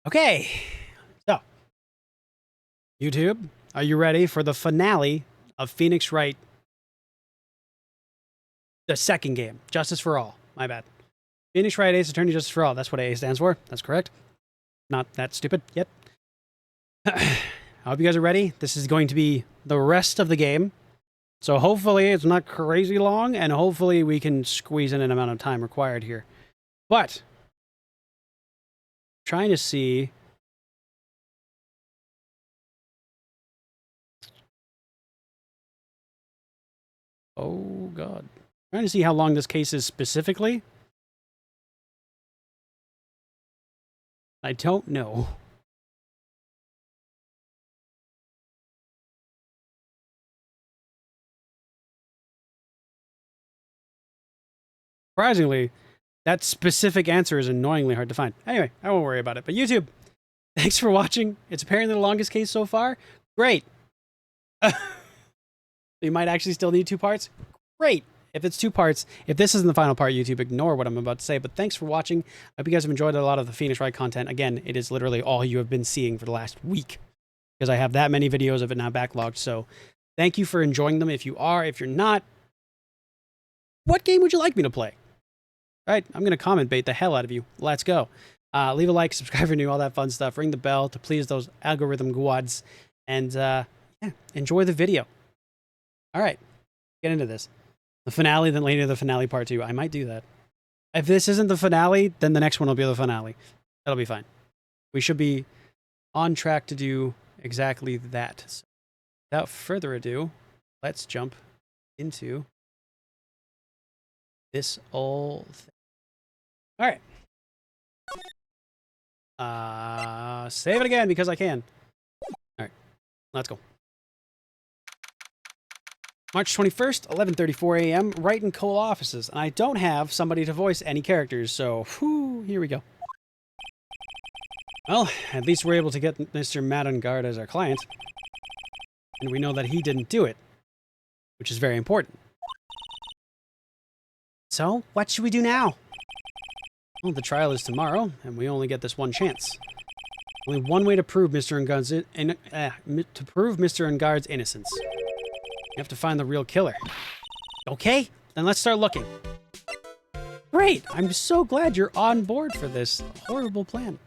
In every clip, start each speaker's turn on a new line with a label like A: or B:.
A: Okay, so YouTube, are you ready for the finale of Phoenix Wright, the second game, Justice for All? My bad. Phoenix Wright Ace Attorney Justice for All. That's what A stands for. That's correct. Not that stupid yet. I hope you guys are ready. This is going to be the rest of the game. So hopefully it's not crazy long, and hopefully we can squeeze in an amount of time required here. But trying to see. Oh God. Trying to see how long this case is specifically. I don't know. Surprisingly, that specific answer is annoyingly hard to find. Anyway, I won't worry about it. But YouTube, thanks for watching. It's apparently the longest case so far. Great. You might actually still need 2 parts. Great. If it's 2 parts, if this isn't the final part, YouTube, ignore what I'm about to say. But thanks for watching. I hope you guys have enjoyed a lot of the Phoenix Wright content. Again, it is literally all you have been seeing for the last week, because I have that many videos of it now backlogged. So thank you for enjoying them. If you are, if you're not, what game would you like me to play? All right, I'm going to comment bait the hell out of you. Let's go. Leave a like, subscribe if you're new, all that fun stuff. Ring the bell to please those algorithm gods. And yeah, enjoy the video. All right, get into this. The finale, then later the finale part 2. I might do that. If this isn't the finale, then the next one will be the finale. That'll be fine. We should be on track to do exactly that. So without further ado, let's jump into this old thing. All right. Save it again because I can. All right, let's go. March 21st, 11:34 a.m., Wright and Cole offices, and I don't have somebody to voice any characters, so whew, here we go. Well, at least we're able to get Mr. Madengard as our client, and we know that he didn't do it, which is very important. So, what should we do now? Well, the trial is tomorrow, and we only get this one chance. Only one way to prove Mr. Engard's innocence. You have to find the real killer. Okay, then let's start looking. Great! I'm so glad you're on board for this horrible plan.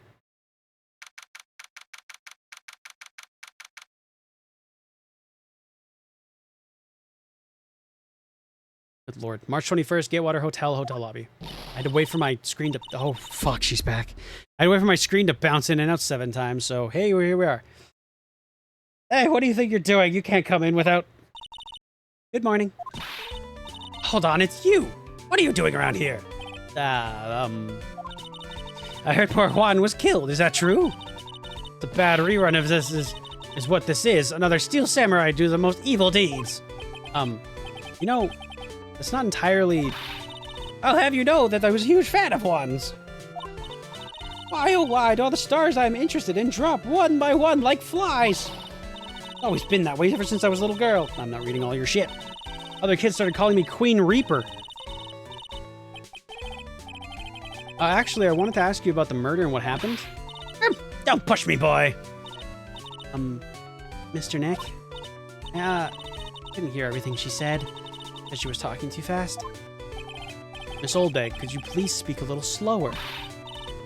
A: Good lord. March 21st, Gatewater Hotel lobby. I had to wait for my screen to... Oh, fuck, she's back. I had to wait for my screen to bounce in and out 7 times, so hey, here we are. Hey, what do you think you're doing? You can't come in without... Good morning. Hold on, it's you! What are you doing around here? I heard poor Juan was killed, is that true? The bad rerun of this is what this is. Another steel samurai do the most evil deeds. You know, it's not entirely... I'll have you know that I was a huge fan of Juan's. Why, oh why, do all the stars I'm interested in drop one by one like flies? Always been that way ever since I was a little girl. I'm not reading all your shit. Other kids started calling me Queen Reaper. Actually, I wanted to ask you about the murder and what happened. Don't push me, boy. Mr. Nick? Didn't hear everything she said. That she was talking too fast. Miss Oldbag, could you please speak a little slower?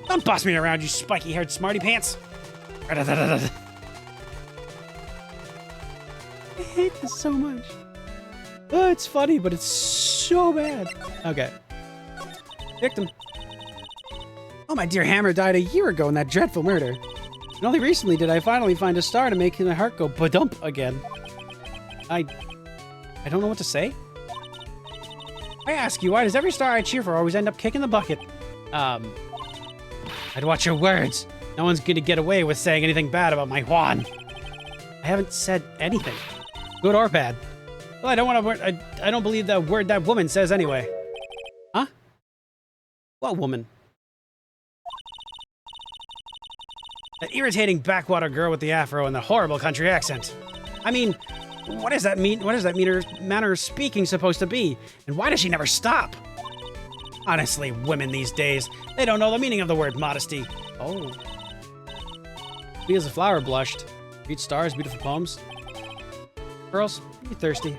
A: Don't boss me around, you spiky-haired smarty pants. I hate this so much. Oh, it's funny, but it's so bad. Okay. Victim. Oh, my dear Hammer died a year ago in that dreadful murder. And only recently did I finally find a star to make my heart go ba-dump again. I don't know what to say. I ask you, why does every star I cheer for always end up kicking the bucket? I'd watch your words. No one's gonna get away with saying anything bad about my Juan. I haven't said anything. Good or bad. Well, I don't believe the word that woman says anyway. Huh? What woman? That irritating backwater girl with the afro and the horrible country accent. I mean, what does that mean? What is that manner of speaking supposed to be? And why does she never stop? Honestly, women these days, they don't know the meaning of the word modesty. Oh. Sweet as a flower blushed. Sweet stars, beautiful poems. Pearls, you thirsty?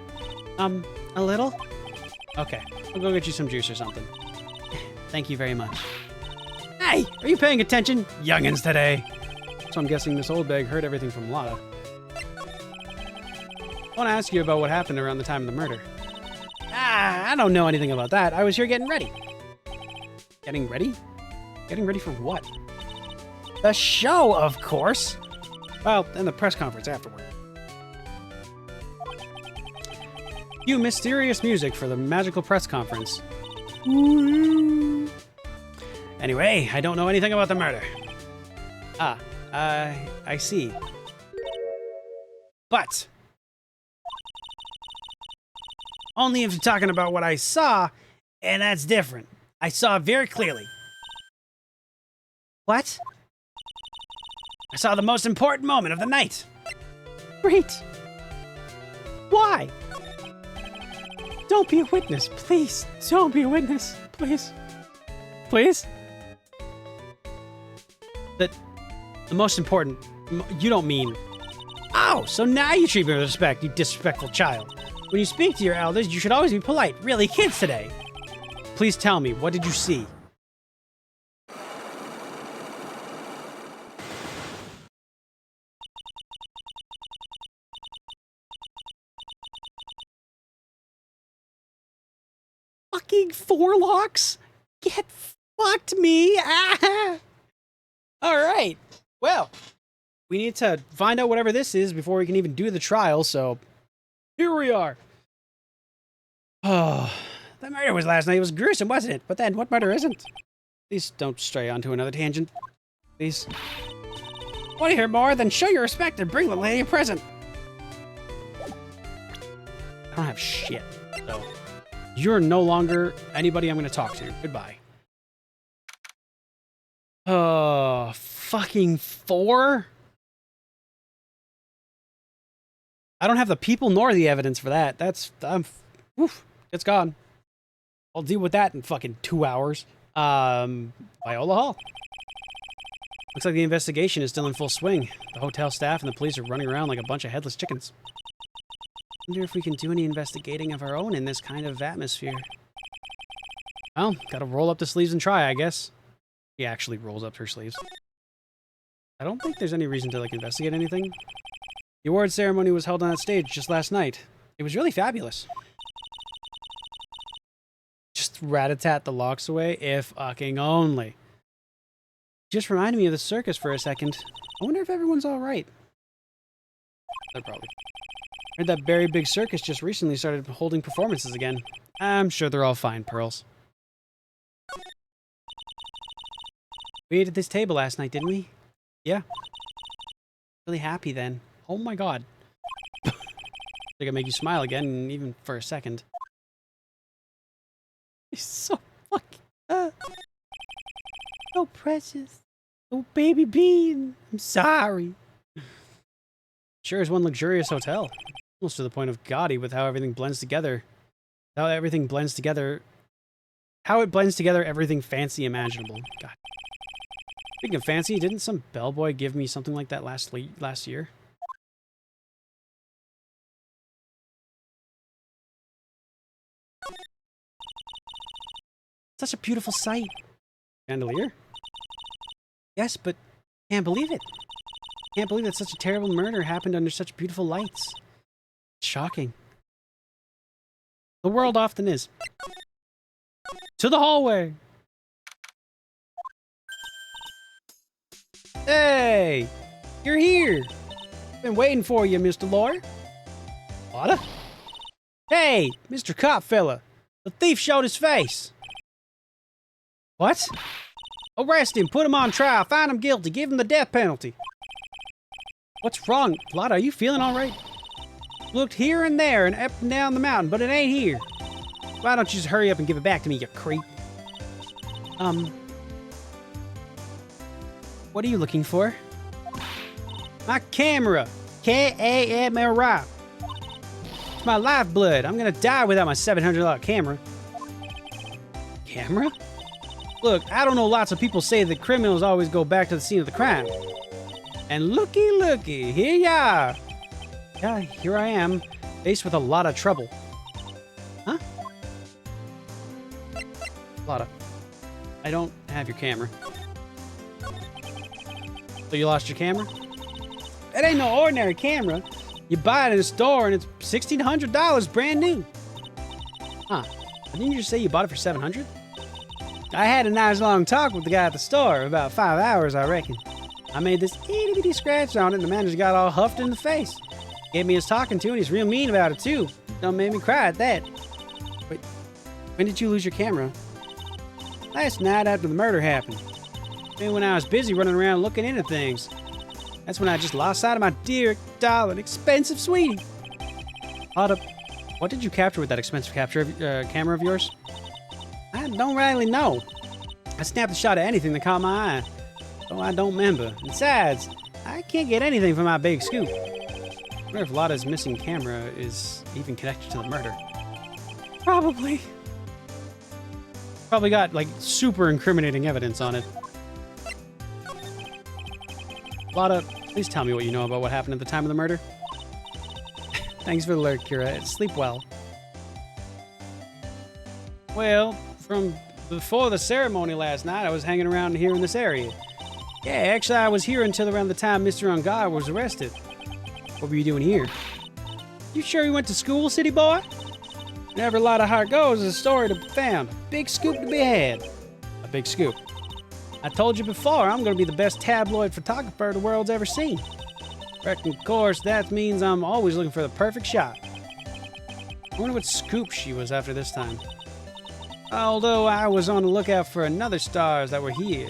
A: A little? Okay, I'll go get you some juice or something. Thank you very much. Hey, are you paying attention? Youngins today. So I'm guessing Miss Oldbag heard everything from Lotta. I want to ask you about what happened around the time of the murder. I don't know anything about that. I was here getting ready. Getting ready? Getting ready for what? The show, of course. Well, and the press conference afterward. Cue mysterious music for the magical press conference. Anyway, I don't know anything about the murder. I see. But only if you're talking about what I saw, and that's different. I saw it very clearly. What? I saw the most important moment of the night. Great. Why? Don't be a witness, please. Don't be a witness, please. Please? The most important... You don't mean... Oh, so now you treat me with respect, you disrespectful child. When you speak to your elders, you should always be polite. Really, kids today. Please tell me, what did you see? Fucking forelocks? Get fucked me! Ah! Alright, well, we need to find out whatever this is before we can even do the trial, so here we are. Oh, that murder was last night. It was gruesome, wasn't it? But then, what murder isn't? Please don't stray onto another tangent. Please. Want to hear more? Then show your respect and bring the lady a present. I don't have shit, so you're no longer anybody I'm going to talk to. Goodbye. Oh, fucking 4? I don't have the people nor the evidence for that. Oof, it's gone. I'll deal with that in fucking 2 hours. Viola Hall. Looks like the investigation is still in full swing. The hotel staff and the police are running around like a bunch of headless chickens. Wonder if we can do any investigating of our own in this kind of atmosphere. Well, gotta roll up the sleeves and try, I guess. She actually rolls up her sleeves. I don't think there's any reason to, like, investigate anything. The award ceremony was held on that stage just last night. It was really fabulous. Just rat-a-tat the locks away, if fucking only. Just reminded me of the circus for a second. I wonder if everyone's alright. They're probably. Heard that very big circus just recently started holding performances again. I'm sure they're all fine, Pearls. We ate at this table last night, didn't we? Yeah. Really happy then. Oh my god. I think I make you smile again, even for a second. You're so fucking... so precious. Oh, baby bean. I'm sorry. Sure is one luxurious hotel. Almost to the point of gaudy with how everything blends together. How everything blends together... How it blends together everything fancy imaginable. God. Speaking of fancy, didn't some bellboy give me something like that last year? Such a beautiful sight. Chandelier? Yes, but can't believe it. Can't believe that such a terrible murder happened under such beautiful lights. It's shocking. The world often is. To the hallway! Hey! You're here! Been waiting for you, Mr. Lawyer. Lotta? Hey, Mr. Cop fella. The thief showed his face. What? Arrest him, put him on trial, find him guilty, give him the death penalty. What's wrong? Lotta, are you feeling alright? Looked here and there and up and down the mountain, but it ain't here. Why don't you just hurry up and give it back to me, you creep? What are you looking for? My camera. Camera. It's my lifeblood. I'm gonna die without my $700 camera. Camera? Look, I don't know, lots of people say that criminals always go back to the scene of the crime. And looky, here ya are. Yeah, here I am, faced with a lot of trouble. Huh? Lotta, I don't have your camera. So you lost your camera? It ain't no ordinary camera. You buy it in a store and it's $1,600 brand new. Huh. Didn't you just say you bought it for $700? I had a nice long talk with the guy at the store, about 5 hours, I reckon. I made this itty-bitty scratch on it and the man just got all huffed in the face. Gave me his talking to and he's real mean about it too. Don't make me cry at that. Wait, when did you lose your camera? Last night after the murder happened. Then when I was busy running around looking into things. That's when I just lost sight of my dear, darling, expensive sweetie. Otto, what did you capture with that expensive camera of yours? I don't really know. I snapped a shot at anything that caught my eye. Oh, I don't remember. Besides, I can't get anything from my big scoop. I wonder if Lotta's missing camera is even connected to the murder. Probably. Probably got, like, super incriminating evidence on it. Lotta, please tell me what you know about what happened at the time of the murder. Thanks for the alert, Kira. Sleep well. Well, from before the ceremony last night, I was hanging around here in this area. Yeah, actually, I was here until around the time Mr. Ungar was arrested. What were you doing here? You sure you went to school, city boy? Whenever a lot of heart goes, there's a story to be found. A big scoop to be had. A big scoop. I told you before, I'm going to be the best tabloid photographer the world's ever seen. Reckon, of course, that means I'm always looking for the perfect shot. I wonder what scoop she was after this time. Although I was on the lookout for another stars that were here.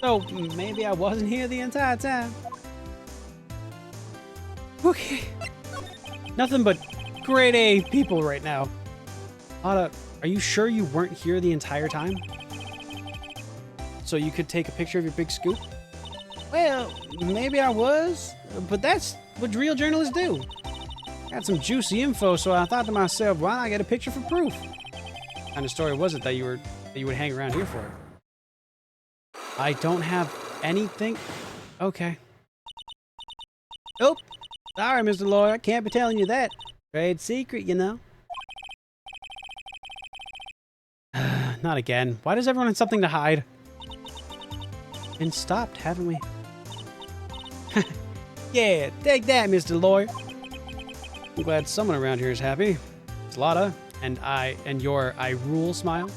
A: So maybe I wasn't here the entire time. Okay. Nothing but grade A people right now. Ada, are you sure you weren't here the entire time? So you could take a picture of your big scoop? Well, maybe I was, but that's what real journalists do. Got some juicy info, so I thought to myself, why not get a picture for proof? What kind of story was it that you would hang around here for? I don't have anything. Okay. Oh, sorry, Mr. Lawyer. I can't be telling you that. Trade secret, you know. Not again. Why does everyone have something to hide? Been stopped, haven't we? Yeah, take that, Mr. Lawyer. I'm glad someone around here is happy. It's Lotta, and your I rule smile.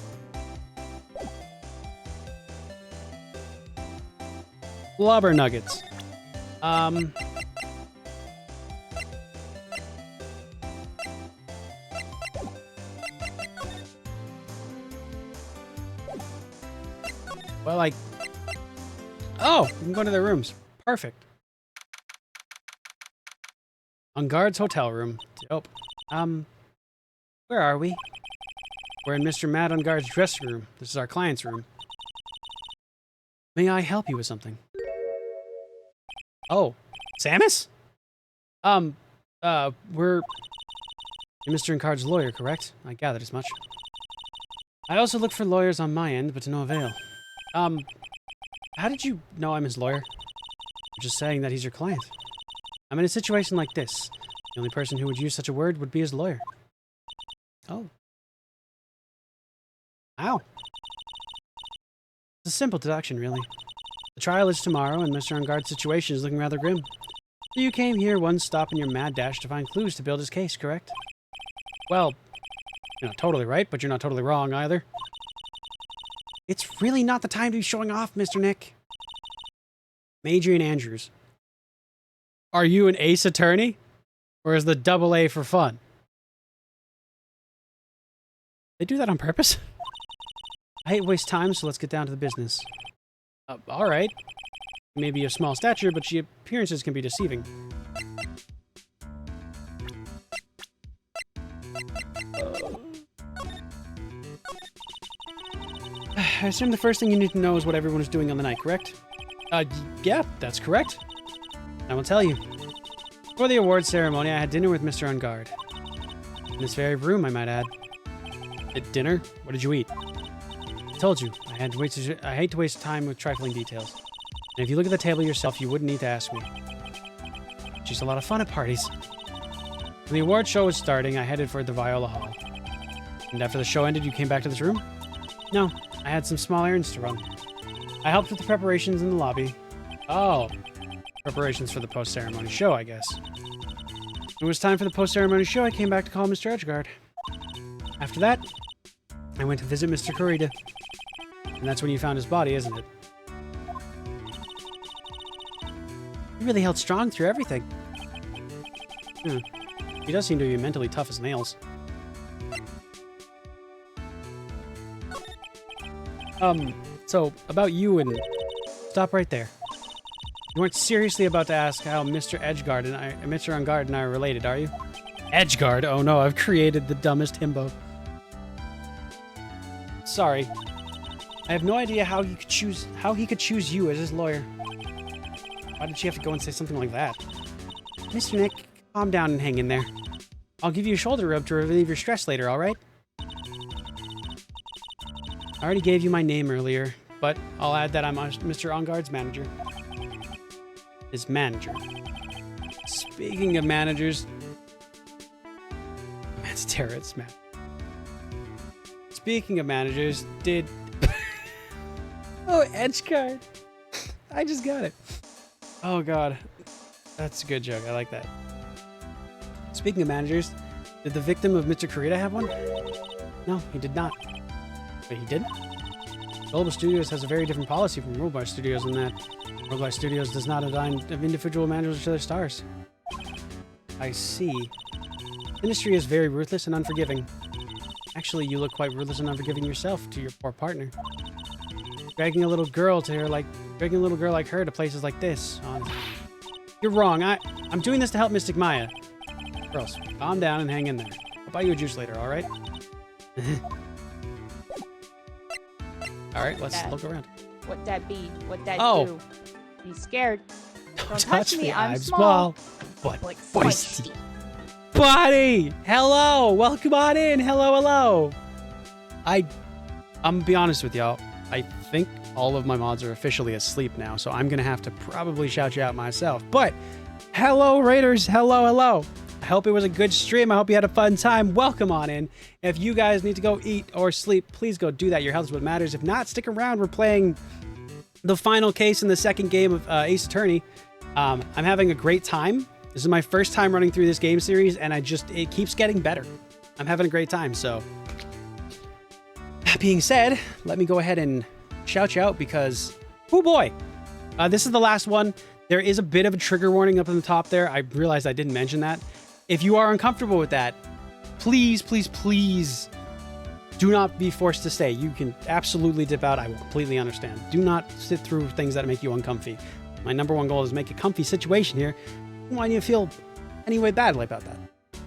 A: Blubber nuggets. Well, oh, we can go to their rooms. Perfect. On guard's hotel room. Oh, where are we? We're in Mr. Matt Unguard's dressing room. This is our client's room. May I help you with something? Oh, Samus? We're Mr. Uncard's lawyer, correct? I gathered as much. I also looked for lawyers on my end, but to no avail. How did you know I'm his lawyer? I'm just saying that he's your client. I'm in a situation like this. The only person who would use such a word would be his lawyer. Oh. Ow. It's a simple deduction, really. The trial is tomorrow, and Mr. Unguard's situation is looking rather grim. So you came here one stop in your mad dash to find clues to build his case, correct? Well, you're not totally right, but you're not totally wrong either. It's really not the time to be showing off, Mr. Nick. Adrian Andrews. Are you an ace attorney? Or is the double A for fun? They do that on purpose? I hate waste time, so let's get down to the business. Alright. Maybe of small stature, but your appearances can be deceiving. I assume the first thing you need to know is what everyone is doing on the night, correct? Yeah, that's correct. I will tell you. For the award ceremony, I had dinner with Mr. Ungard. In this very room, I might add. At dinner? What did you eat? I told you, I hate to waste time with trifling details. And if you look at the table yourself, you wouldn't need to ask me. She's a lot of fun at parties. When the award show was starting, I headed for the Viola Hall. And after the show ended, you came back to this room? No, I had some small errands to run. I helped with the preparations in the lobby. Oh, preparations for the post-ceremony show, I guess. When it was time for the post-ceremony show, I came back to call Mr. Edgeguard. After that, I went to visit Mr. Kurita. And that's when you found his body, isn't it? He really held strong through everything. He does seem to be mentally tough as nails. So, about you and... Stop right there. You weren't seriously about to ask how Mr. Edgeguard and Mr. Ungard and I are related, are you? Edgeguard? Oh no, I've created the dumbest himbo. Sorry. I have no idea how he could choose you as his lawyer. Why did she have to go and say something like that? Mr. Nick, calm down and hang in there. I'll give you a shoulder rub to relieve your stress later, alright? I already gave you my name earlier, but I'll add that I'm Mr. Ungard's manager. His manager. Speaking of managers... That's Terra's man. Speaking of managers, did... Oh, Edgeguard. I just got it. Oh, God. That's a good joke. I like that. Speaking of managers, did the victim of Mr. Kurita have one? No, he did not. Wait, he did? Global Studios has a very different policy from Robot Studios in that Robot Studios does not assign individual managers to their stars. I see. Industry is very ruthless and unforgiving. Actually, you look quite ruthless and unforgiving yourself to your poor partner. Dragging a little girl like her to places like this. You're wrong. I'm doing this to help Mystic Maya. Girls, calm down and hang in there. I'll buy you a juice later, alright? Alright, let's look around.
B: What that be? What that do? Be scared.
A: Don't touch me. I'm small. But
B: feisty.
A: Buddy! Hello! Welcome on in. Hello. I'm gonna be honest with y'all. I think all of my mods are officially asleep now, so I'm gonna have to probably shout you out myself. But hello, Raiders. Hello. I hope it was a good stream. I hope you had a fun time. Welcome on in. If you guys need to go eat or sleep, please go do that. Your health is what matters. If not, stick around. We're playing the final case in the second game of Ace Attorney. I'm having a great time. This is my first time running through this game series, and it keeps getting better. I'm having a great time, so... That being said, let me go ahead and shout you out because... Oh boy! This is the last one. There is a bit of a trigger warning up on the top there. I realized I didn't mention that. If you are uncomfortable with that, please do not be forced to stay. You can absolutely dip out. I will completely understand. Do not sit through things that make you uncomfy. My number one goal is make a comfy situation here. I don't want you to feel any way badly about that.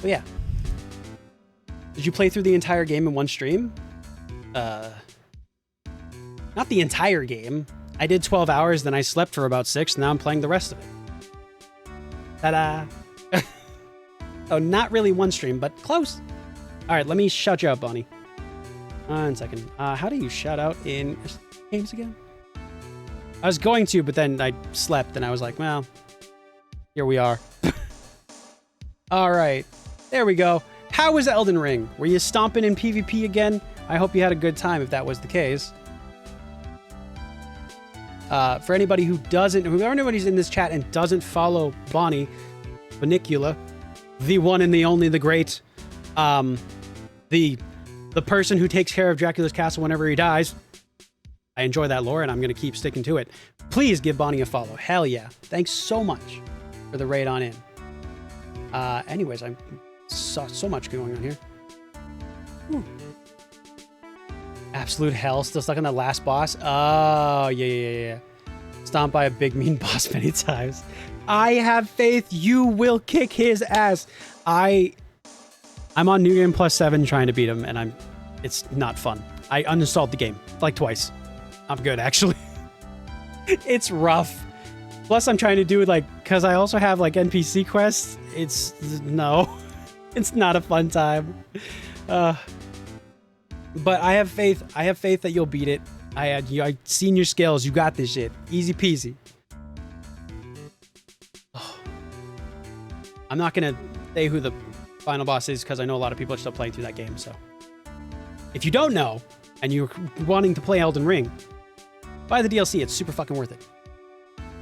A: But yeah. Did you play through the entire game in one stream? Not the entire game. I did 12 hours, then I slept for about 6, and now I'm playing the rest of it. Ta-da! Oh, not really one stream, but close. All right, let me shout you out, Bonnie. 1 second. How do you shout out in games again? I was going to, but then I slept, and I was like, well, here we are. All right, there we go. How was Elden Ring? Were you stomping in PvP again? I hope you had a good time if that was the case. For anybody who anybody's in this chat and doesn't follow Bonnie, Banicula, the one and the only, the great, the person who takes care of Dracula's castle whenever he dies. I enjoy that lore, and I'm going to keep sticking to it. Please give Bonnie a follow. Hell yeah. Thanks so much for the raid on in. Anyways, I saw so much going on here. Whew. Absolute hell. Still stuck on that last boss. Oh, yeah. Stomped by a big mean boss many times. I have faith you will kick his ass. I'm on New Game Plus 7 trying to beat him, and it's not fun. I uninstalled the game like twice. I'm good, actually. It's rough. Plus, I'm trying to do it because I also have NPC quests. No, it's not a fun time. But I have faith. I have faith that you'll beat it. I've seen your skills. You got this shit. Easy peasy. I'm not going to say who the final boss is because I know a lot of people are still playing through that game. So if you don't know and you're wanting to play Elden Ring, buy the DLC. It's super fucking worth it.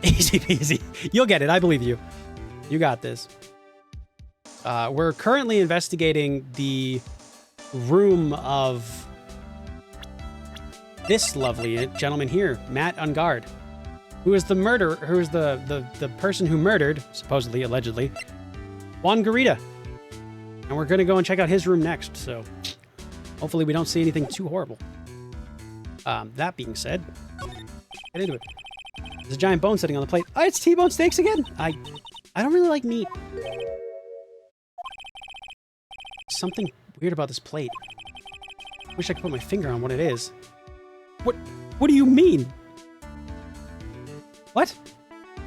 A: Easy peasy. You'll get it. I believe you. You got this. We're currently investigating the room of this lovely gentleman here, Matt Ungard, who is the murderer, who is the person who murdered, supposedly, allegedly, Juan Garita. And we're going to go and check out his room next, so hopefully we don't see anything too horrible. That being said, get into it. There's a giant bone sitting on the plate. Oh, it's T-bone steaks again! I don't really like meat. Something weird about this plate. Wish I could put my finger on what it is. What do you mean? What?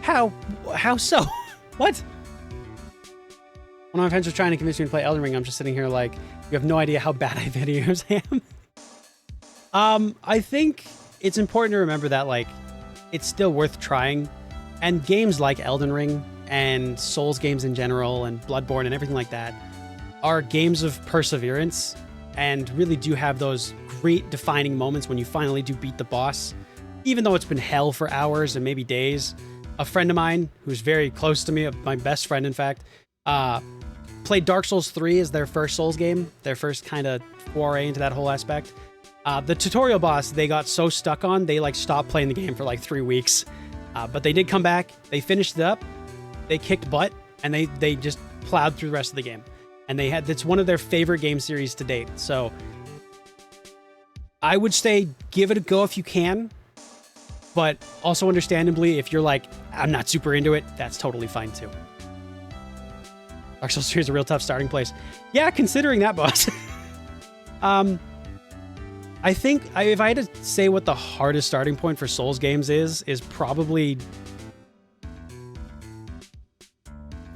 A: How so? What? One of my friends was trying to convince me to play Elden Ring. I'm just sitting here like, you have no idea how bad I videos am. I think it's important to remember that, like, it's still worth trying. And games like Elden Ring and Souls games in general and Bloodborne and everything like that are games of perseverance and really do have those great defining moments when you finally do beat the boss. Even though it's been hell for hours and maybe days. A friend of mine who's very close to me, my best friend in fact, played Dark Souls 3 as their first Souls game, their first kind of foray into that whole aspect. The tutorial boss they got so stuck on, they like stopped playing the game for like 3 weeks. But they did come back, they finished it up, they kicked butt, and they just plowed through the rest of the game. And it's one of their favorite game series to date. So I would say give it a go if you can. But also understandably, if you're like, I'm not super into it, that's totally fine too. Dark Souls 3 is a real tough starting place. Yeah, considering that boss. I think if I had to say what the hardest starting point for Souls games is probably,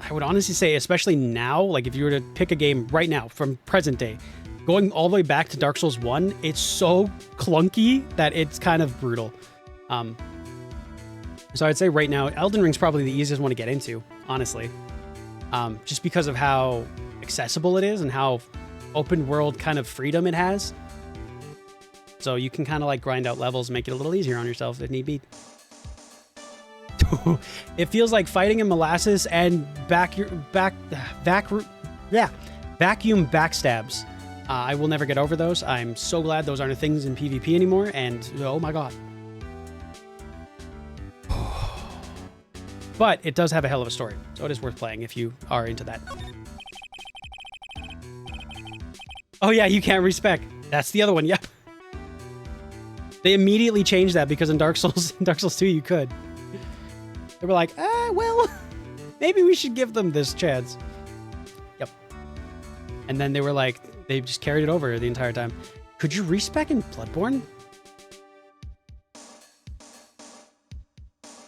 A: I would honestly say, especially now, like if you were to pick a game right now from present day, going all the way back to Dark Souls 1, it's so clunky that it's kind of brutal. So I'd say right now, Elden Ring's probably the easiest one to get into, honestly. Just because of how accessible it is and how open world kind of freedom it has. So you can kind of like grind out levels, make it a little easier on yourself if need be. It feels like fighting in molasses and vacuum backstabs. I will never get over those. I'm so glad those aren't things in PvP anymore. And oh my god. But it does have a hell of a story, so it is worth playing if you are into that. Oh yeah, you can't respec. That's the other one, yep. They immediately changed that because in Dark Souls 2 you could. They were like, well, maybe we should give them this chance. Yep. And then they were like, they just carried it over the entire time. Could you respec in Bloodborne?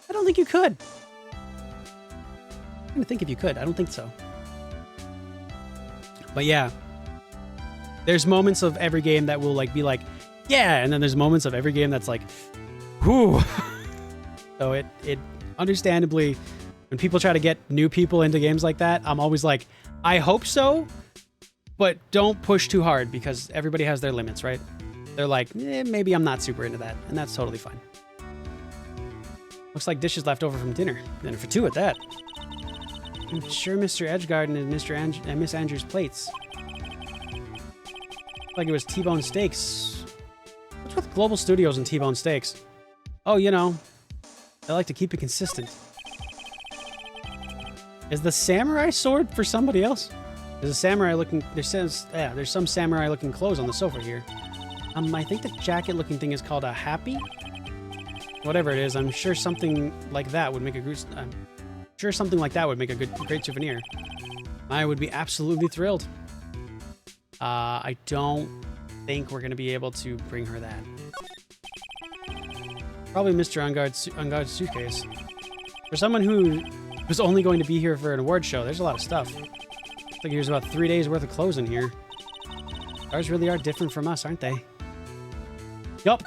A: I don't think you could. I'm gonna think if you could. I don't think so. But yeah, there's moments of every game that will like be like, yeah, and then there's moments of every game that's like, whew. So it understandably, when people try to get new people into games like that, I'm always like, I hope so, but don't push too hard because everybody has their limits, right? They're like, maybe I'm not super into that, and that's totally fine. Looks like dishes left over from dinner. Dinner for two at that. I'm sure Mr. Edgegarden and Miss Andrews' plates. Like it was T-bone steaks. What's with Global Studios and T-bone steaks? Oh, you know, they like to keep it consistent. Is the samurai sword for somebody else? There's a samurai looking. There's some samurai looking clothes on the sofa here. I think the jacket looking thing is called a happy. Whatever it is, I'm sure something like that would make a good. I'm sure something like that would make a great souvenir. I would be absolutely thrilled. I don't think we're gonna be able to bring her that. Probably Mr. Ungard's suitcase. For someone who was only going to be here for an award show, there's a lot of stuff. Looks like there's about 3 days worth of clothes in here. Ours really are different from us, aren't they? Yup.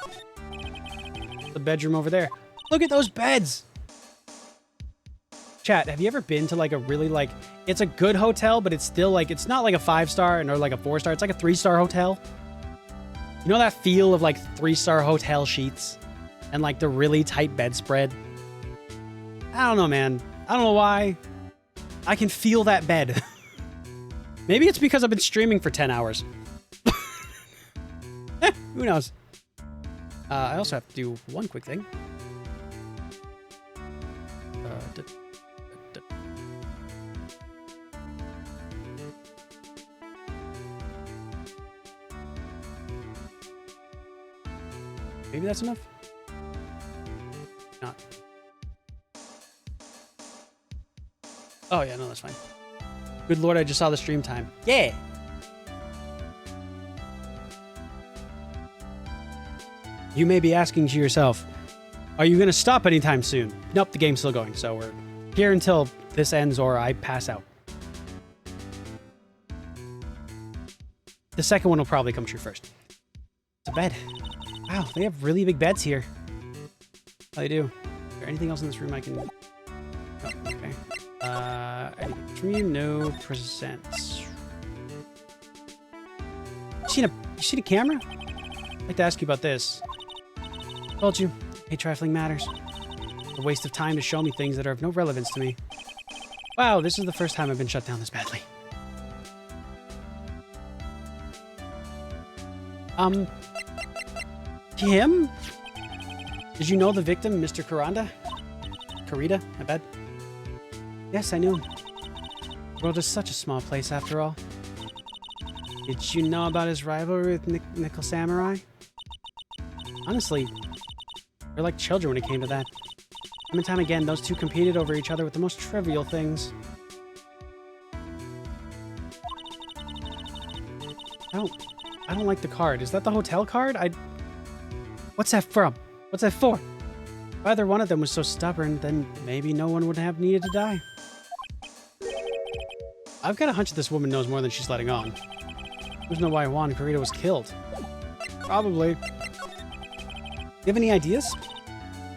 A: The bedroom over there. Look at those beds! Chat, have you ever been to like a really like, it's a good hotel, but it's still like, it's not like a 5-star or like a 4-star. It's like a 3-star hotel. You know that feel of like 3-star hotel sheets and like the really tight bedspread? I don't know, man. I don't know why. I can feel that bed. Maybe it's because I've been streaming for 10 hours. Who knows? I also have to do one quick thing. Maybe that's enough? Not. Oh, yeah, no, that's fine. Good lord, I just saw the stream time. Yeah! You may be asking to yourself, are you going to stop anytime soon? Nope, the game's still going, so we're here until this ends or I pass out. The second one will probably come true first. It's a bed. Wow, they have really big beds here. Oh, they do. Is there anything else in this room I can... Oh, okay. Anything from you? No presents. You seen a camera? I'd like to ask you about this. Told you, hey, trifling matters. A waste of time to show me things that are of no relevance to me. Wow, this is the first time I've been shut down this badly. Him? Did you know the victim, Mr. Karita, I bet. Yes, I knew him. The world is such a small place after all. Did you know about his rivalry with Nickel Samurai? Honestly, they're like children when it came to that. Time and time again, those two competed over each other with the most trivial things. I don't like the card. Is that the hotel card? What's that from? What's that for? If either one of them was so stubborn, then maybe no one would have needed to die. I've got a hunch this woman knows more than she's letting on. There's no why Juan Carita was killed. Probably. Do you have any ideas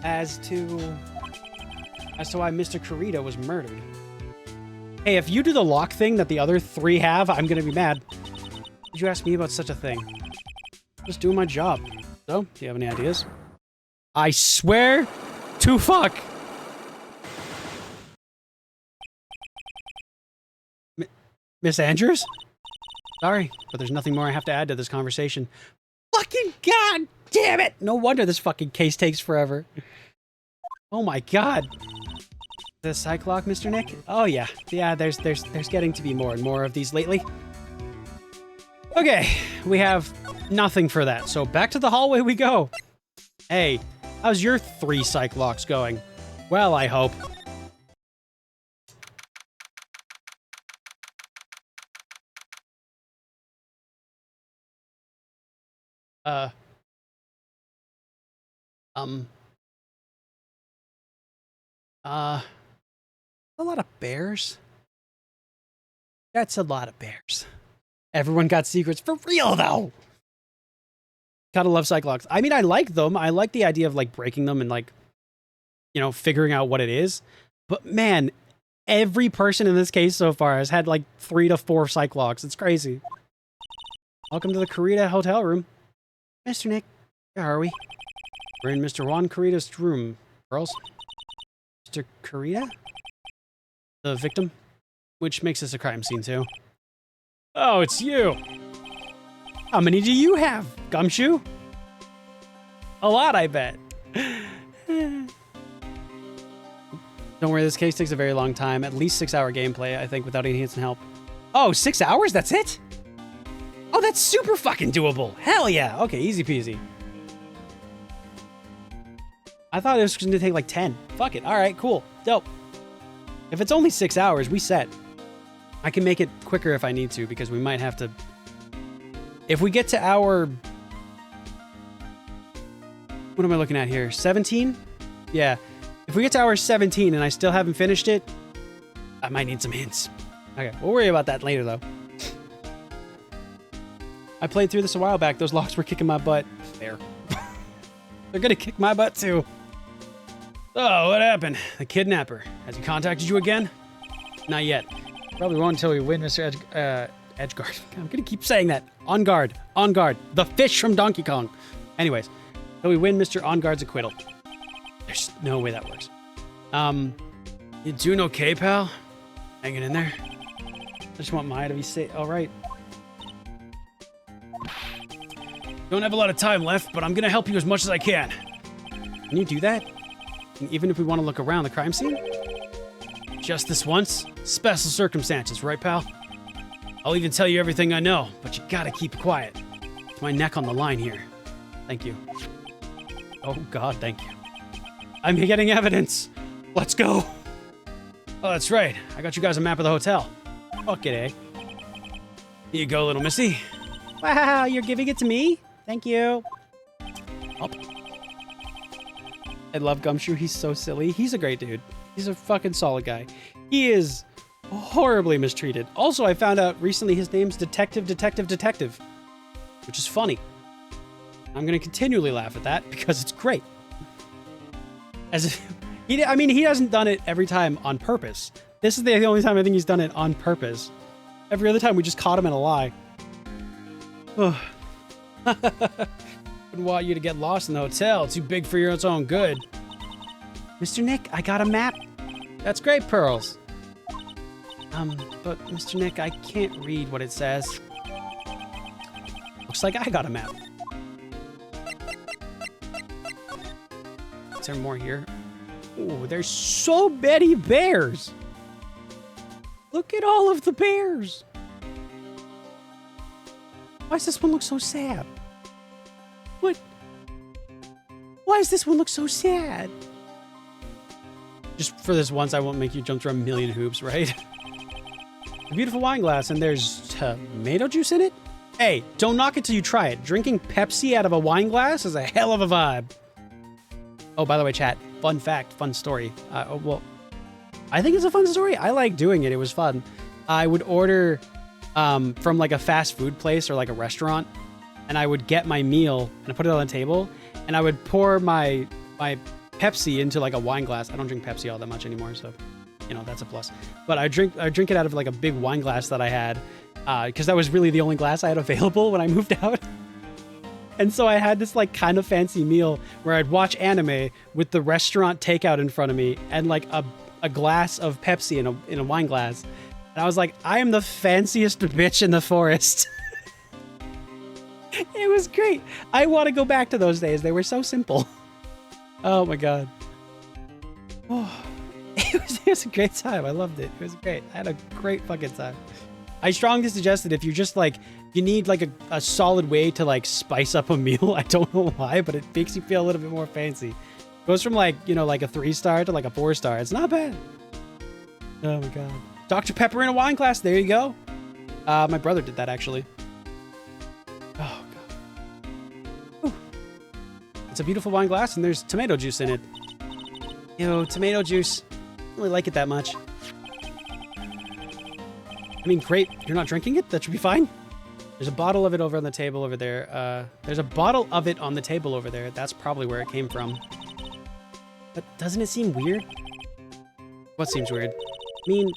A: as to why Mr. Carita was murdered? Hey, if you do the lock thing that the other 3 have, I'm gonna be mad. Did you ask me about such a thing? Just doing my job. So, do you have any ideas? I swear to fuck. Miss Andrews? Sorry, but there's nothing more I have to add to this conversation. Fucking god damn it! No wonder this fucking case takes forever. Oh my god. The Cyclock, Mr. Nick? Oh yeah. Yeah, there's getting to be more and more of these lately. Okay, we have nothing for that, so back to the hallway we go. Hey, how's your 3 Cyclocks going? Well, I hope. A lot of bears? That's a lot of bears. Everyone got secrets for real, though. Gotta love Cyclops. I mean, I like them. I like the idea of, like, breaking them and, like, you know, figuring out what it is. But, man, every person in this case so far has had, like, 3 to 4 Cyclops. It's crazy. Welcome to the Carita hotel room. Mr. Nick, where are we? We're in Mr. Juan Carita's room, girls. Mr. Carita? The victim? Which makes this a crime scene, too. Oh, it's you! How many do you have, Gumshoe? A lot, I bet. Don't worry, this case takes a very long time. At least 6-hour gameplay, I think, without any hints and help. Oh, 6 hours? That's it? Oh, that's super fucking doable. Hell yeah. Okay, easy peasy. I thought it was going to take like 10. Fuck it. All right, cool. Dope. If it's only 6 hours, we set. I can make it quicker if I need to, because we might have to... If we get to hour... What am I looking at here? 17? Yeah. If we get to hour 17 and I still haven't finished it, I might need some hints. Okay, we'll worry about that later, though. I played through this a while back. Those locks were kicking my butt. There. They're gonna kick my butt, too. Oh, what happened? The kidnapper. Has he contacted you again? Not yet. Probably won't until we win Mr. Edgeguard. I'm gonna keep saying that. On guard. On guard. The fish from Donkey Kong. Anyways, till we win Mr. On Guard's acquittal. There's no way that works. You doing okay, pal? Hanging in there? I just want Maya to be safe. All right. Don't have a lot of time left, but I'm gonna help you as much as I can. Can you do that? And even if we want to look around the crime scene? Just this once? Special circumstances, right, pal? I'll even tell you everything I know, but you gotta keep quiet. It's my neck on the line here. Thank you. Oh, God, thank you. I'm getting evidence. Let's go. Oh, that's right. I got you guys a map of the hotel. Fuck it, eh? Here you go, little missy. Wow, you're giving it to me? Thank you. Up. I love Gumshoe. He's so silly. He's a great dude. He's a fucking solid guy. He is horribly mistreated. Also, I found out recently his name's Detective, which is funny. I'm going to continually laugh at that because it's great. As if he hasn't done it every time on purpose. This is the only time I think he's done it on purpose. Every other time we just caught him in a lie. Wouldn't want you to get lost in the hotel. Too big for your own good. Mr. Nick, I got a map. That's great, Pearls. But Mr. Nick, I can't read what it says. Looks like I got a map. Is there more here? Oh, there's so many bears. Look at all of the bears. Why does this one look so sad? What? Why does this one look so sad? Just for this once, I won't make you jump through a million hoops, right? A beautiful wine glass, and there's tomato juice in it? Hey, don't knock it till you try it. Drinking Pepsi out of a wine glass is a hell of a vibe. Oh, by the way, chat, fun fact, fun story. Well, I think it's a fun story. I like doing it. It was fun. I would order from like a fast food place or like a restaurant, and I would get my meal and I put it on the table, and I would pour my Pepsi into like a wine glass. I don't drink Pepsi all that much anymore, so you know that's a plus. But I drink it out of like a big wine glass that I had, because that was really the only glass I had available when I moved out. And so I had this like kind of fancy meal where I'd watch anime with the restaurant takeout in front of me and like a glass of Pepsi in a wine glass. And I was like, I am the fanciest bitch in the forest. It was great. I want to go back to those days. They were so simple. Oh my God. Oh, it was a great time. I loved it. It was great. I had a great fucking time. I strongly suggest that if you're just like, you need like a solid way to like spice up a meal. I don't know why, but it makes you feel a little bit more fancy. Goes from like, you know, like a 3-star to like a 4-star. It's not bad. Oh my God. Dr. Pepper in a wine glass. There you go. My brother did that actually. Oh God. Ooh. It's a beautiful wine glass and there's tomato juice in it. Ew, tomato juice. I don't really like it that much. I mean, great. You're not drinking it? That should be fine. There's a bottle of it over on the table over there. There's a bottle of it on the table over there. That's probably where it came from. But doesn't it seem weird? What seems weird? I mean,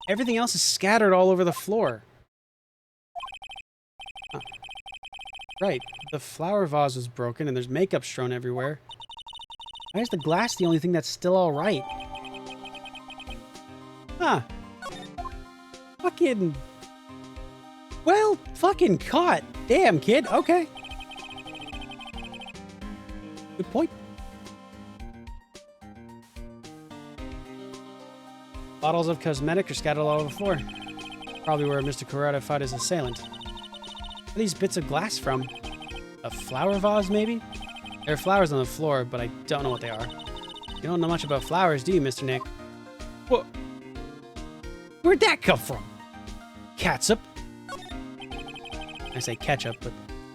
A: everything else is scattered all over the floor. Huh. Right. The flower vase was broken and there's makeup strewn everywhere. Why is the glass the only thing that's still all right? Huh. Fucking... Well, fucking caught. Damn, kid. Okay. Good point. Bottles of cosmetic are scattered all over the floor. Probably where Mr. Kurata fought his assailant. Where are these bits of glass from? A flower vase, maybe? There are flowers on the floor, but I don't know what they are. You don't know much about flowers, do you, Mr. Nick? What? Where'd that come from? Catsup? I say ketchup, but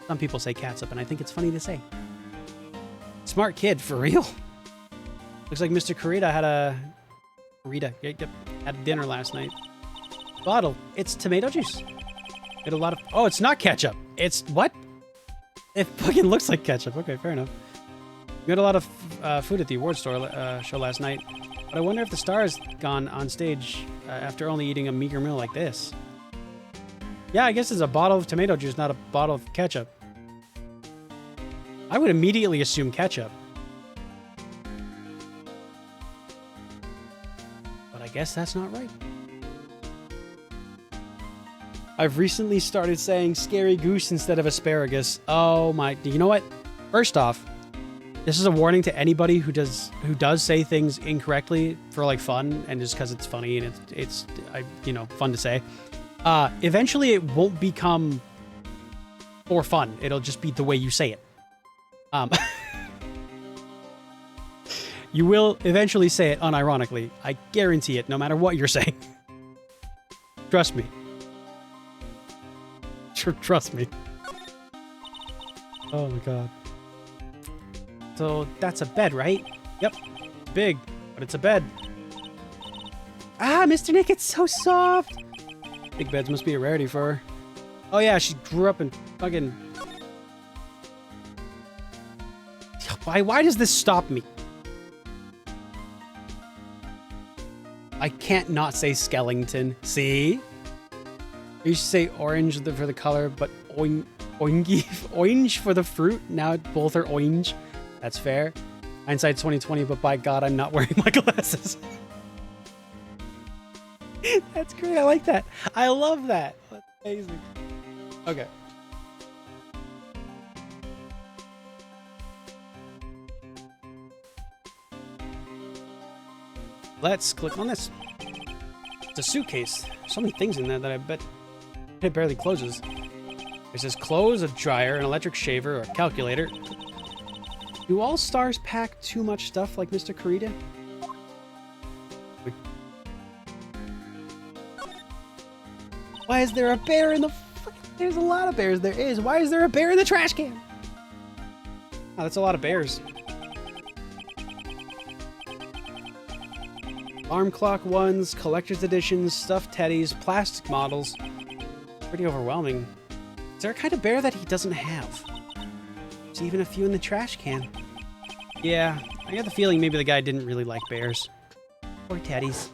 A: some people say catsup, and I think it's funny to say. Smart kid, for real. Looks like Mr. Kurita had had dinner last night. Bottle. It's tomato juice. Get a lot of... Oh, it's not ketchup. It's what? It fucking looks like ketchup. Okay, fair enough. We had a lot of food at the award store show last night. But I wonder if the star is gone on stage after only eating a meager meal like this. Yeah, I guess it's a bottle of tomato juice, not a bottle of ketchup. I would immediately assume ketchup. But I guess that's not right. I've recently started saying scary goose instead of asparagus. Oh my, you know what? First off, this is a warning to anybody who does say things incorrectly for like fun and just because it's funny and it's fun to say. Eventually it won't become for fun. It'll just be the way you say it. You will eventually say it unironically. I guarantee it, no matter what you're saying. Trust me. Trust me. Oh my god. So that's a bed, right? Yep. Big, but it's a bed. Ah, Mr. Nick, it's so soft. Big beds must be a rarity for her. Oh yeah, she grew up in fucking... Why does this stop me? I can't not say skeleton. See? I used to say orange for the color, but orange for the fruit. Now both are orange. That's fair. Hindsight 2020, but by God, I'm not wearing my glasses. That's great. I like that. I love that. That's amazing. Okay. Let's click on this. It's a suitcase. So many things in there that I bet it barely closes. It says clothes, a dryer, an electric shaver, or a calculator. Do all stars pack too much stuff like Mr. Kurita? Why is there a bear in the... There's a lot of bears. There is. Why is there a bear in the trash can? Oh, that's a lot of bears. Alarm clock ones, collector's editions, stuffed teddies, plastic models. Pretty overwhelming. Is there a kind of bear that he doesn't have? There's even a few in the trash can. Yeah, I got the feeling maybe the guy didn't really like bears. Or teddies.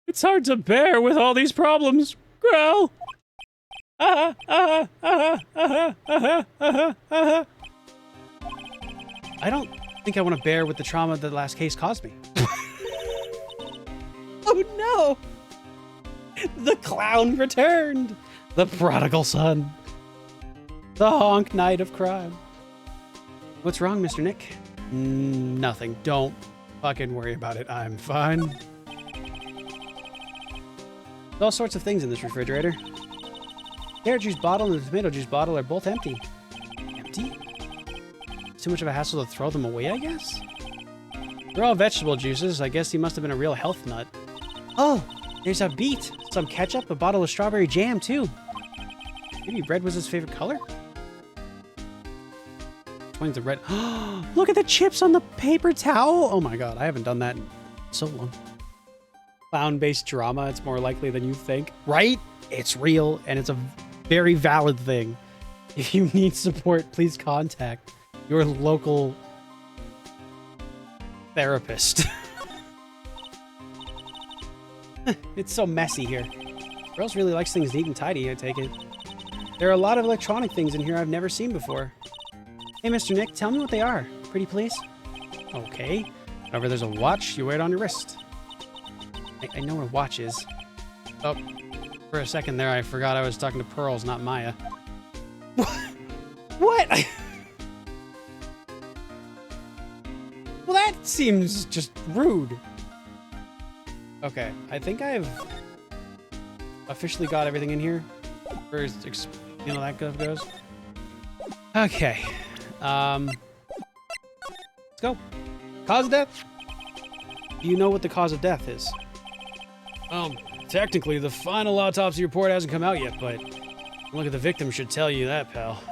A: It's hard to bear with all these problems. Growl. I don't think I want to bear with the trauma that the last case caused me. Oh no! The clown returned! The prodigal son. The honk night of crime. What's wrong, Mr. Nick? Nothing. Don't fucking worry about it. I'm fine. There's all sorts of things in this refrigerator. The carrot juice bottle and the tomato juice bottle are both empty. Empty? It's too much of a hassle to throw them away, I guess? They're all vegetable juices. I guess he must have been a real health nut. Oh, there's a beet. Some ketchup, a bottle of strawberry jam, too. Maybe red was his favorite color? Which one's the red? Look at the chips on the paper towel! Oh my god, I haven't done that in so long. Clown-based drama, it's more likely than you think. Right? It's real, and it's a very valid thing. If you need support, please contact your local therapist. It's so messy here. Girls really likes things neat and tidy, I take it. There are a lot of electronic things in here I've never seen before. Hey, Mr. Nick, tell me what they are. Pretty please? Okay. Whenever there's a watch, you wear it on your wrist. I know what a watch is. Oh, for a second there, I forgot I was talking to Pearls, not Maya. What? Well, that seems just rude. Okay, I think I've officially got everything in here. Where's, that goes. Okay. Let's go. Cause of death? Do you know what the cause of death is? Technically, the final autopsy report hasn't come out yet, but look at the victim should tell you that, pal.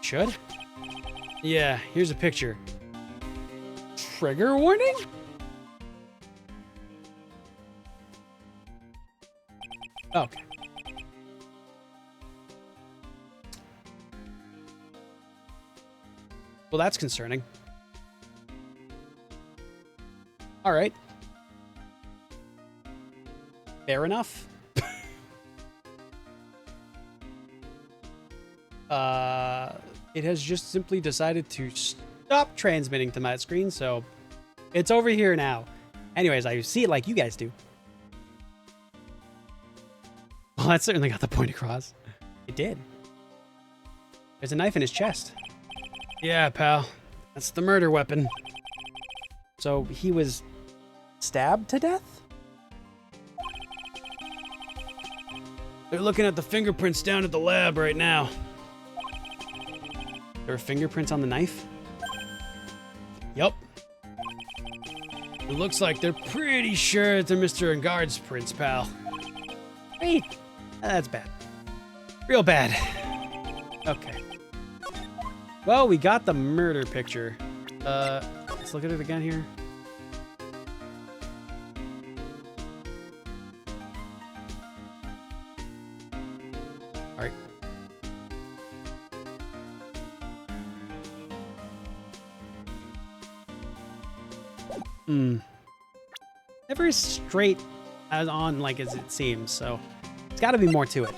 A: Should? Yeah, here's a picture. Trigger warning? Okay. Well, that's concerning. All right. Fair enough. It has just simply decided to stop transmitting to my screen, so it's over here now. Anyways, I see it like you guys do. Well, that certainly got the point across. It did. There's a knife in his chest. Yeah, pal. That's the murder weapon. So he was stabbed to death? They're looking at the fingerprints down at the lab right now. There are fingerprints on the knife? Yup. It looks like they're pretty sure they're Mr. Engard's prints, pal. Wait. That's bad. Real bad. Okay. Well, we got the murder picture. Let's look at it again here. All right. Never as straight as on like as it seems, so it's got to be more to it.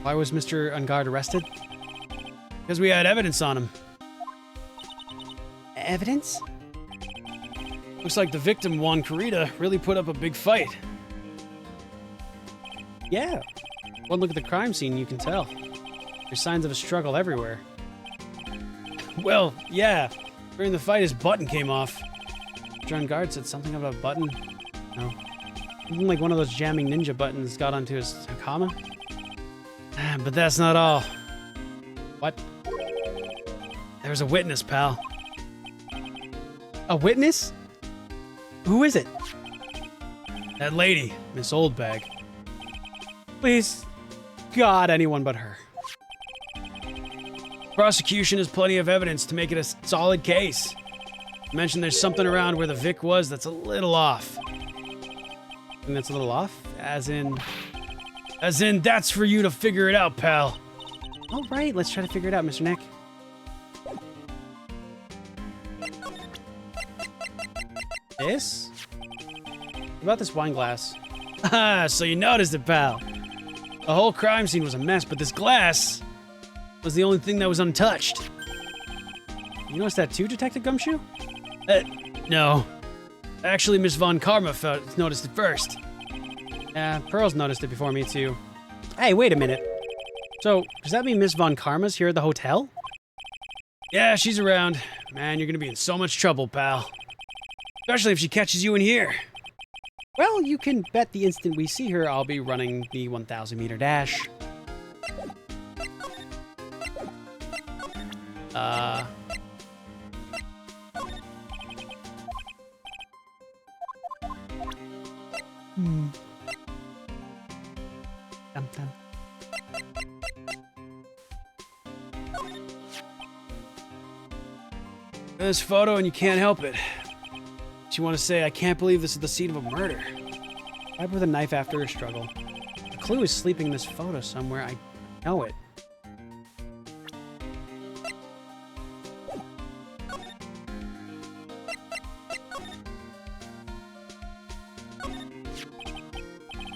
A: Why was Mr. Engard arrested? Because we had evidence on him. Evidence? Looks like the victim, Juan Carita, really put up a big fight. Yeah. One look at the crime scene, you can tell. There's signs of a struggle everywhere. Well, yeah. During the fight, his button came off. Mr. Engard said something about a button. No. Something like one of those jamming ninja buttons got onto his Hakama. But that's not all. What? There was a witness, pal. A witness? Who is it? That lady, Miss Oldbag. Please, God, anyone but her. Prosecution has plenty of evidence to make it a solid case. I mentioned there's something around where the Vic was that's a little off. And that's a little off? As in, that's for you to figure it out, pal. All right, let's try to figure it out, Mr. Nick. This? What about this wine glass? Ah, so you noticed it, pal. The whole crime scene was a mess, but this glass was the only thing that was untouched. You noticed that too, Detective Gumshoe? No. Actually, Miss Von Karma noticed it first. Yeah, Pearl's noticed it before me too. Hey, wait a minute. So, does that mean Miss Von Karma's here at the hotel? Yeah, she's around. Man, you're gonna be in so much trouble, pal. Especially if she catches you in here. Well, you can bet the instant we see her, I'll be running the 1,000-meter dash. Dum dum. This photo and you can't help it. But you want to say, I can't believe this is the scene of a murder. Stabbed with a knife after a struggle. The clue is sleeping in this photo somewhere. I know it.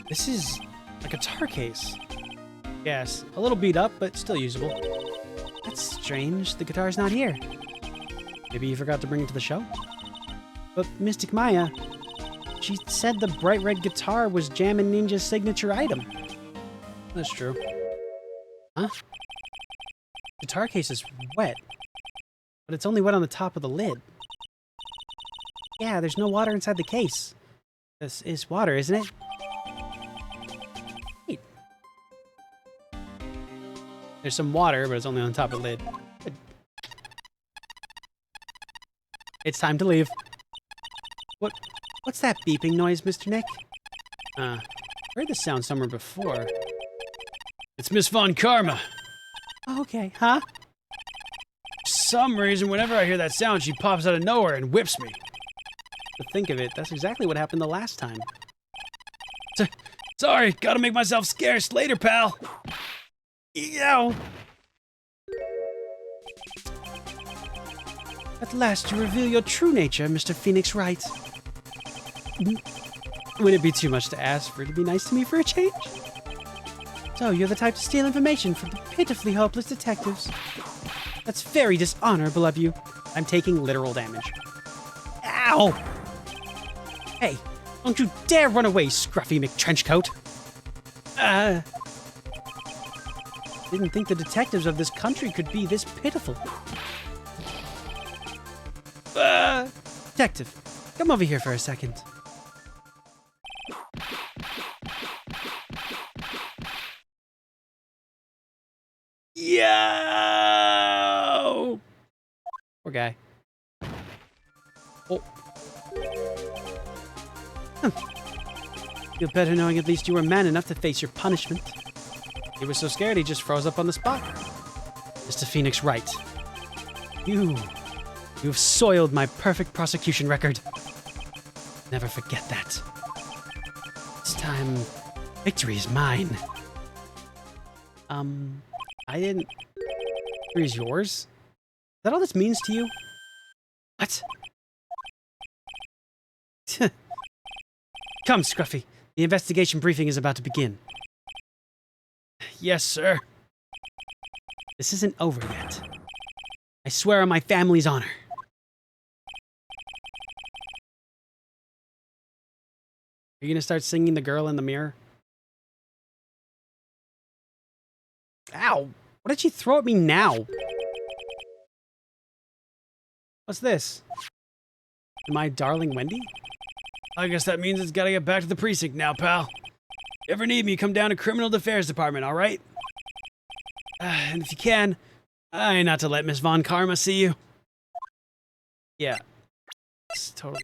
A: This is a guitar case. Yes, a little beat up, but still usable. That's strange. The guitar's not here. Maybe you forgot to bring it to the show? But Mystic Maya, she said the bright red guitar was Jammin' Ninja's signature item. That's true. Huh? Guitar case is wet, but it's only wet on the top of the lid. Yeah, there's no water inside the case. This is water, isn't it? Wait. There's some water, but it's only on top of the lid. Good. It's time to leave. What's that beeping noise, Mr. Nick? I heard this sound somewhere before. It's Miss Von Karma. Okay, huh? For some reason, whenever I hear that sound, she pops out of nowhere and whips me. To think of it, that's exactly what happened the last time. Sorry, gotta make myself scarce later, pal. Yow. At last you reveal your true nature, Mr. Phoenix Wright. Would it be too much to ask for you to be nice to me for a change? So, you're the type to steal information from the pitifully hopeless detectives. That's very dishonorable of you. I'm taking literal damage. Ow! Hey, don't you dare run away, Scruffy McTrenchcoat. Didn't think the detectives of this country could be this pitiful. Detective, come over here for a second. Yo! Poor guy. Oh. Feel better knowing at least you were man enough to face your punishment. He was so scared he just froze up on the spot. Mr. Phoenix Wright, you've soiled my perfect prosecution record. Never forget that. This time, victory is mine. I didn't... Victory is yours? Is that all this means to you? What? Come, Scruffy. The investigation briefing is about to begin. Yes, sir. This isn't over yet. I swear on my family's honor. Are you gonna start singing The Girl in the Mirror? Ow! What did she throw at me now? What's this? Am I Darling Wendy? I guess that means it's gotta get back to the precinct now, pal. If you ever need me, come down to Criminal Affairs Department, alright? And if you can, not to let Miss Von Karma see you. Yeah. It's totally...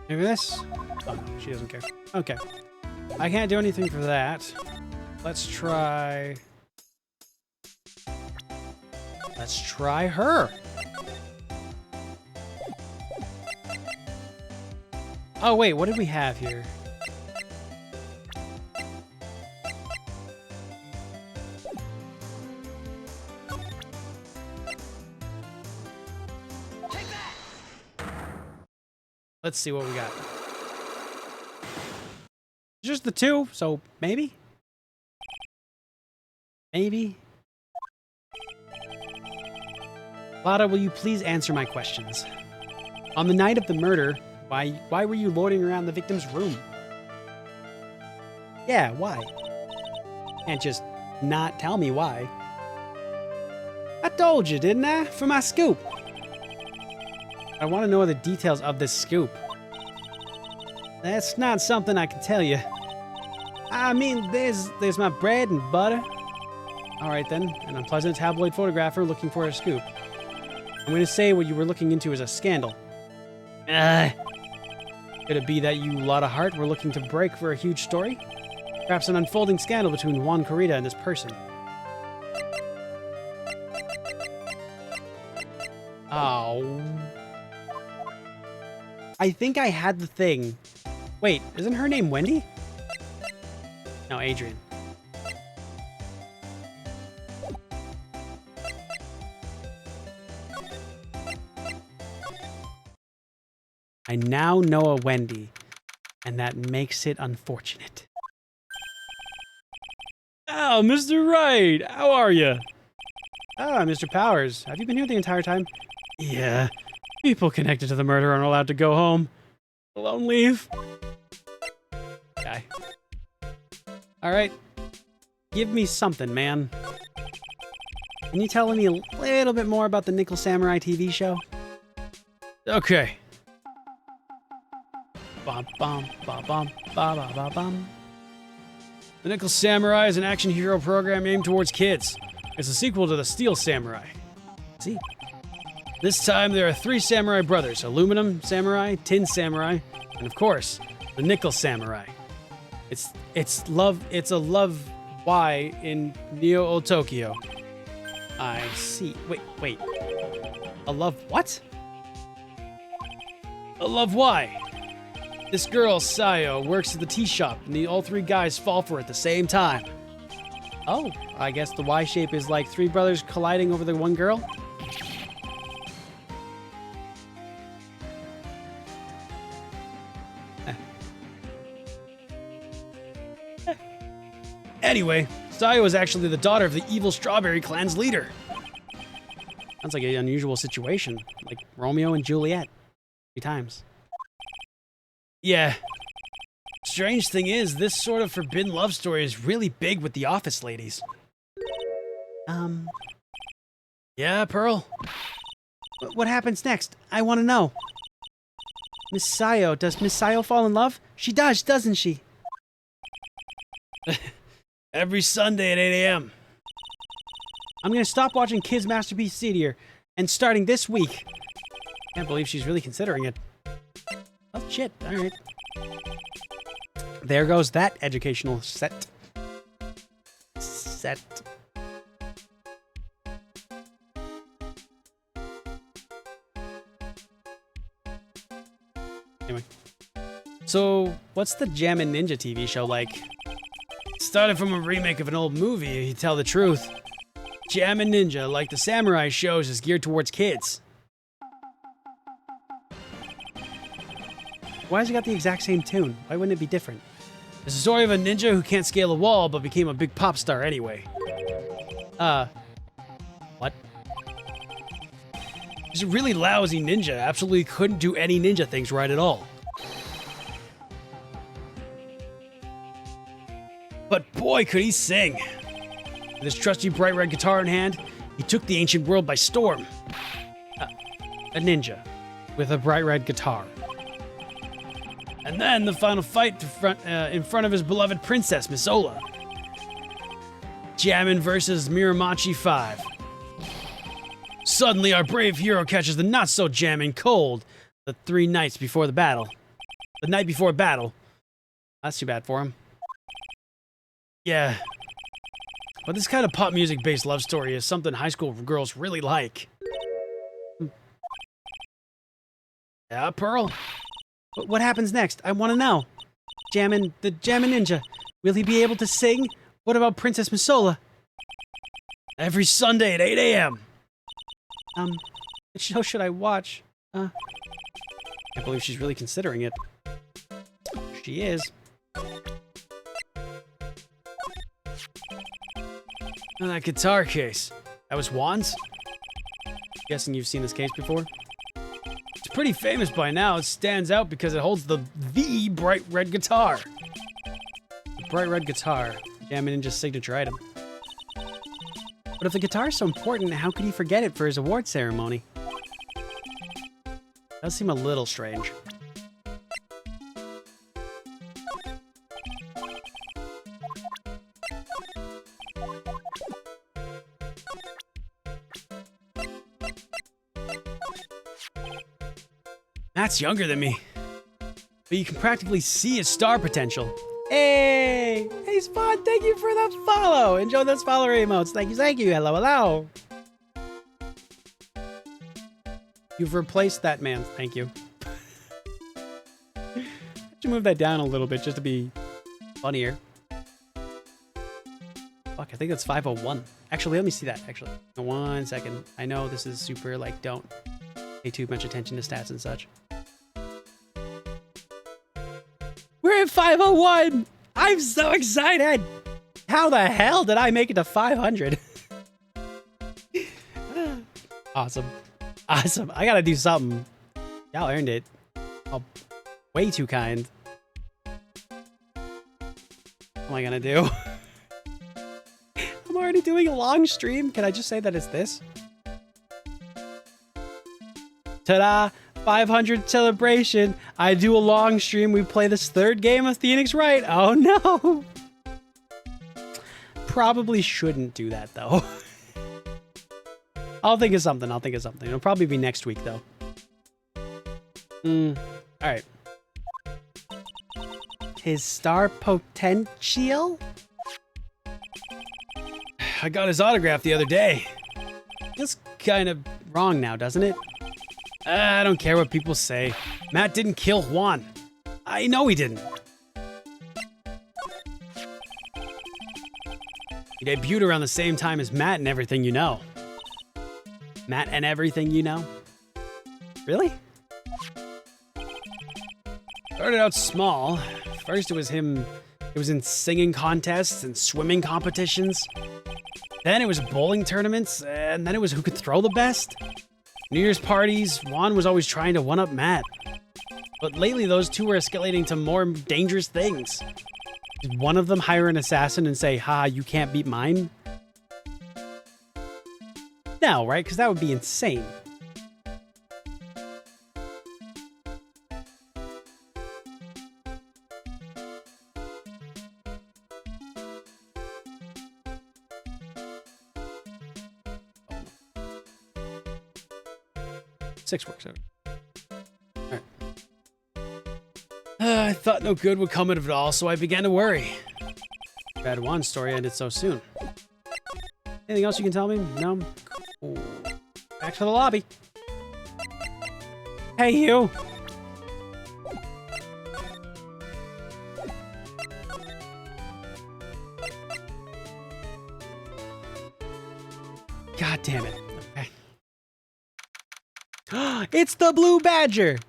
A: Maybe this? Oh, no, she doesn't care. Okay. I can't do anything for that. Let's try... Let's try her. Oh, wait, what did we have here? Let's see what we got. Just the two, so maybe? Maybe? Lada, will you please answer my questions? On the night of the murder, why were you loitering around the victim's room? Yeah, why? Can't just not tell me why. I told you, didn't I? For my scoop. I want to know the details of this scoop. That's not something I can tell you. I mean, there's my bread and butter. Alright then, an unpleasant tabloid photographer looking for a scoop. I'm going to say what you were looking into is a scandal. Could it be that you, Lotta Hart, were looking to break for a huge story? Perhaps an unfolding scandal between Juan Corrida and this person. Oh. I think I had the thing. Wait, isn't her name Wendy? No, Adrian. I now know a Wendy, and that makes it unfortunate. Oh, Mr. Wright, how are you? Ah, Mr. Powers, have you been here the entire time? Yeah. People connected to the murder aren't allowed to go home. Alone leave. Okay. Alright. Give me something, man. Can you tell me a little bit more about the Nickel Samurai TV show? Okay. Bum, bum, bum, bum, ba, ba, ba, bum. The Nickel Samurai is an action hero program aimed towards kids. It's a sequel to the Steel Samurai. See? This time there are 3 samurai brothers, Aluminum Samurai, Tin Samurai, and of course, the Nickel Samurai. It's a love Y in Neo Tokyo. I see. Wait. A love what? A love Y. This girl, Sayo, works at the tea shop, and all three guys fall for it at the same time. Oh, I guess the Y shape is like three brothers colliding over the one girl? Anyway, Sayo is actually the daughter of the evil Strawberry Clan's leader. Sounds like an unusual situation, like Romeo and Juliet. 3 times. Yeah. Strange thing is, this sort of forbidden love story is really big with the office ladies. Yeah, Pearl? What happens next? I want to know. Miss Sayo, does Miss Sayo fall in love? She does, doesn't she? Every Sunday at 8 a.m. I'm gonna stop watching Kids Masterpiece Theater, and starting this week. Can't believe she's really considering it. Oh, shit. All right. There goes that educational set. Anyway. So, what's the Jammin' Ninja TV show like? Started from a remake of an old movie, if you tell the truth. Jammin' Ninja, like the samurai shows, is geared towards kids. Why has it got the exact same tune? Why wouldn't it be different? It's the story of a ninja who can't scale a wall, but became a big pop star anyway. What? He's a really lousy ninja, absolutely couldn't do any ninja things right at all. But boy, could he sing! With his trusty bright red guitar in hand, he took the ancient world by storm. A ninja with a bright red guitar. And then the final fight in front of his beloved princess, Misola. Jammin' versus Miramachi 5. Suddenly, our brave hero catches the not-so-jammin' cold the 3 nights before the battle. The night before battle. That's too bad for him. Yeah. But this kind of pop music-based love story is something high school girls really like. Yeah, Pearl? What happens next? I want to know. The Jammin' Ninja. Will he be able to sing? What about Princess Misola? Every Sunday at 8 a.m. What show should I watch? Can't believe she's really considering it. She is. Oh, that guitar case. That was Juan's? Guessing you've seen this case before? It's pretty famous by now. It stands out because it holds the bright red guitar. The bright red guitar. Jammin' Ninja's signature item. But if the guitar is so important, how could he forget it for his award ceremony? Does seem a little strange. Matt's younger than me, but you can practically see his star potential. Hey! Hey, Spawn, thank you for the follow! Enjoy those follower emotes. Thank you. Hello, hello. You've replaced that man. Thank you. Could you move that down a little bit just to be funnier? Fuck, I think that's 501. Actually, let me see that, actually. 1 second. I know this is super, like, don't pay too much attention to stats and such. We're at 501! I'm so excited! How the hell did I make it to 500? Awesome. Awesome. I gotta do something. Y'all earned it. Oh, way too kind. What am I gonna do? I'm already doing a long stream. Can I just say that it's this? Ta-da! 500 celebration. I do a long stream. We play this 3rd game of Phoenix Wright. Oh no! Probably shouldn't do that though. I'll think of something. It'll probably be next week though. Alright. His star potential? I got his autograph the other day. Feels kind of wrong now, doesn't it? I don't care what people say. Matt didn't kill Juan. I know he didn't. He debuted around the same time as Matt and Everything You Know. Matt and Everything You Know? Really? Started out small. First it was him, it was in singing contests and swimming competitions. Then it was bowling tournaments, and then it was who could throw the best. New Year's parties, Juan was always trying to one-up Matt. But lately those two were escalating to more dangerous things. Did one of them hire an assassin and say, ha, you can't beat mine? No, right? Because that would be insane. Six works out. All right. I thought no good would come out of it all, so I began to worry. Bad Juan's story ended so soon. Anything else you can tell me? No? Cool. Back to the lobby. Hey, you! God damn it. Okay. It's the Blue Badger!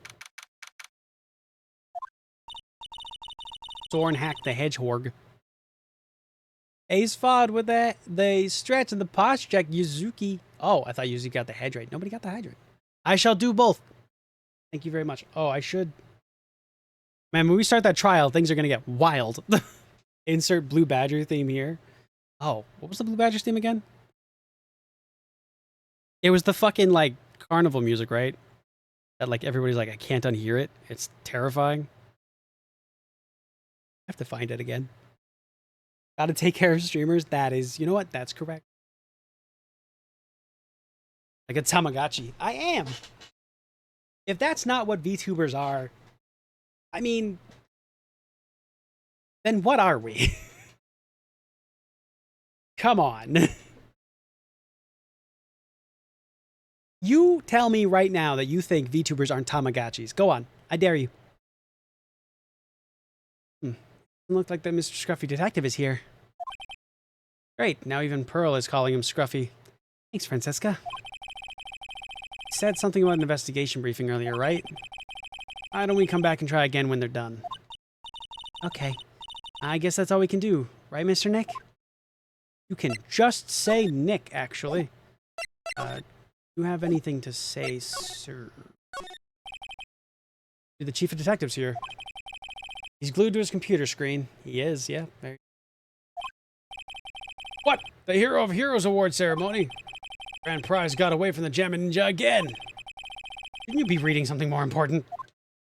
A: Thornhack the Hedgehog. Ace fought with the stretch and the posture check, Yuzuki. Oh, I thought Yuzuki got the hydrate. Nobody got the hydrate. I shall do both. Thank you very much. Oh, I should. Man, when we start that trial, things are going to get wild. Insert Blue Badger theme here. Oh, what was the Blue Badger theme again? It was the fucking, like, carnival music, right? That, like, everybody's like, I can't unhear it. It's terrifying. I have to find it again. Gotta take care of streamers. That is, you know what? That's correct. Like a Tamagotchi. I am. If that's not what VTubers are, I mean, then what are we? Come on. You tell me right now that you think VTubers aren't Tamagotchis. Go on. I dare you. Doesn't look like that Mr. Scruffy Detective is here. Great, now even Pearl is calling him Scruffy. Thanks, Francesca. You said something about an investigation briefing earlier, right? Why don't we come back and try again when they're done? Okay. I guess that's all we can do, right, Mr. Nick? You can just say Nick, actually. Do you have anything to say, sir? You're the chief of detectives here. He's glued to his computer screen. He is, yeah. There. What? The Hero of Heroes Award ceremony? Grand prize got away from the Jammin' Ninja again. Shouldn't you be reading something more important?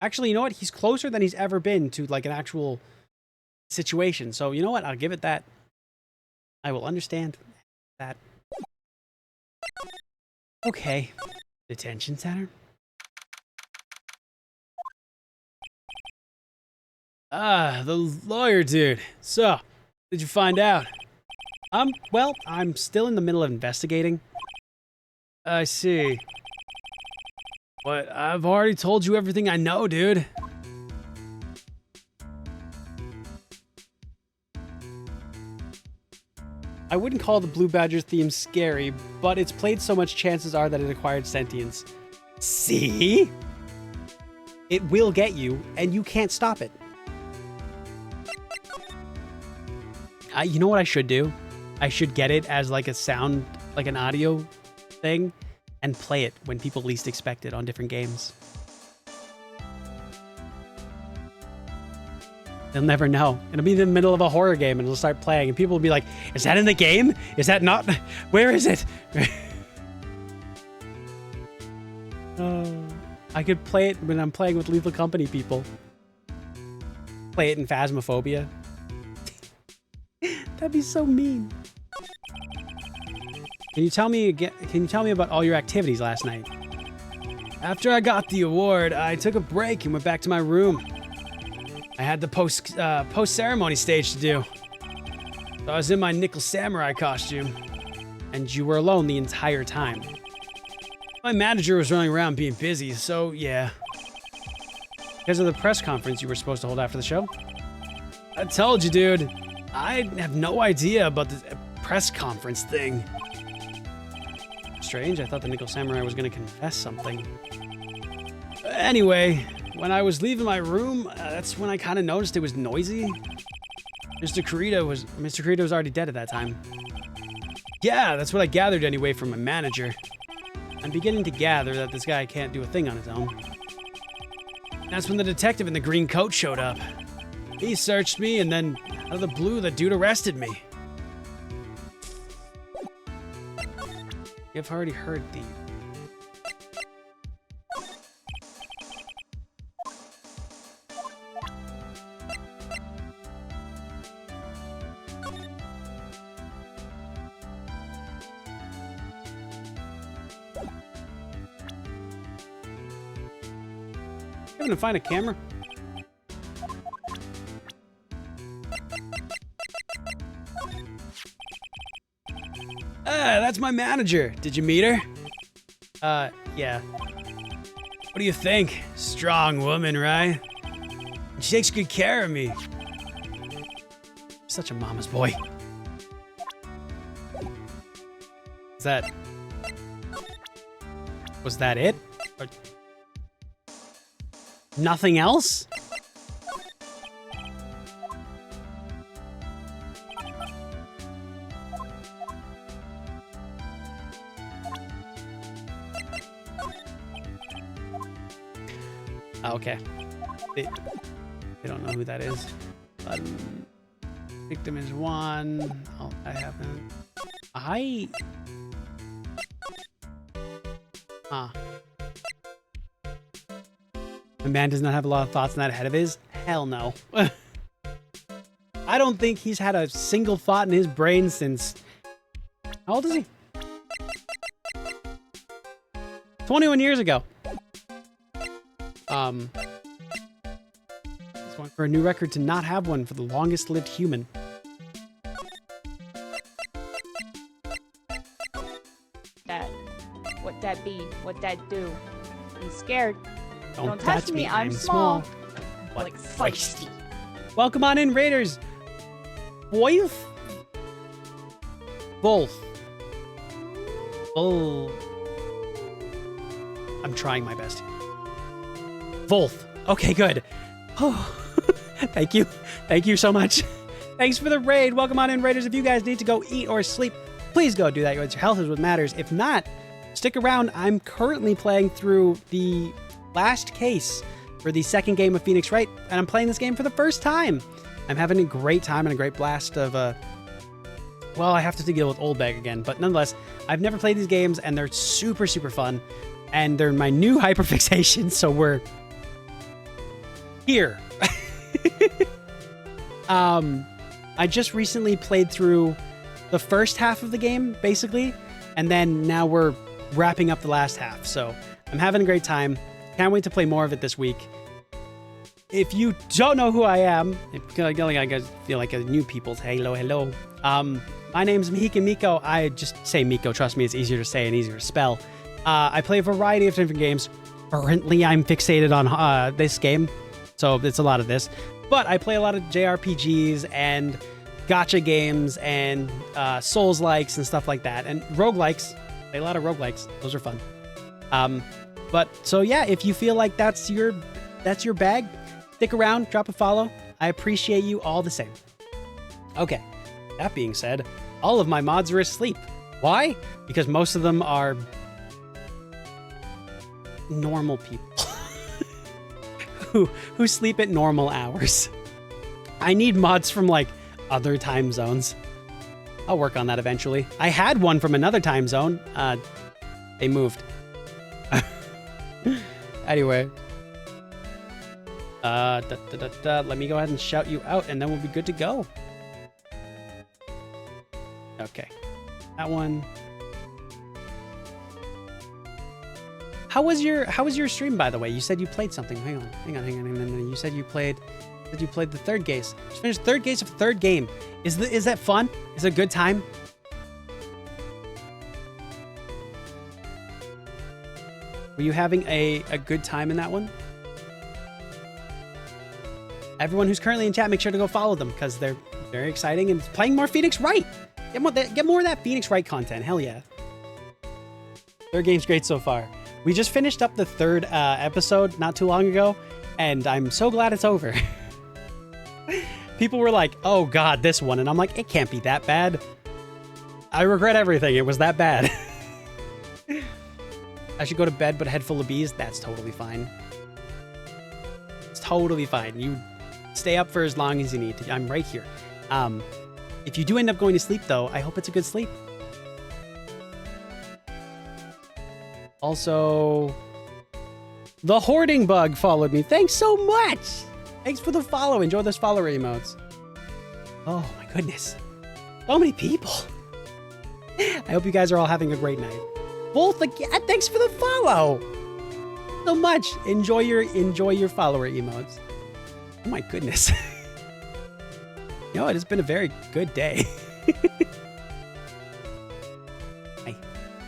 A: Actually, you know what? He's closer than he's ever been to, like, an actual situation. So, you know what? I'll give it that. I will understand that. Okay. Detention center? Ah, the lawyer dude. So, did you find out? Well, I'm still in the middle of investigating. I see. But I've already told you everything I know, dude. I wouldn't call the Blue Badger theme scary, but it's played so much chances are that it acquired sentience. See? It will get you, and you can't stop it. You know what I should do? I should get it as like a sound, like an audio thing, and play it when people least expect it on different games. They'll never know. It'll be in the middle of a horror game and it'll start playing and people will be like, is that in the game? Is that not? Where is it? I could play it when I'm playing with Lethal Company people. Play it in Phasmophobia. That'd be so mean. Can you tell me again? Can you tell me about all your activities last night? After I got the award, I took a break and went back to my room. I had the post-ceremony stage to do. So I was in my Nickel Samurai costume. and you were alone the entire time. My manager was running around being busy, so yeah. Because of the press conference you were supposed to hold after the show? I told you, dude. I have no idea about this press conference thing. Strange, I thought the Nickel Samurai was going to confess something. Anyway, when I was leaving my room, that's when I kind of noticed it was noisy. Mr. Kurita was already dead at that time. Yeah, that's what I gathered anyway from my manager. I'm beginning to gather that this guy can't do a thing on his own. That's when the detective in the green coat showed up. He searched me, and then, out of the blue, the dude arrested me. You've already heard the... Having to find a camera? That's my manager. Did you meet her? Yeah. What do you think? Strong woman, right? She takes good care of me. Such a mama's boy. Was that it? Or... Nothing else? Oh, okay. They don't know who that is. Victim is one. Oh, I haven't. The man does not have a lot of thoughts in that head of his? Hell no. I don't think he's had a single thought in his brain since... How old is he? 21 years ago. He's going for a new record to not have one for the longest lived human.
B: What that be? What that do? Be scared.
A: Don't touch me, I'm small.
B: Like feisty.
A: Welcome on in, Raiders. Both. Oh. I'm trying my best. Volth. Okay, good. Oh, thank you. Thank you so much. Thanks for the raid. Welcome on in, Raiders. If you guys need to go eat or sleep, please go do that. Your health is what matters. If not, stick around. I'm currently playing through the last case for the second game of Phoenix Wright, and I'm playing this game for the first time. I'm having a great time and a great blast of, well, I have to deal with Old Bag again, but nonetheless, I've never played these games, and they're super, super fun, and they're my new hyperfixation, so we're here. I just recently played through the first half of the game, basically, and then now we're wrapping up the last half, so I'm having a great time. Can't wait to play more of it this week. If you don't know who I am, I feel like a new people's hello. My name's Mohican Miko. I just say Miko. Trust me, it's easier to say and easier to spell. I play a variety of different games. Currently, I'm fixated on this game, so it's a lot of this. But I play a lot of JRPGs and gacha games and Souls-likes and stuff like that. And roguelikes. I play a lot of roguelikes. Those are fun. But so yeah, if you feel like that's your bag, stick around, drop a follow. I appreciate you all the same. Okay, that being said, all of my mods are asleep. Why? Because most of them are normal people who sleep at normal hours. I need mods from like other time zones. I'll work on that eventually. I had one from another time zone. They moved. Anyway. Let me go ahead and shout you out, and then we'll be good to go. Okay. That one. How was your stream, by the way? You said you played something. Hang on. You said you played the third case. Just finished third case of third game. Is that fun? Is it a good time? Were you having a good time in that one? Everyone who's currently in chat, make sure to go follow them because they're very exciting and playing more Phoenix Wright. Get more of that Phoenix Wright content. Hell yeah. Their game's great so far. We just finished up the 3rd episode not too long ago, and I'm so glad it's over. People were like, oh god, this one. And I'm like, it can't be that bad. I regret everything. It was that bad. I should go to bed, but a head full of bees? That's totally fine. It's totally fine. You stay up for as long as you need to. I'm right here. If you do end up going to sleep, though, I hope it's a good sleep. Also, the hoarding bug followed me. Thanks so much. Thanks for the follow. Enjoy those follower emotes. Oh my goodness. So many people. I hope you guys are all having a great night. Wolf, again, thanks for the follow. So much. Enjoy your follower emotes. Oh my goodness. You know, it has been a very good day.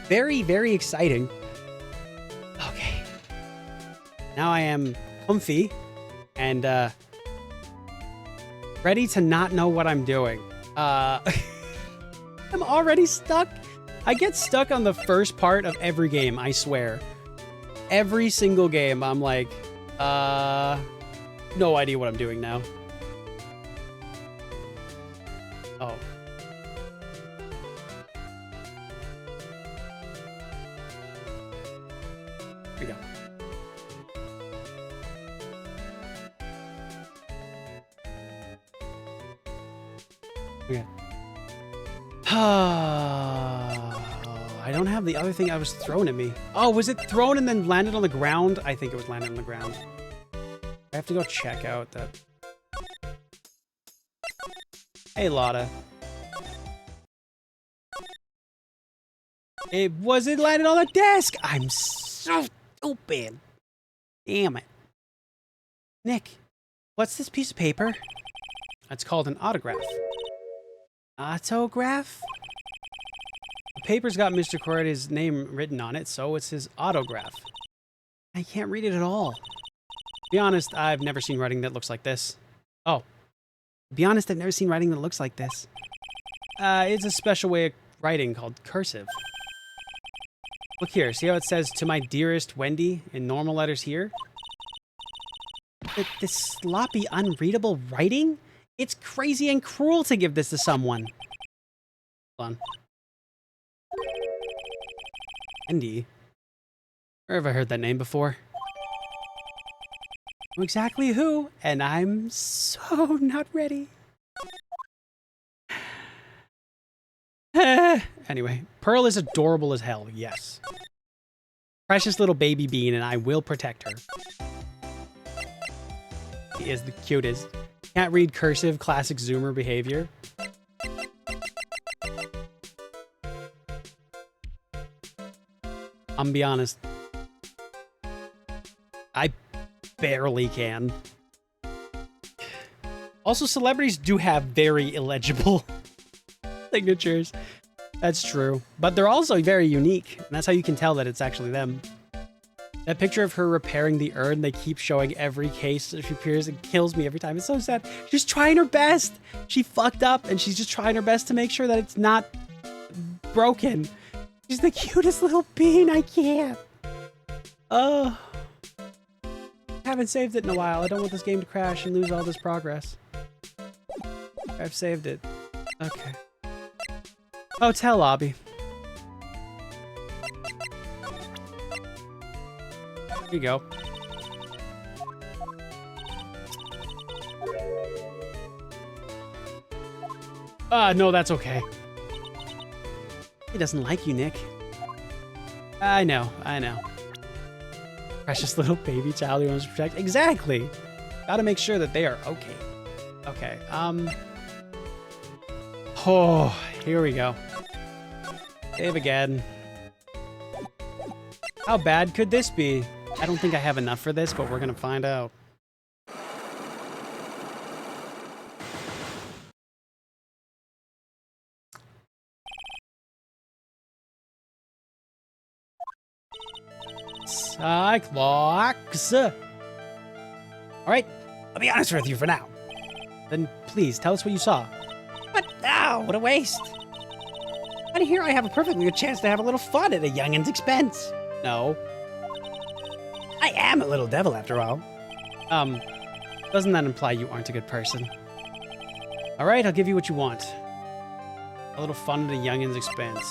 A: Very, very exciting. Okay. Now I am comfy and ready to not know what I'm doing. I'm already stuck. I get stuck on the first part of every game, I swear. Every single game, I'm like, no idea what I'm doing now. Oh. Here we go. Okay. I don't have the other thing I was thrown at me. Oh, was it thrown and then landed on the ground? I think it was landed on the ground. I have to go check out that. Hey, Lotta. It landed on the desk. I'm so stupid. Damn it. Nick, what's this piece of paper? It's called an autograph. Autograph? The paper's got Mr. Corey's name written on it, so it's his autograph. I can't read it at all. To be honest, I've never seen writing that looks like this. Oh. To be honest, I've never seen writing that looks like this. It's a special way of writing called cursive. Look here, see how it says, "To my dearest Wendy," in normal letters here? This sloppy, unreadable writing? It's crazy and cruel to give this to someone. Hold on. Wendy? Where have I heard that name before? I know exactly who, and I'm so not ready. Anyway, Pearl is adorable as hell, yes. Precious little baby bean, and I will protect her. She is the cutest. Can't read cursive, classic Zoomer behavior. I'm gonna be honest. I barely can. Also, celebrities do have very illegible signatures. That's true. But they're also very unique. And that's how you can tell that it's actually them. That picture of her repairing the urn, they keep showing every case that she appears. It kills me every time. It's so sad. She's trying her best. She fucked up and she's just trying her best to make sure that it's not broken. She's the cutest little bean. I can't. Oh. I haven't saved it in a while. I don't want this game to crash and lose all this progress. I've saved it. Okay. Hotel lobby. Here you go. No, that's okay. He doesn't like you, Nick. I know. Precious little baby child who wants to protect. Exactly. Gotta make sure that they are okay. Okay, oh, here we go. Save again. How bad could this be? I don't think I have enough for this, but we're gonna find out. Cyclops. All right, I'll be honest with you for now. Then please tell us what you saw.
C: But now, what a waste. And here I have a perfectly good chance to have a little fun at a youngin's expense.
A: No.
C: I am a little devil after all.
A: Doesn't that imply you aren't a good person? All right, I'll give you what you want. A little fun at a youngin's expense.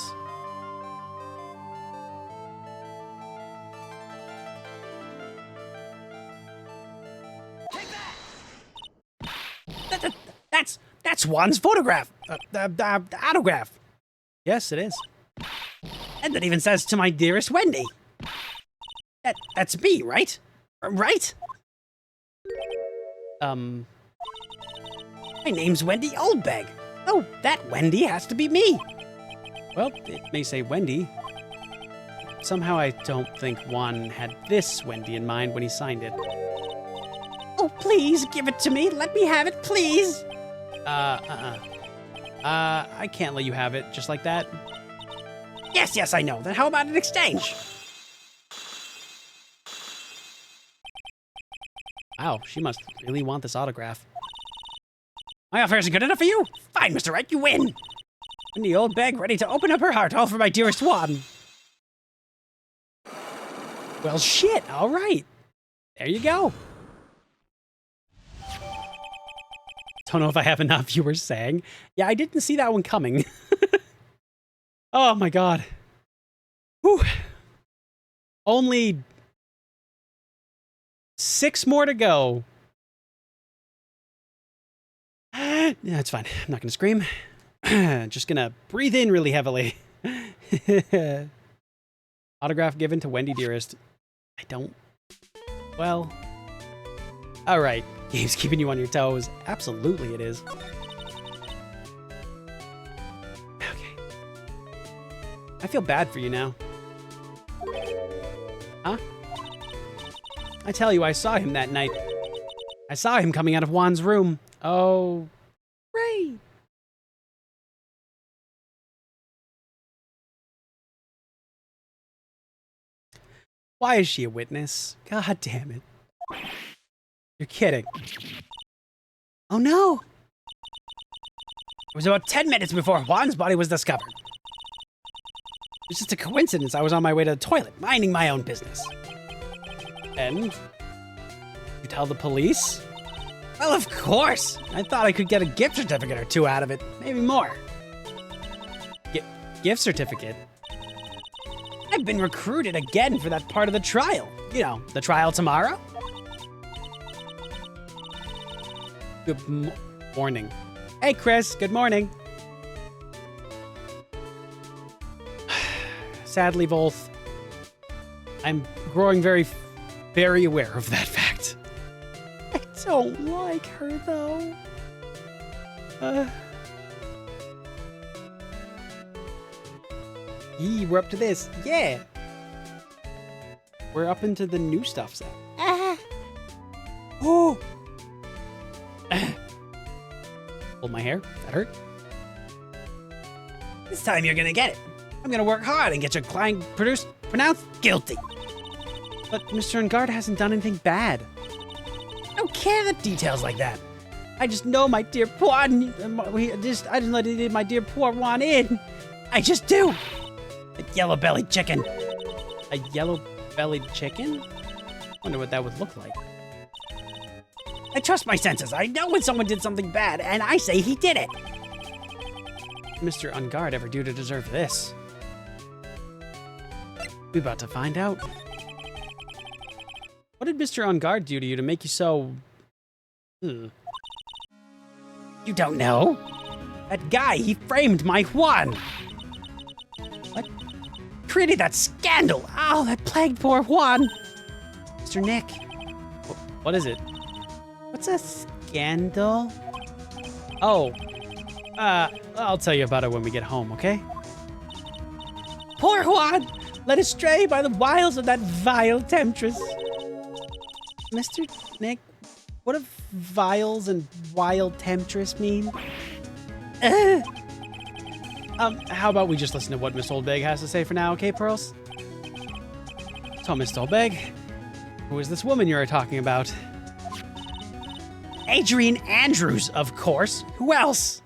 C: That's Juan's photograph. Autograph.
A: Yes, it is.
C: And that even says to my dearest Wendy. That's me, right? Right? My name's Wendy Oldbeg. Oh, that Wendy has to be me.
A: Well, it may say Wendy. Somehow I don't think Juan had this Wendy in mind when he signed it.
C: Oh, please, give it to me. Let me have it, please.
A: I can't let you have it just like that.
C: Yes, I know. Then how about an exchange?
A: Wow, she must really want this autograph.
C: My offer isn't good enough for you? Fine, Mr. Wright, you win. And the old bag ready to open up her heart all for my dearest Juan.
A: Well, shit, all right. There you go. Don't know if I have enough, you were saying. Yeah, I didn't see that one coming. Oh my god. Whew. Only 6 more to go. Yeah, it's fine. I'm not gonna scream. Just gonna breathe in really heavily. Autograph given to Wendy Dearest. I don't... Well... Alright. Game's keeping you on your toes. Absolutely it is. Okay. I feel bad for you now. Huh? I tell you, I saw him that night. I saw him coming out of Juan's room. Oh, right. Why is she a witness? God damn it. You're kidding.
C: Oh no. It was about 10 minutes before Juan's body was discovered. It's just a coincidence. I was on my way to the toilet, minding my own business.
A: And? You tell the police?
C: Well, of course. I thought I could get a gift certificate or 2 out of it. Maybe more.
A: Gift certificate?
C: I've been recruited again for that part of the trial. You know, the trial tomorrow.
A: Good morning. Hey, Chris. Good morning. Sadly, Volth, I'm growing very, very aware of that fact. I don't like her, though. We're up to this. Yeah. We're up into the new stuff, Sam. Oh. Pulled my hair. That hurt.
C: This time you're gonna get it. I'm gonna work hard and get your client pronounced guilty.
A: But Mr. Ungard hasn't done anything bad.
C: I don't care the details like that. I just know my dear Juan. I just let my dear poor Juan in. I just do. A yellow-bellied chicken.
A: A yellow-bellied chicken? Wonder what that would look like.
C: I trust my senses. I know when someone did something bad, and I say he did it.
A: Mr. Ungard ever do to deserve this? We about to find out. What did Mr. Ungard do to you to make you so...
C: You don't know? That guy, he framed my Juan. What? Created that scandal. Oh, that plagued poor Juan. Mr. Nick.
A: What is it?
C: What's a scandal?
A: Oh, I'll tell you about it when we get home, okay?
C: Poor Juan, led astray by the wiles of that vile temptress.
A: Mr. Nick, what do vials and wild temptress mean? How about we just listen to what Miss Oldbeg has to say for now, okay, Pearls? So, Miss Stolberg, who is this woman you're talking about? Adrian Andrews, of course. Who else?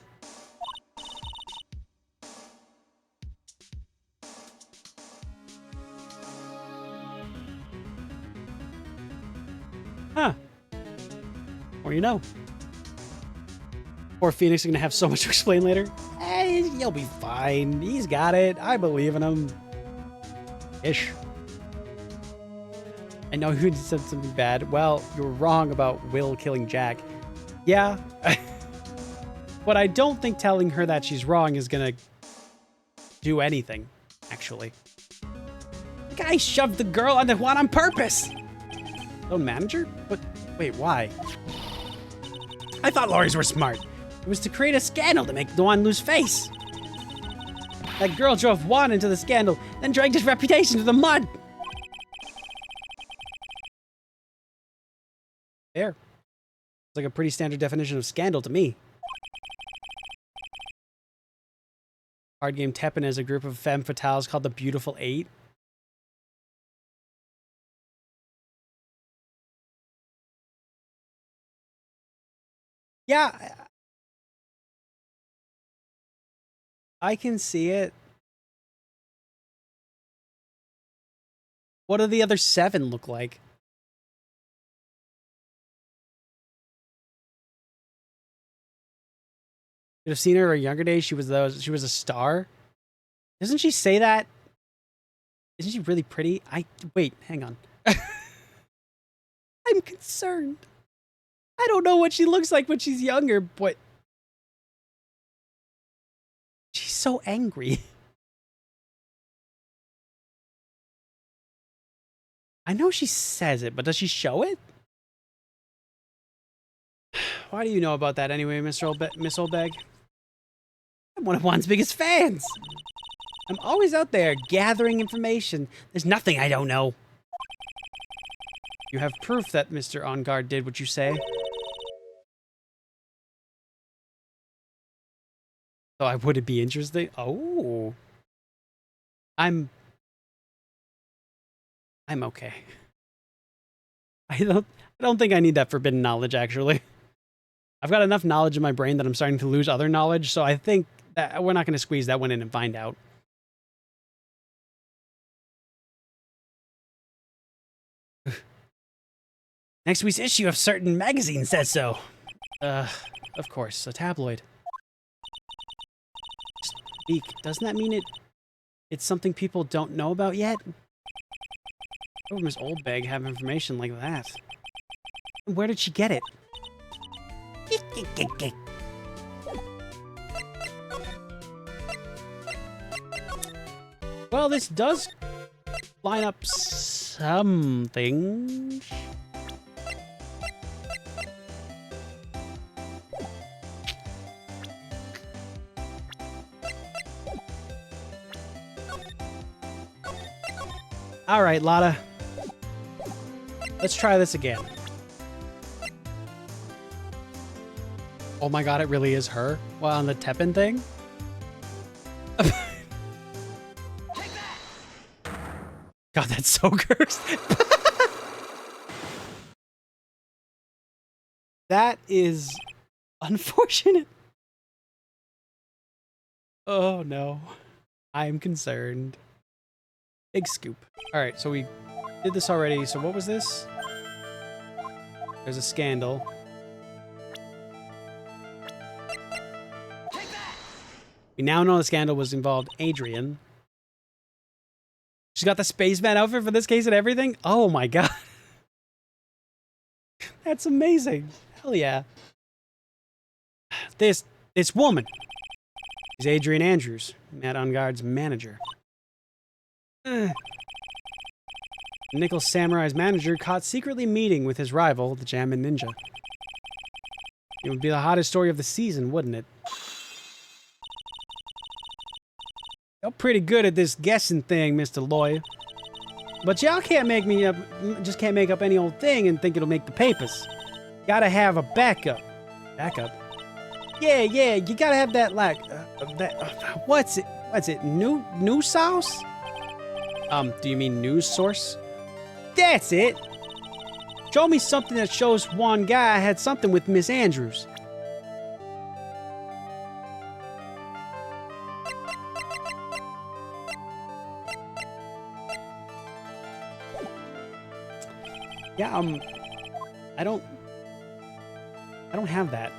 A: Huh. Or you know. Poor Phoenix is gonna have so much to explain later. Hey, you'll be fine. He's got it. I believe in him. Ish. I know you said something bad. Well, you were wrong about Will killing Jack. Yeah. But I don't think telling her that she's wrong is gonna do anything, actually. The guy shoved the girl on the one on purpose. Oh, manager? But wait, why? I thought lorries were smart. It was to create a scandal to make Juan lose face. That girl drove Juan into the scandal, then dragged his reputation to the mud. There. It's like a pretty standard definition of scandal to me. Card game Teppen is a group of femme fatales called the Beautiful Eight. Yeah. I can see it. What do the other 7 look like? Could have seen her in her younger days. She was a star. Doesn't she say that? Isn't she really pretty? Wait, hang on. I'm concerned. I don't know what she looks like when she's younger, but she's so angry. I know she says it, but does she show it? Why do you know about that anyway, Miss Oldbag? I'm one of Juan's biggest fans. I'm always out there gathering information. There's nothing I don't know. You have proof that Mr. On Guard did what you say. So I would it be interesting? Oh. I'm okay. I don't think I need that forbidden knowledge, actually. I've got enough knowledge in my brain that I'm starting to lose other knowledge, so I think that we're not going to squeeze that one in and find out. Next week's issue of certain magazine says so. Of course, a tabloid. Speak. Doesn't that mean it's something people don't know about yet? How would Miss Oldbag have information like that? Where did she get it? Well, this does line up something. All right, Lotta. Let's try this again. Oh my god, it really is her? Well, on the Teppen thing? God, that's so cursed. That is unfortunate. Oh no. I'm concerned. Big scoop. Alright, so we did this already. So what was this? There's a scandal. We now know the scandal was involved Adrian. She's got the spaceman outfit for this case and everything? Oh my god. That's amazing. Hell yeah. This woman is Adrian Andrews, Matt Unguard's manager. Nickel Samurai's manager caught secretly meeting with his rival, the Jammin Ninja. It would be the hottest story of the season, wouldn't it? You're pretty good at this guessing thing, Mr. Lawyer. But y'all can't make me up, just can't make up any old thing and think it'll make the papers. Gotta have a backup. Backup? Yeah, you gotta have that, like, what's it, new sauce? Do you mean news source? That's it. Show me something that shows one guy had something with Miss Andrews. Yeah, I don't have that.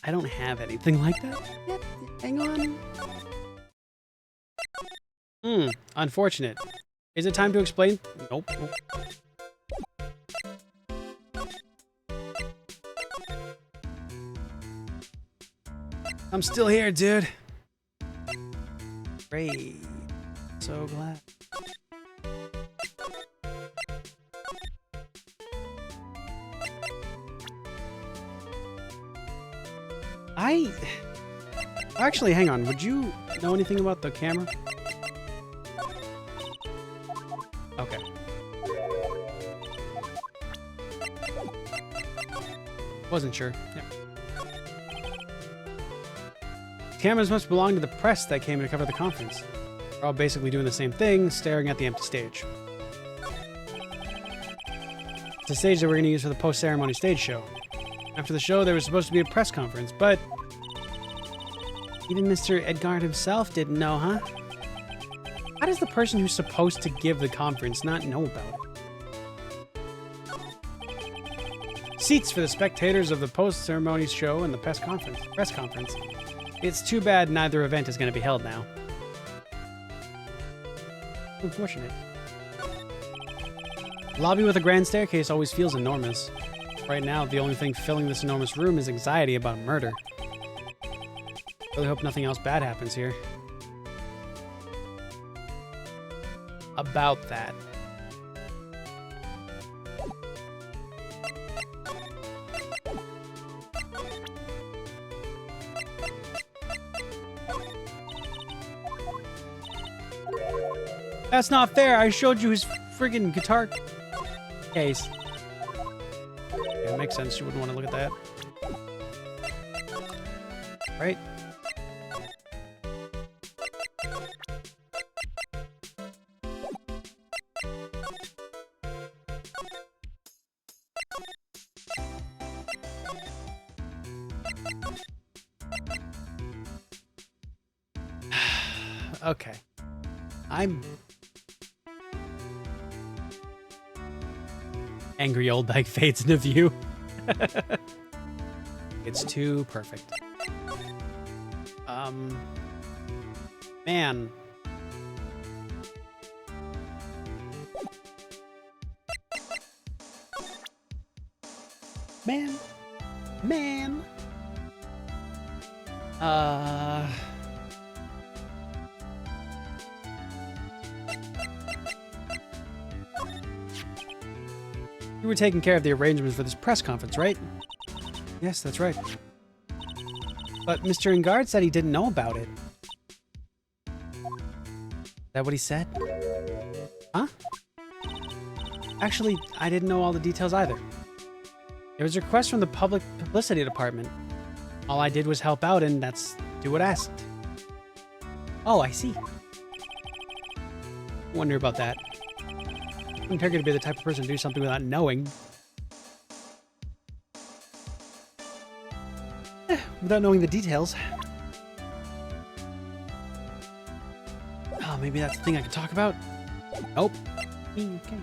A: I don't have anything like that yet. Hang on. Unfortunate. Is it time to explain? Nope. I'm still here, dude. Great. So glad. Actually, hang on. Would you know anything about the camera? Okay. Wasn't sure. Yep. Cameras must belong to the press that came to cover the conference. They're all basically doing the same thing, staring at the empty stage. It's a stage that we're going to use for the post-ceremony stage show. After the show, there was supposed to be a press conference, but even Mr. Edgard himself didn't know, huh? How does the person who's supposed to give the conference not know about it? Seats for the spectators of the post-ceremony show and the press conference. It's too bad neither event is going to be held now. Unfortunate. Lobby with a grand staircase always feels enormous. Right now, the only thing filling this enormous room is anxiety about murder. Really hope nothing else bad happens here. About that. That's not fair. I showed you his friggin' guitar case. Yeah, it makes sense. You wouldn't want to look at that. Right? Okay. Angry old bag fades into view. It's too perfect. Man. Man. You were taking care of the arrangements for this press conference, right? Yes, that's right. But Mr. Engard said he didn't know about it. Is that what he said? Huh? Actually, I didn't know all the details either. It was a request from the public publicity department. All I did was help out and do what asked. Oh, I see. Wonder about that. I'm figured to be the type of person to do something without knowing. Without knowing the details. Oh, maybe that's the thing I could talk about? Nope. Okay.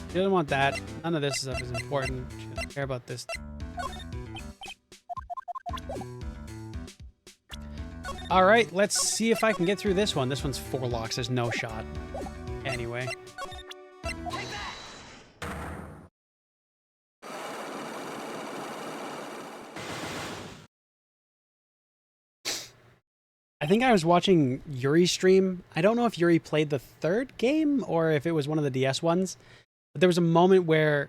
A: She doesn't want that. None of this stuff is important. She doesn't care about this. Alright, let's see if I can get through this one. This one's 4 locks. There's no shot. Anyway. I think I was watching Yuri's stream. I don't know if Yuri played the 3rd game or if it was one of the DS ones. But there was a moment where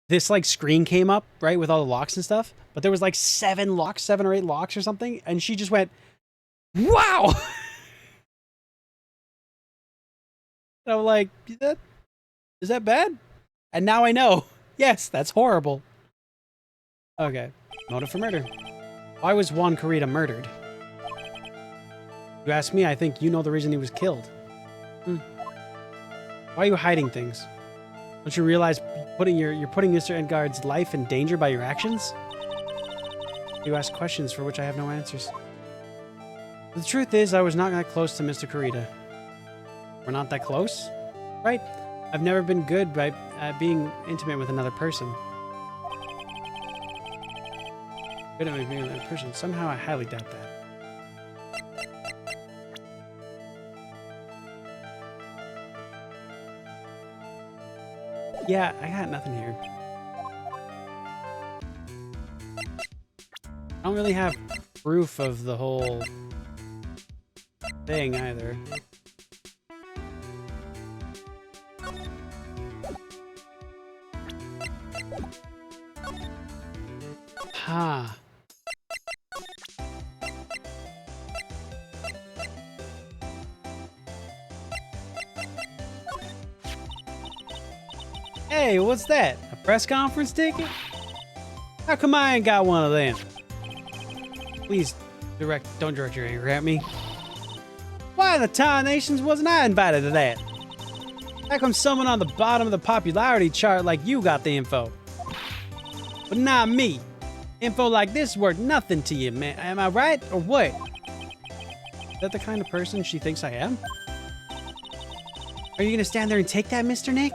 A: this like screen came up, right, with all the locks and stuff. But there was like 7 or 8 locks or something. And she just went, Wow! And I'm like, is that bad? And now I know. Yes, that's horrible. Okay. Motive for murder. Why was Juan Carita murdered? You ask me, I think you know the reason he was killed. Why are you hiding things? Don't you realize you're putting Mr. Edgard's life in danger by your actions? You ask questions for which I have no answers. The truth is, I was not that close to Mr. Carita. We're not that close? Right? I've never been good by being intimate with another person. Good at being another person. Somehow I highly doubt that. Yeah, I got nothing here. I don't really have proof of the whole thing either. Ha. Hey, what's that? A press conference ticket? How come I ain't got one of them? Please, don't direct your anger at me. Why in the Tarnations wasn't I invited to that? How come someone on the bottom of the popularity chart like you got the info? But not me. Info like this is worth nothing to you, man. Am I right, or what? Is that the kind of person she thinks I am? Are you gonna stand there and take that, Mr. Nick?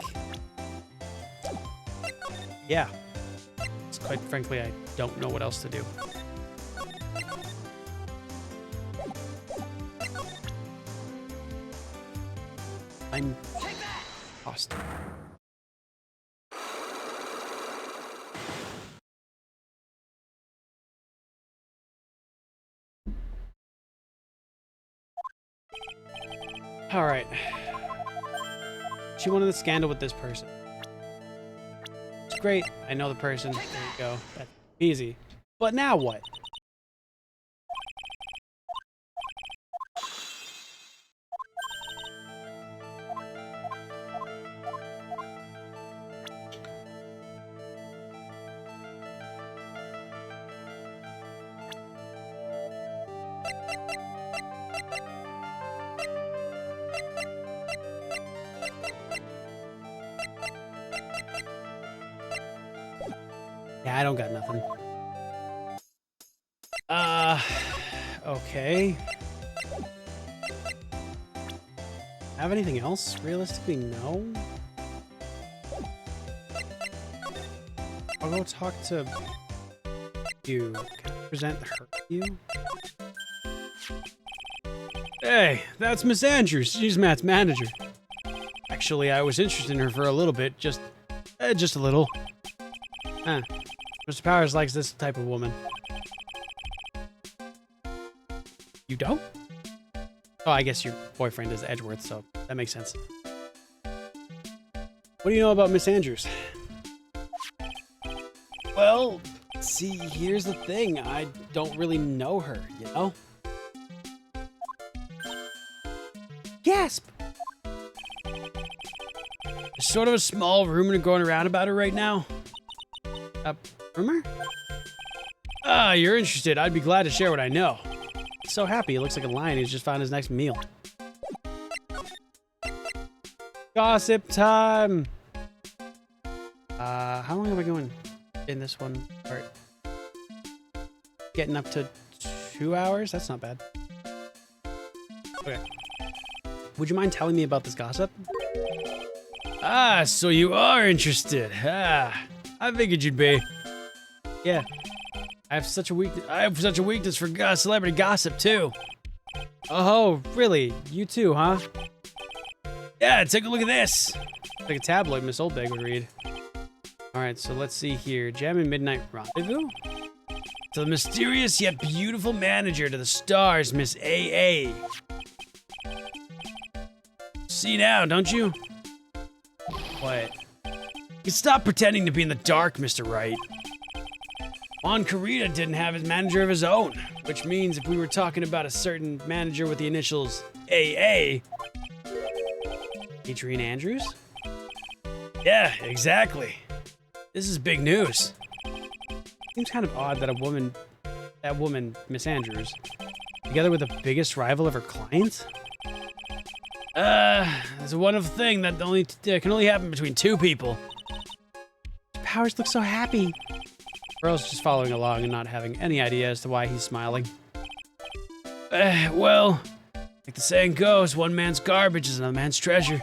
A: Yeah. Quite frankly, I don't know what else to do. I'm lost. All right. She wanted a scandal with this person. It's great. I know the person. There you go. That's easy. But now what? Yeah, I don't got nothing. Okay. Have anything else? Realistically, no. I'll go talk to you. Can I present her to you? Hey, that's Miss Andrews. She's Matt's manager. Actually, I was interested in her for a little bit. Just a little. Huh. Mr. Powers likes this type of woman. You don't? Oh, I guess your boyfriend is Edgeworth, so that makes sense. What do you know about Miss Andrews? Well, see, here's the thing. I don't really know her, you know? Gasp! There's sort of a small rumor going around about her right now. Rumor? Ah, you're interested. I'd be glad to share what I know. He's so happy. He looks like a lion who's just found his next meal. Gossip time! How long are we going in this one part? Getting up to 2 hours? That's not bad. Okay. Would you mind telling me about this gossip? Ah, so you are interested. Ah, I figured you'd be. Yeah. I have such a weakness for celebrity gossip too. Oh, really? You too, huh? Yeah, take a look at this. It's like a tabloid Miss Oldbag would read. All right, so let's see here. Jam and Midnight Rendezvous? To the mysterious yet beautiful manager to the stars, Miss AA. See now, don't you? What? You can stop pretending to be in the dark, Mr. Wright. Juan Carita didn't have his manager of his own, which means if we were talking about a certain manager with the initials AA... Adrian Andrews? Yeah, exactly. This is big news. Seems kind of odd that that woman, Miss Andrews, together with the biggest rival of her clients? It's a wonderful thing that can only happen between two people. Powers looks so happy. Earl's just following along and not having any idea as to why he's smiling. Well, like the saying goes, one man's garbage is another man's treasure.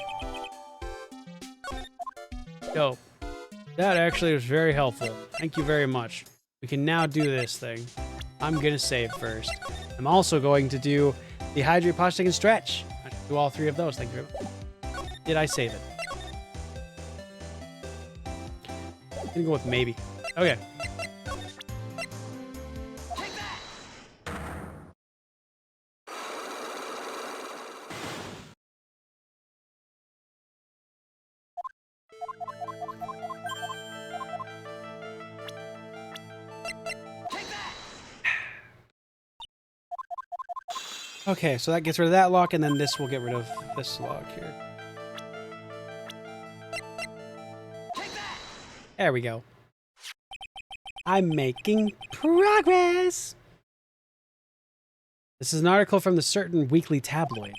A: Yo, that actually was very helpful. Thank you very much. We can now do this thing. I'm gonna save first. I'm also going to do the hydrate, posture, take, and stretch. I should do all three of those. Thank you very much. Did I save it? I'm gonna go with maybe. Okay. Okay, so that gets rid of that lock, and then this will get rid of this lock here. There we go. I'm making progress! This is an article from the certain weekly tabloid.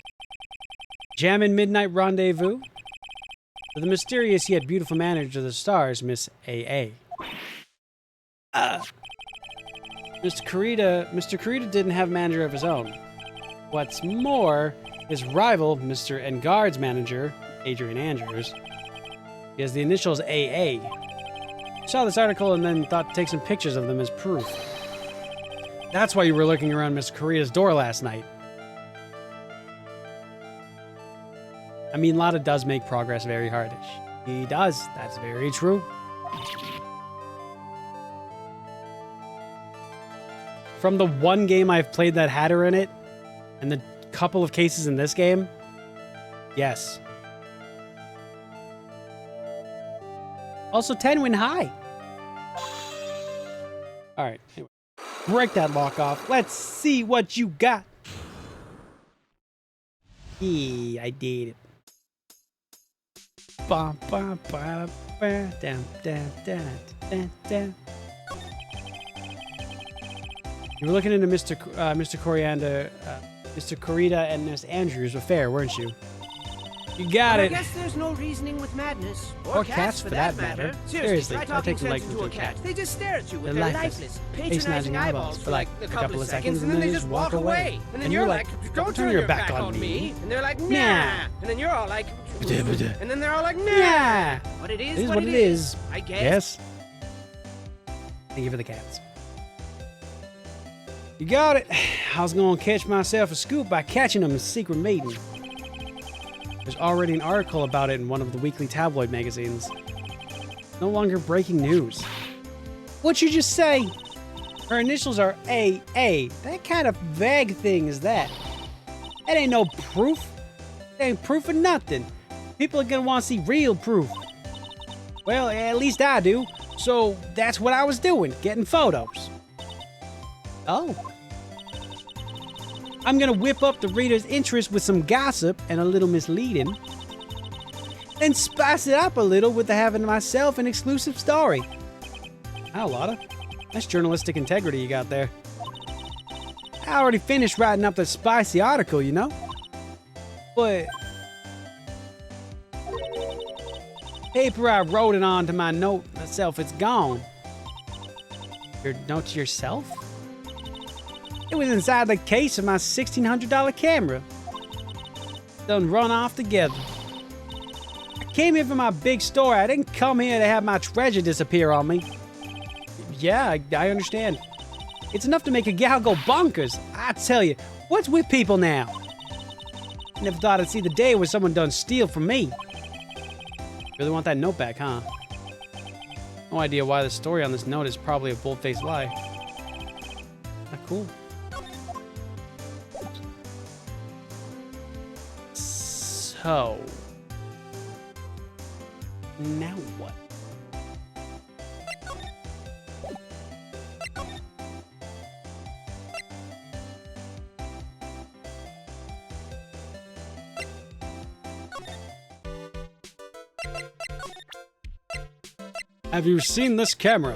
A: Jammin' Midnight Rendezvous? For the mysterious yet beautiful manager of the stars, Miss AA. Mr. Carita didn't have a manager of his own. What's more, his rival, Mr. Engard's manager, Adrian Andrews, he has the initials AA. Saw this article and then thought to take some pictures of them as proof. That's why you were looking around Mr. Carita's door last night. I mean, Lotta does make progress very hardish. He does. That's very true. From the one game I've played that had her in it, and the couple of cases in this game, yes. Also, 10 win high. All right, anyway. Break that lock off. Let's see what you got. Yeah, I did it. Bum, bum, bum, bum, dun, dun, dun, dun, dun. You were looking into Mr. Carita and Miss Andrews affair, weren't you? You got it.
D: I guess there's no reasoning with madness.
A: Or cats, for that matter. Seriously,
D: try
A: I
D: talking
A: take some
D: sense
A: liking
D: into
A: to
D: a
A: a cat.
D: They just stare at you with
A: They're
D: their
A: lifeless,
D: patronizing eyeballs for like a couple of seconds, and then they just walk away. And then you're like, don't turn your back on me. And they're like, nah. And then you're all like, and then they're all like, nah. But it is what it is, I guess.
A: Yes. Thank you for the cats. You got it. I was going to catch myself a scoop by catching them in a secret meeting. There's already an article about it in one of the weekly tabloid magazines. No longer breaking news. What'd you just say? Her initials are AA. That kind of vague thing is that? That ain't no proof. That ain't proof of nothing. People are gonna want to see real proof. Well, at least I do. So that's what I was doing, getting photos. Oh. I'm gonna whip up the reader's interest with some gossip and a little misleading. Then spice it up a little with the having myself an exclusive story. Wow, Lotta. Nice journalistic integrity you got there. I already finished writing up the spicy article, you know? But paper I wrote it on to my note myself, it's gone. Your note to yourself? It was inside the case of my $1,600 camera. Done run off together. I came here for my big story. I didn't come here to have my treasure disappear on me. Yeah, I understand. It's enough to make a gal go bonkers. I tell you, what's with people now? Never thought I'd see the day where someone done steal from me. Really want that note back, huh? No idea why the story on this note is probably a bold-faced lie. Not cool. So, now what? Have you seen this camera?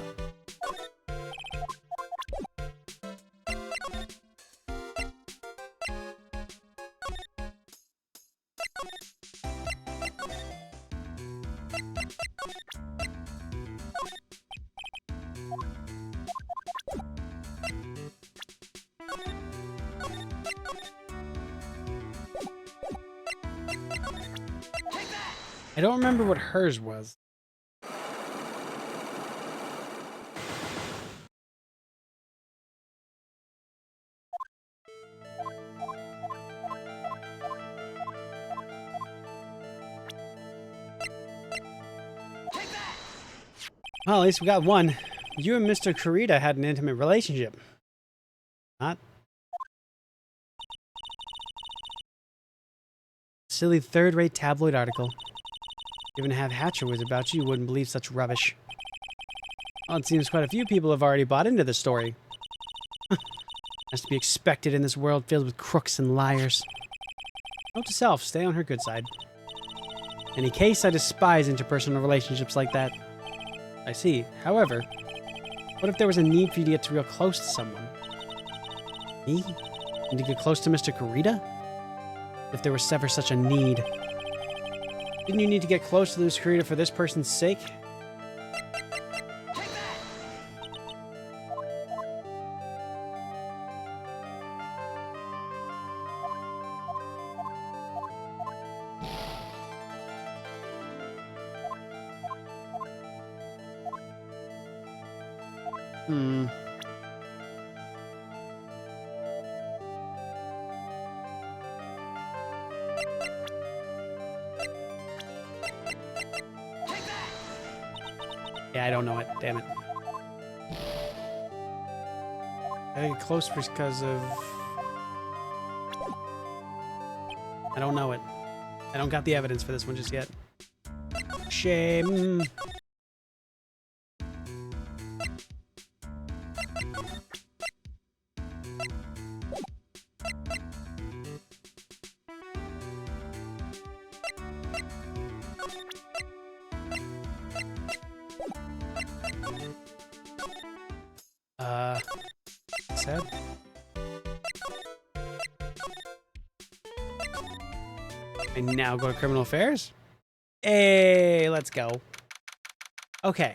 A: I don't remember what hers was. Well, at least we got one. You and Mr. Kurita had an intimate relationship. Not. Silly third-rate tabloid article. Even half Hatcher was about you, you wouldn't believe such rubbish. Well, it seems quite a few people have already bought into the story. Has to be expected in this world filled with crooks and liars. Note to self, stay on her good side. In any case, I despise interpersonal relationships like that. I see. However, what if there was a need for you to get real close to someone? Me? And to get close to Mr. Kurita? If there was ever such a need. Didn't you need to get close to this Kurita for this person's sake? Yeah, I don't know it. Damn it. I get close because of... I don't know it. I don't got the evidence for this one just yet. Shame. Sad. I now go to criminal affairs? Hey, let's go. Okay.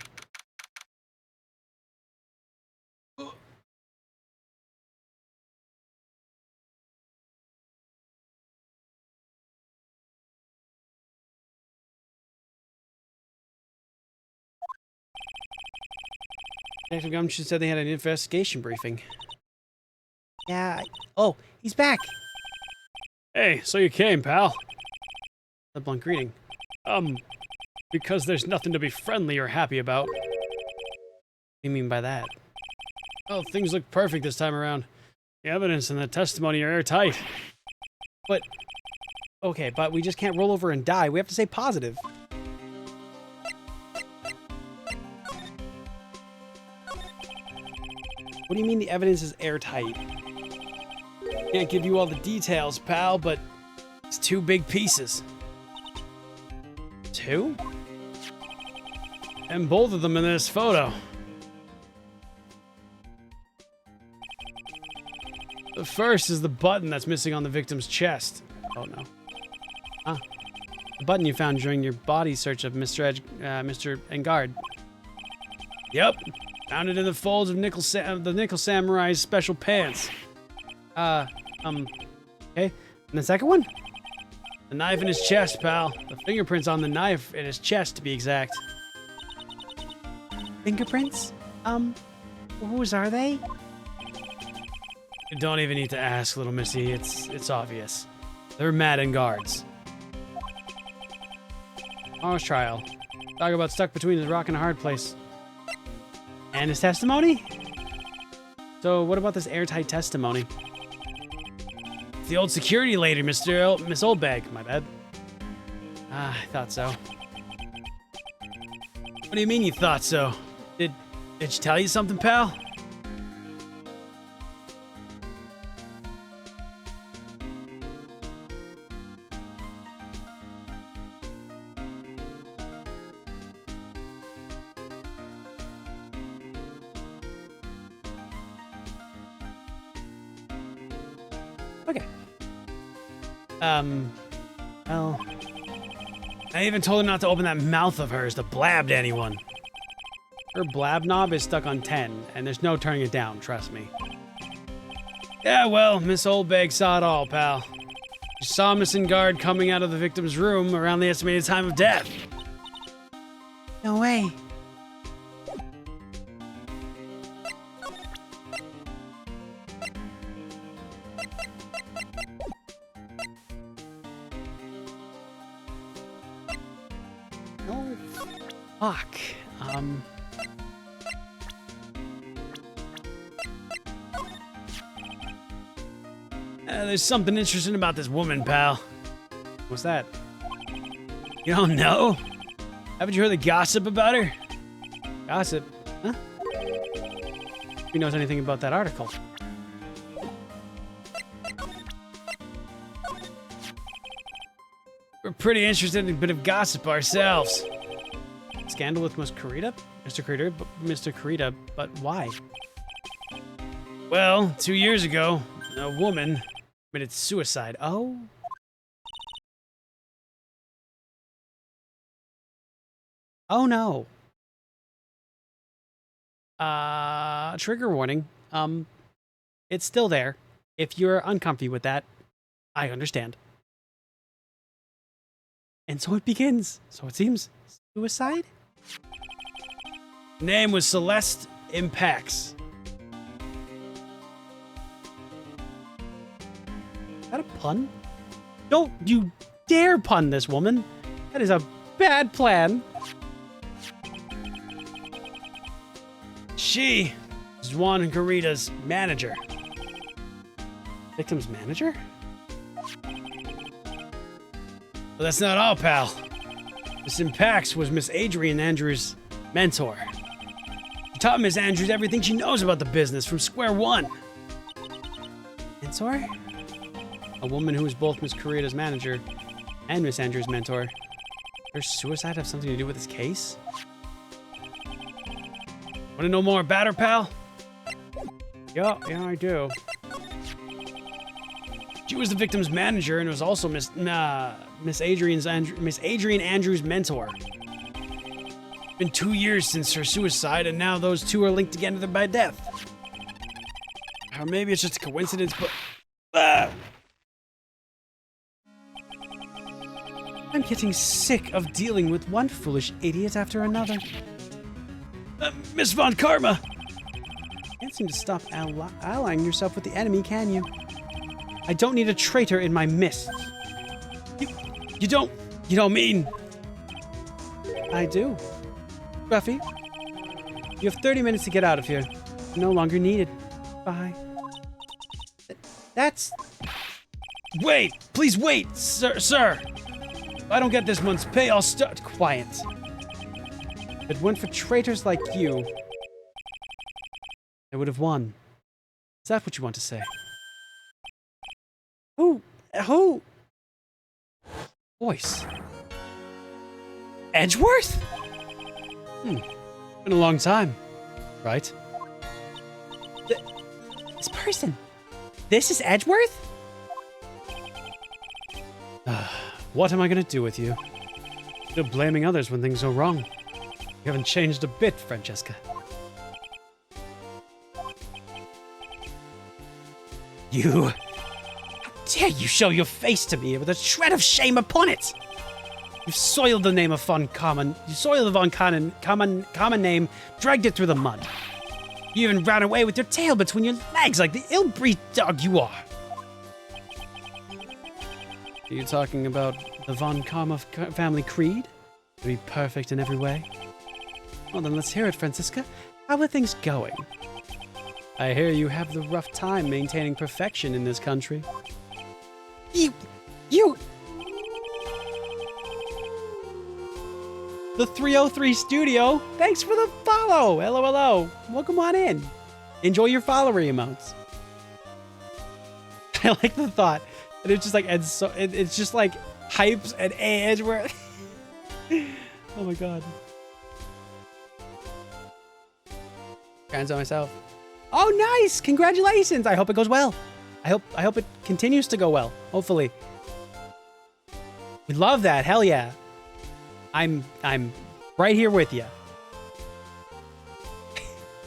A: Detective Gumshoe said they had an investigation briefing. Yeah. Oh, he's back.
C: Hey, so you came, pal.
A: A blunt greeting.
C: Because there's nothing to be friendly or happy about.
A: What do you mean by that?
C: Well, things look perfect this time around. The evidence and the testimony are airtight.
A: But, okay, but we just can't roll over and die. We have to stay positive. What do you mean the evidence is airtight?
C: Can't give you all the details, pal, but it's 2 big pieces.
A: 2?
C: And both of them in this photo. The first is the button that's missing on the victim's chest.
A: Oh no. Ah. The button you found during your body search of Mr. Engard.
C: Yep. Found it in the folds of the Nickel Samurai's special pants.
A: Okay. And the second one?
C: The knife in his chest, pal. The fingerprints on the knife in his chest, to be exact.
A: Fingerprints? Whose are they?
C: You don't even need to ask, little missy. It's obvious. They're Matt and guards.
A: Tomorrow's trial. Talk about stuck between a rock and a hard place. And his testimony? So what about this airtight testimony?
C: It's the old security lady, Miss Oldbag. My bad.
A: Ah, I thought so.
C: What do you mean you thought so? Did she tell you something, pal?
A: Okay. Well, I even told her not to open that mouth of hers to blab to anyone. Her blab knob is stuck on 10, and there's no turning it down, trust me. Yeah, well, Miss Oldbag saw it all, pal. She saw Missing Guard coming out of the victim's room around the estimated time of death.
C: No way.
A: Oh, fuck. There's something interesting about this woman, pal. What's that? You don't know? Haven't you heard the gossip about her? Gossip? Huh? Who knows anything about that article? We're pretty interested in a bit of gossip ourselves. Scandal with Mr. Kurita, but why? Well, 2 years ago, a woman committed suicide. Oh? Oh no. Trigger warning. It's still there. If you're uncomfy with that, I understand. And so it begins. So it seems. Suicide? Name was Celeste Impax. Is that a pun? Don't you dare pun this woman. That is a bad plan. She is Juan Kurita's manager. Victim's manager? But that's not all, pal. Miss Impax was Miss Adrian Andrews' mentor. She taught Miss Andrews everything she knows about the business from square one. Mentor? A woman who was both Miss Kurita's manager and Miss Andrews' mentor. Does suicide have something to do with this case? Want to know more about her, pal? Yeah, I do. She was the victim's manager and was also Miss Adrian Andrews' mentor. It's been 2 years since her suicide, and now those two are linked together by death. Or maybe it's just a coincidence, but... I'm getting sick of dealing with one foolish idiot after another. Miss Von Karma! Can't seem to stop allying yourself with the enemy, can you? I don't need a traitor in my midst. You don't mean... I do. Ruffy, you have 30 minutes to get out of here. You're no longer needed. Bye. That's... Wait! Please wait, sir! If I don't get this month's pay, I'll start... Quiet. If it weren't for traitors like you, I would have won. Is that what you want to say? Who? Voice. Edgeworth? Been a long time, right? This person. This is Edgeworth? What am I gonna do with you? You're blaming others when things go wrong. You haven't changed a bit, Francesca. You... How dare you show your face to me with a shred of shame upon it? You've soiled the name of Von Common. You soiled the Von Common name, dragged it through the mud. You even ran away with your tail between your legs like the ill-breathed dog you are. Are you talking about the Von Karma family creed? To be perfect in every way? Well, then let's hear it, Francisca. How are things going? I hear you have the rough time maintaining perfection in this country. You... The 303 Studio, thanks for the follow! Hello. Welcome on in. Enjoy your follower emotes. I like the thought. And it's just like, it's just like hypes and Edgeworth. Oh my god. Hands on myself. Oh, nice! Congratulations! I hope it goes well. I hope it continues to go well. Hopefully. We love that. Hell yeah. I'm right here with you.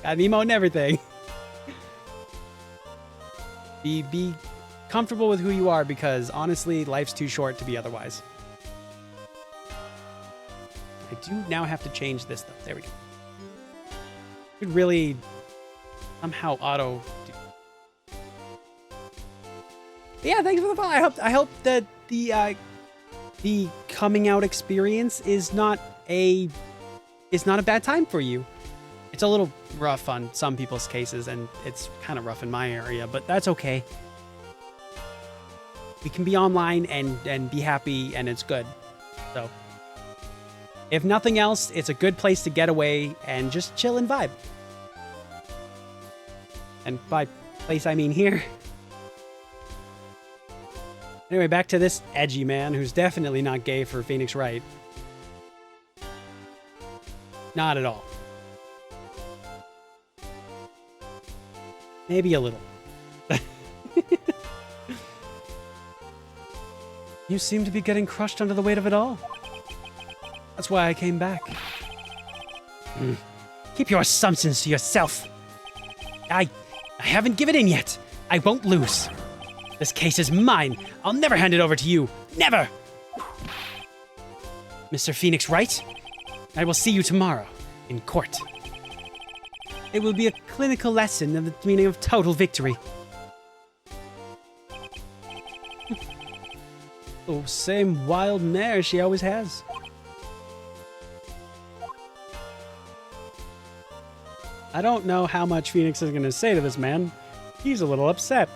A: Got an emote and everything. Be comfortable with who you are, because honestly, life's too short to be otherwise. I do now have to change this though. There we go. Could really somehow auto do. Yeah, thanks for the follow. I hope that the coming out experience is not a bad time for you. It's a little rough on some people's cases, and it's kind of rough in my area, but that's okay. We can be online and be happy, and it's good. So, if nothing else, it's a good place to get away and just chill and vibe. And by place, I mean here. Anyway, back to this edgy man who's definitely not gay for Phoenix Wright. Not at all. Maybe a little. You seem to be getting crushed under the weight of it all. That's why I came back. Keep your assumptions to yourself. I haven't given in yet. I won't lose. This case is mine. I'll never hand it over to you. Never! Mr. Phoenix Wright, I will see you tomorrow in court. It will be a clinical lesson of the meaning of total victory. The same wild mare she always has. I don't know how much Phoenix is going to say to this man. He's a little upset.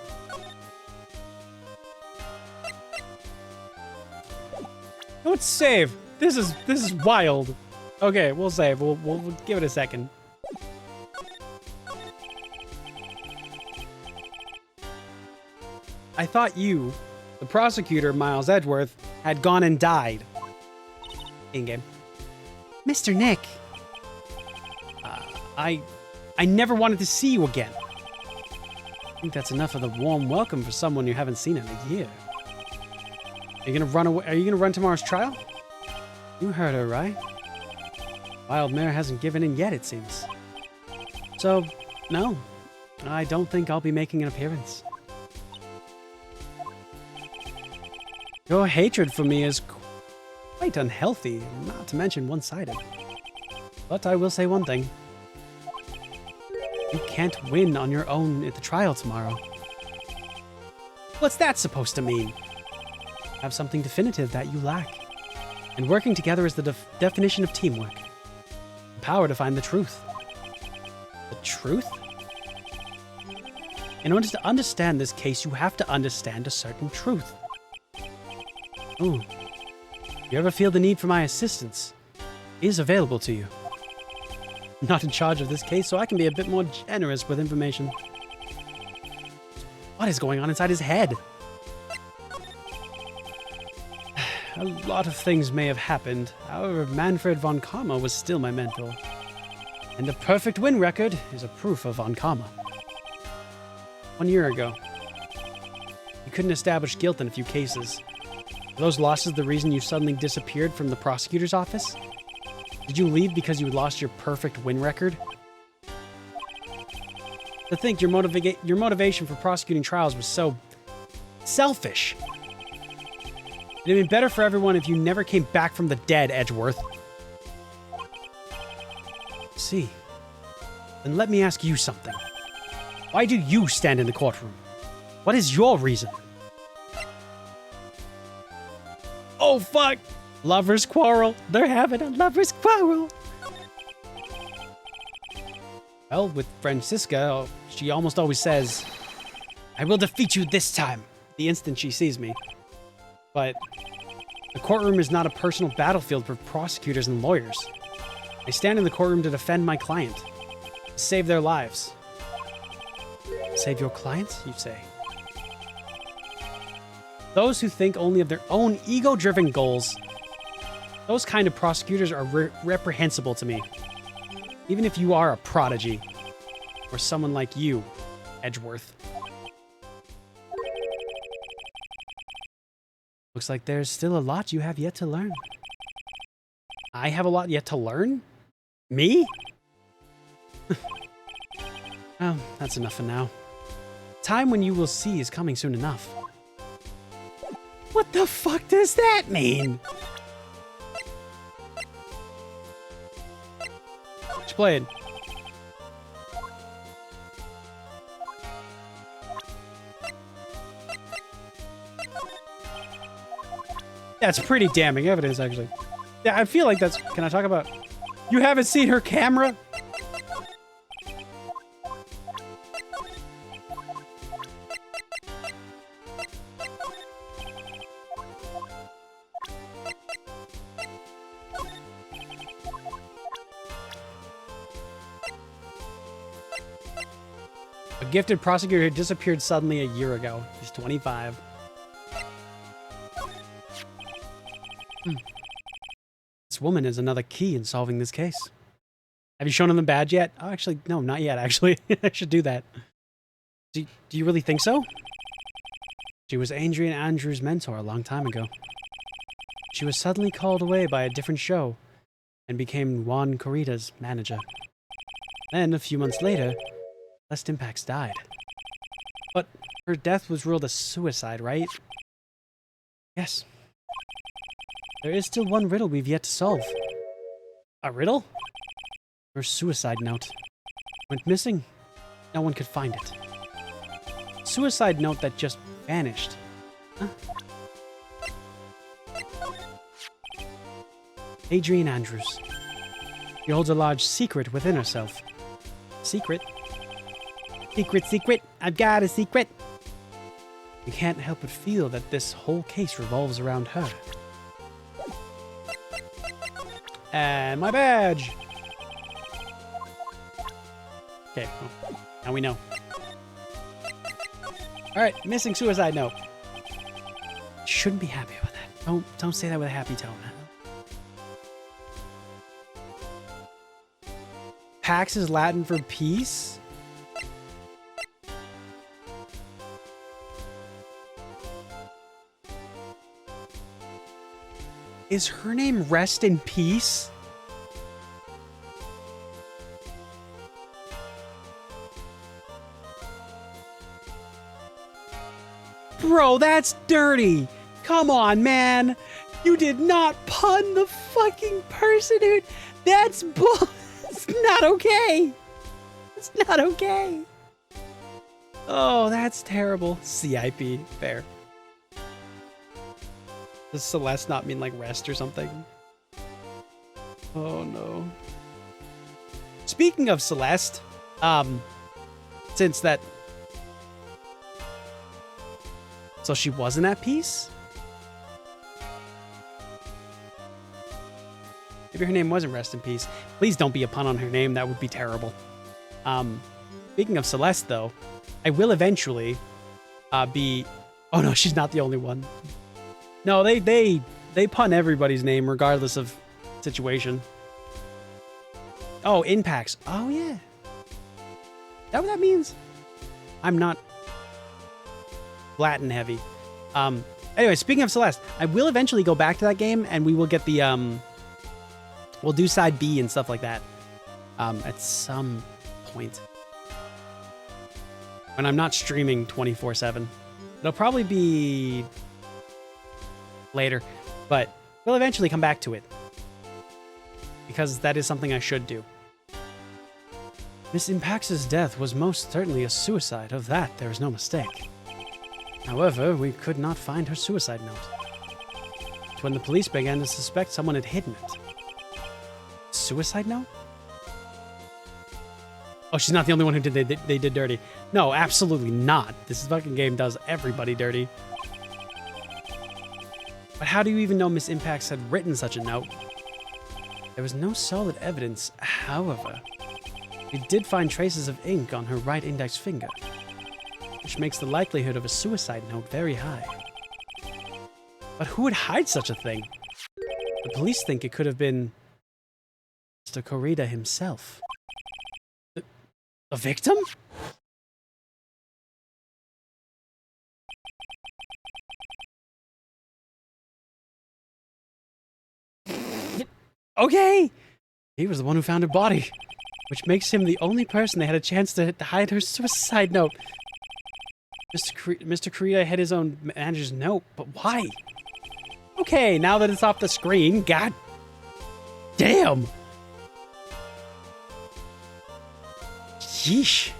A: Let's save. This is wild. Okay, we'll save. We'll give it a second. I thought you, the prosecutor, Miles Edgeworth, had gone and died. In-game. Mr. Nick. I never wanted to see you again. I think that's enough of the warm welcome for someone you haven't seen in a year. Are you gonna run away? Are you gonna run tomorrow's trial? You heard her, right? Wild Mare hasn't given in yet, it seems. So, no. I don't think I'll be making an appearance. Your hatred for me is quite unhealthy, not to mention one-sided. But I will say one thing. You can't win on your own at the trial tomorrow. What's that supposed to mean? Have something definitive that you lack. And working together is the definition of teamwork. The power to find the truth. The truth? In order to understand this case, you have to understand a certain truth. Ooh. You ever feel the need for my assistance? It is available to you. I'm not in charge of this case, so I can be a bit more generous with information. What is going on inside his head? A lot of things may have happened. However, Manfred von Karma was still my mentor. And a perfect win record is a proof of von Karma. 1 year ago, you couldn't establish guilt in a few cases. Are those losses the reason you suddenly disappeared from the prosecutor's office? Did you leave because you lost your perfect win record? To think your motivation for prosecuting trials was so selfish. It'd have been better for everyone if you never came back from the dead, Edgeworth. See. Then let me ask you something. Why do you stand in the courtroom? What is your reason? Oh, fuck! Lovers quarrel. They're having a lovers quarrel. Well, with Francisca, she almost always says, I will defeat you this time, the instant she sees me. But the courtroom is not a personal battlefield for prosecutors and lawyers. I stand in the courtroom to defend my client, to save their lives. Save your clients, you say? Those who think only of their own ego-driven goals, those kind of prosecutors are reprehensible to me. Even if you are a prodigy, or someone like you, Edgeworth. Looks like there's still a lot you have yet to learn. I have a lot yet to learn? Me? Well, that's enough for now. Time when you will see is coming soon enough. What the fuck does that mean? What you playing? That's pretty damning evidence, actually. Yeah, I feel like that's... Can I talk about... You haven't seen her camera? A gifted prosecutor who disappeared suddenly a year ago. He's 25. This woman is another key in solving this case. Have you shown him the badge yet? Oh, actually, no, not yet, actually. I should do that. Do you really think so? She was Adrian Andrews' mentor a long time ago. She was suddenly called away by a different show and became Juan Corrida's manager. Then, a few months later, Celeste Impacts died. But her death was ruled a suicide, right? Yes. There is still one riddle we've yet to solve. A riddle? Her suicide note. Went missing. No one could find it. Suicide note that just vanished. Huh? Adrian Andrews. She holds a large secret within herself. Secret? Secret, secret. I've got a secret. You can't help but feel that this whole case revolves around her. And my badge! Okay, well, now we know. Alright, missing suicide note. Shouldn't be happy with that. Don't say that with a happy tone. Pax is Latin for peace? Is her name Rest in Peace? Bro, that's dirty. Come on, man. You did not pun the fucking person who... That's bull... It's not okay. It's not okay. Oh, that's terrible. CIP. Fair. Does Celeste not mean like rest or something? Oh no. Speaking of Celeste, since that... So she wasn't at peace? Maybe her name wasn't Rest in Peace. Please don't be a pun on her name. That would be terrible. Speaking of Celeste, though, I will eventually be... Oh no, she's not the only one. No, they pun everybody's name regardless of situation. Oh, impacts. Oh yeah. Is that what that means? I'm not Latin heavy. Anyway, speaking of Celeste, I will eventually go back to that game and we will get the we'll do side B and stuff like that. At some point. When I'm not streaming 24/7. It'll probably be later, but we'll eventually come back to it. Because that is something I should do. Miss Impax's death was most certainly a suicide. Of that, there is no mistake. However, we could not find her suicide note. It's when the police began to suspect someone had hidden it. Suicide note? Oh, she's not the only one who they did dirty. No, absolutely not. This fucking game does everybody dirty. But how do you even know Miss Impacts had written such a note? There was no solid evidence, however. We did find traces of ink on her right index finger, which makes the likelihood of a suicide note very high. But who would hide such a thing? The police think it could have been Mr. Corrida himself. The victim? Okay! He was the one who found her body, which makes him the only person they had a chance to hide her suicide note. Mr. Korea had his own manager's note, but why? Okay, now that it's off the screen, god damn! Yeesh.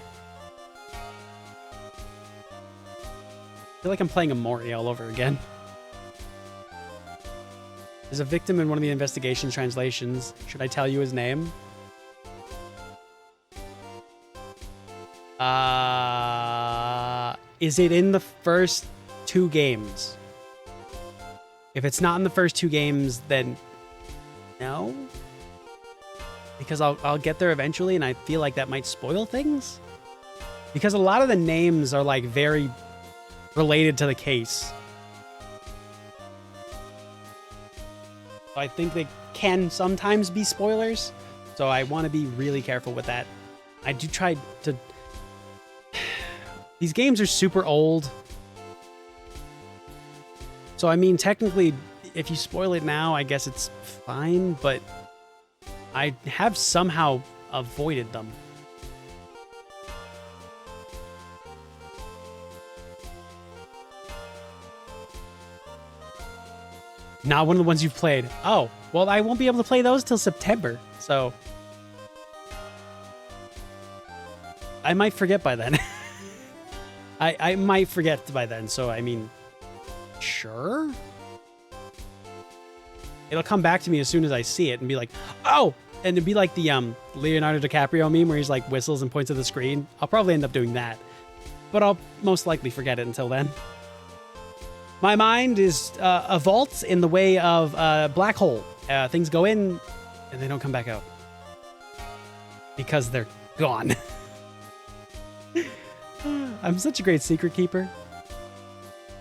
A: I feel like I'm playing a Mori all over again. There's a victim in one of the investigation translations. Should I tell you his name? Is it in the first 2 games? If it's not in the first 2 games, then no. Because I'll get there eventually, and I feel like that might spoil things. Because a lot of the names are like very related to the case. I think they can sometimes be spoilers, so I want to be really careful with that. I do try to... These games are super old. So, I mean, technically, if you spoil it now, I guess it's fine, but I have somehow avoided them. Not one of the ones you've played. Oh, well, I won't be able to play those till September, so... I might forget by then. I might forget by then, so I mean... Sure? It'll come back to me as soon as I see it and be like, oh! And it'd be like the Leonardo DiCaprio meme where he's like whistles and points at the screen. I'll probably end up doing that. But I'll most likely forget it until then. My mind is a vault in the way of a black hole. Things go in and they don't come back out. Because they're gone. I'm such a great secret keeper.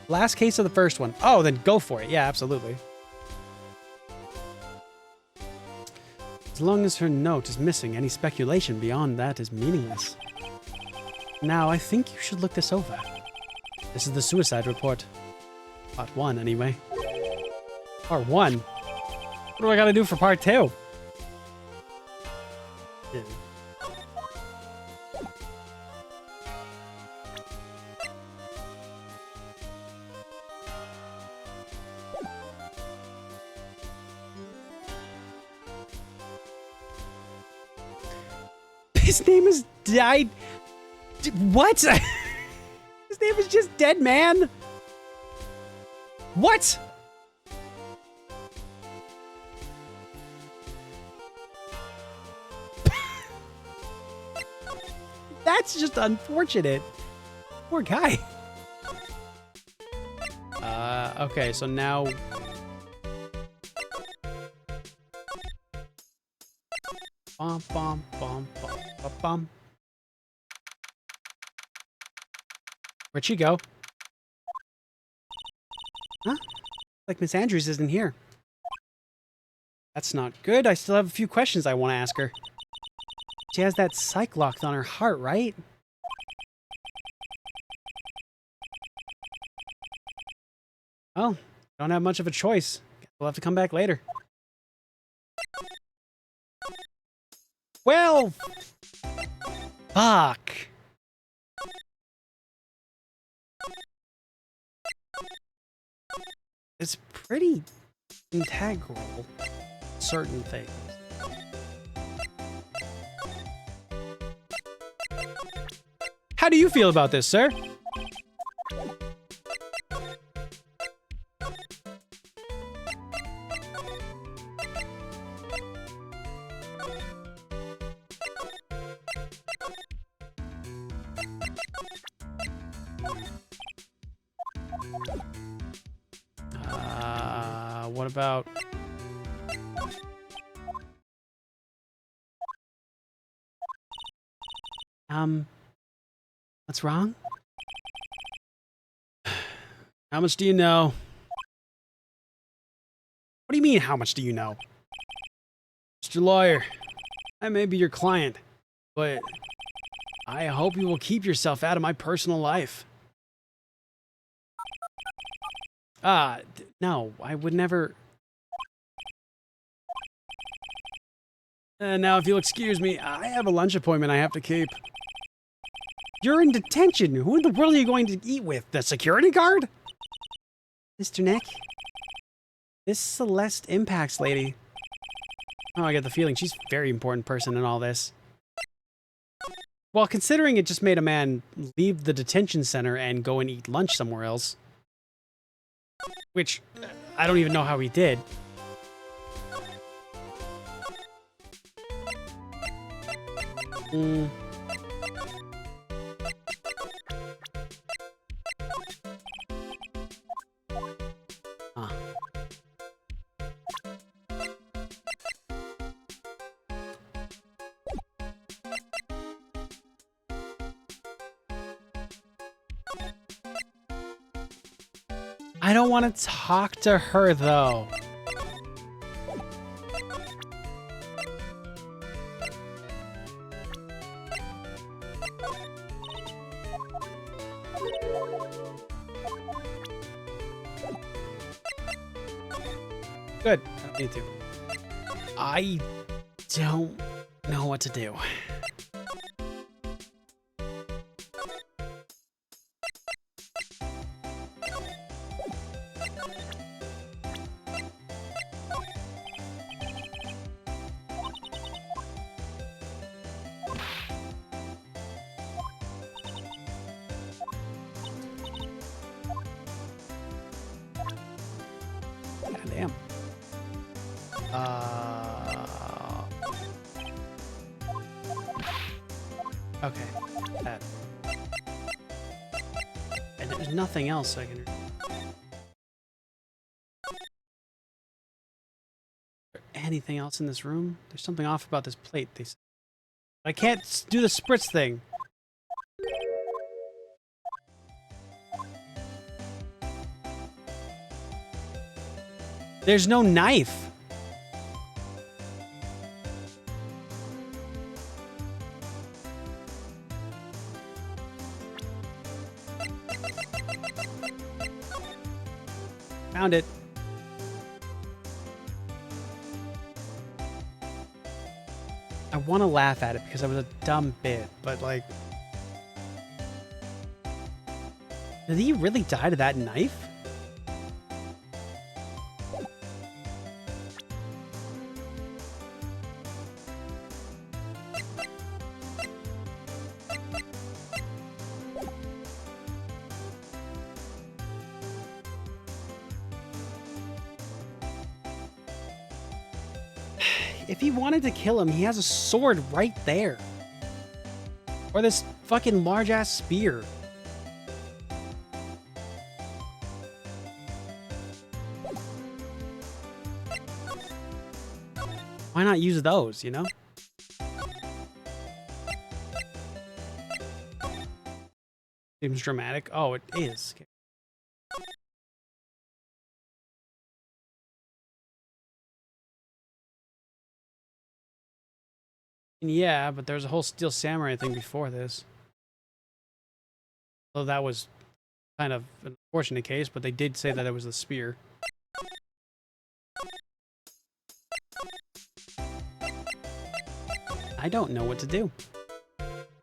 A: Last case of the first one. Oh, then go for it. Yeah, absolutely. As long as her note is missing, any speculation beyond that is meaningless. Now, I think you should look this over. This is the suicide report. Part 1, anyway. Part 1? What do I gotta do for part 2? Yeah. His name is died. What? His name is just Dead Man? What? That's just unfortunate. Poor guy. Okay, so now... Bum, bum, bum, bum, bum, bum. Where'd she go? Huh? Like Miss Andrews isn't here. That's not good. I still have a few questions I want to ask her. She has that psych locked on her heart, right? Well, don't have much of a choice. We'll have to come back later. Well, fuck. It's pretty integral, certain things. How do you feel about this, sir? What about... What's wrong? How much do you know? What do you mean, how much do you know? Mr. Lawyer, I may be your client, but I hope you will keep yourself out of my personal life. No, I would never... Now, if you'll excuse me, I have a lunch appointment I have to keep. You're in detention. Who in the world are you going to eat with? The security guard? Mr. Nick? This Celeste Impacts lady. Oh, I get the feeling she's a very important person in all this. Well, considering it just made a man leave the detention center and go and eat lunch somewhere else. Which, I don't even know how he did. I don't want to talk to her, though. Good. I don't need to. I don't know what to do. Damn. Okay. That. And there's nothing else I can... Anything else in this room? There's something off about this plate. I can't do the spritz thing. There's no knife. Found it. I want to laugh at it because it was a dumb bit, but like... Did he really die to that knife? If he wanted to kill him, he has a sword right there. Or this fucking large-ass spear. Why not use those, you know? Seems dramatic. Oh, it is. Yeah, but there's a whole Steel Samurai thing before this. Well, that was kind of an unfortunate case, but they did say that it was the spear. I don't know what to do.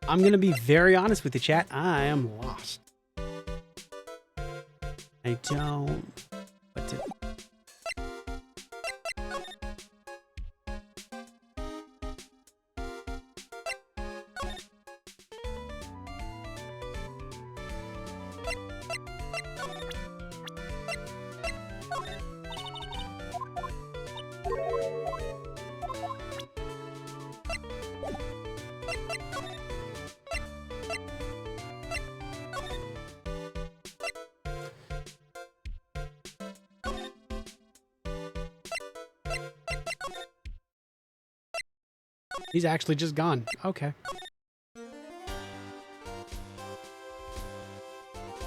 A: I'm gonna be very honest with you, chat. I am lost. I don't know what to... He's actually just gone. Okay.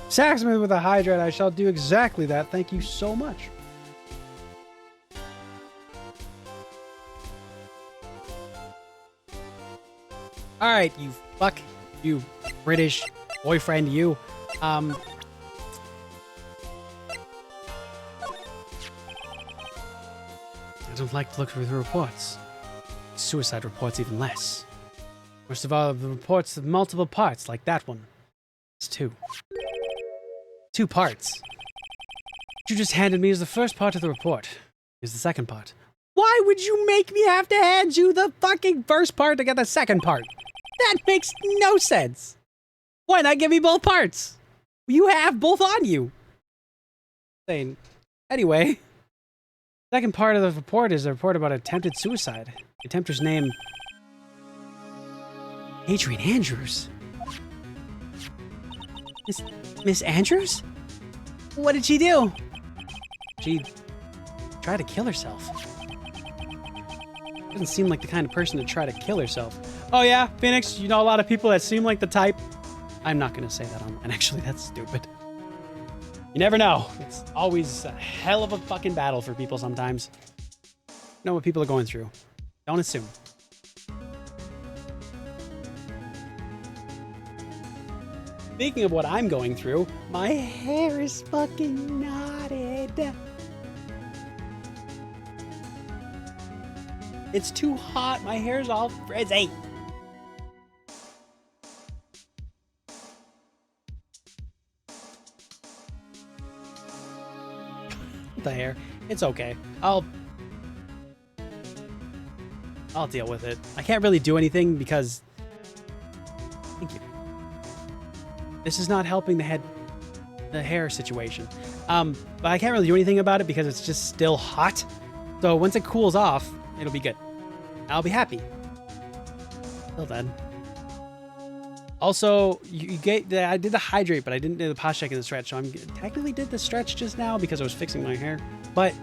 A: Saxman with a hydrate. I shall do exactly that. Thank you so much. All right, you fuck, you British boyfriend, you. I don't like to look through the reports. suicide reports even less. Most of all, the reports of multiple parts, like that one. It's 2. 2 parts. What you just handed me is the first part of the report. Here's the second part. Why would you make me have to hand you the fucking first part to get the second part? That makes no sense. Why not give me both parts? You have both on you. Saying. Anyway, second part of the report is a report about attempted suicide. The attempter's name, Adrian Andrews. Miss Andrews? What did she do? She tried to kill herself. Doesn't seem like the kind of person to try to kill herself. Oh yeah, Phoenix, you know a lot of people that seem like the type. I'm not gonna say that online. Actually, that's stupid. You never know. It's always a hell of a fucking battle for people sometimes. Know what people are going through. Don't assume. Speaking of what I'm going through, my hair is fucking knotted. It's too hot. My hair's all frizzy. The hair. It's okay. I'll deal with it. I can't really do anything because... Thank you. This is not helping the hair situation. But I can't really do anything about it because it's just still hot. So once it cools off, it'll be good. I'll be happy. Till then. Also, I did the hydrate, but I didn't do the posture check in the stretch. So I technically did the stretch just now because I was fixing my hair. But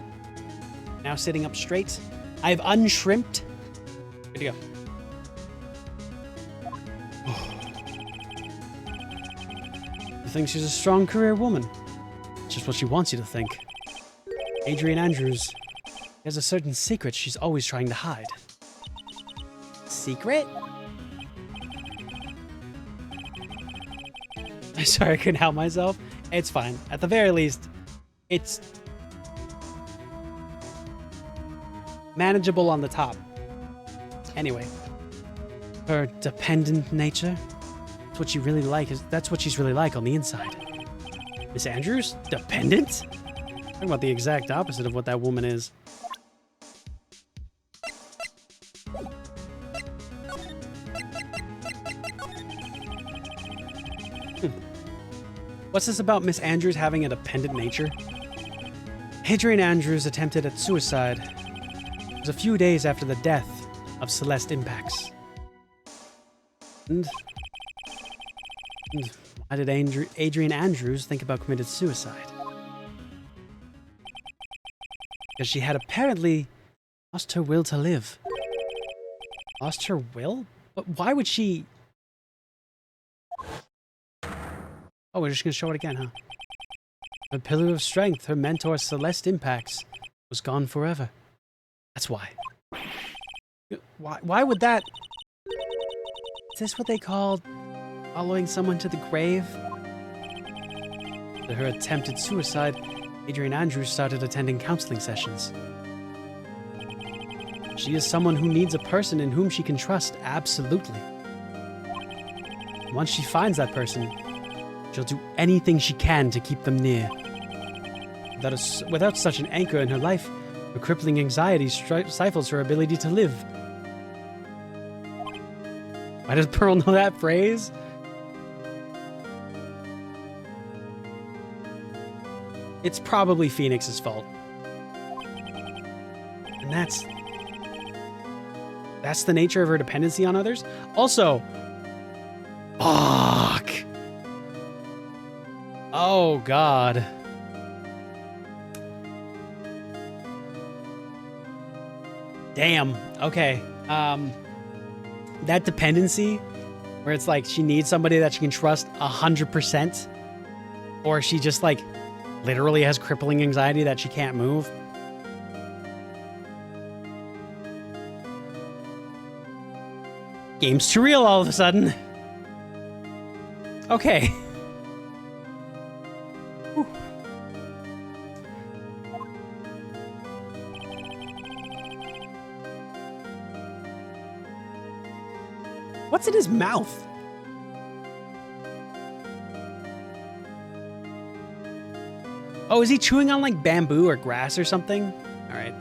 A: now sitting up straight, I've unshrimped. Good to go. You think she's a strong career woman? It's just what she wants you to think. Adrian Andrews has a certain secret she's always trying to hide. Secret? I'm sorry, I couldn't help myself. It's fine. At the very least, it's manageable on the top. Anyway, her dependent nature. That's what she really like. That's what she's really like on the inside. Miss Andrews? Dependent? Talking about the exact opposite of what that woman is. What's this about Miss Andrews having a dependent nature? Adrian Andrews attempted at suicide. It was a few days after the death of Celeste Impax. And why did Adrian Andrews think about committed suicide? Because she had apparently lost her will to live. Lost her will? But why would she... Oh, we're just going to show it again, huh? Her pillar of strength, her mentor Celeste Impax, was gone forever. That's why. Why would that... Is this what they call following someone to the grave? After her attempted suicide, Adrian Andrews started attending counseling sessions. She is someone who needs a person in whom she can trust, absolutely. Once she finds that person, she'll do anything she can to keep them near. Without such an anchor in her life, her crippling anxiety stifles her ability to live. Why does Pearl know that phrase? It's probably Phoenix's fault. And that's the nature of her dependency on others. Also, fuck. Oh, God. Damn. Okay. That dependency, where it's like she needs somebody that she can trust 100%, or she just like literally has crippling anxiety that she can't move. Game's too real all of a sudden. Okay. Whew. What's in his mouth? Oh, is he chewing on like bamboo or grass or something? All right.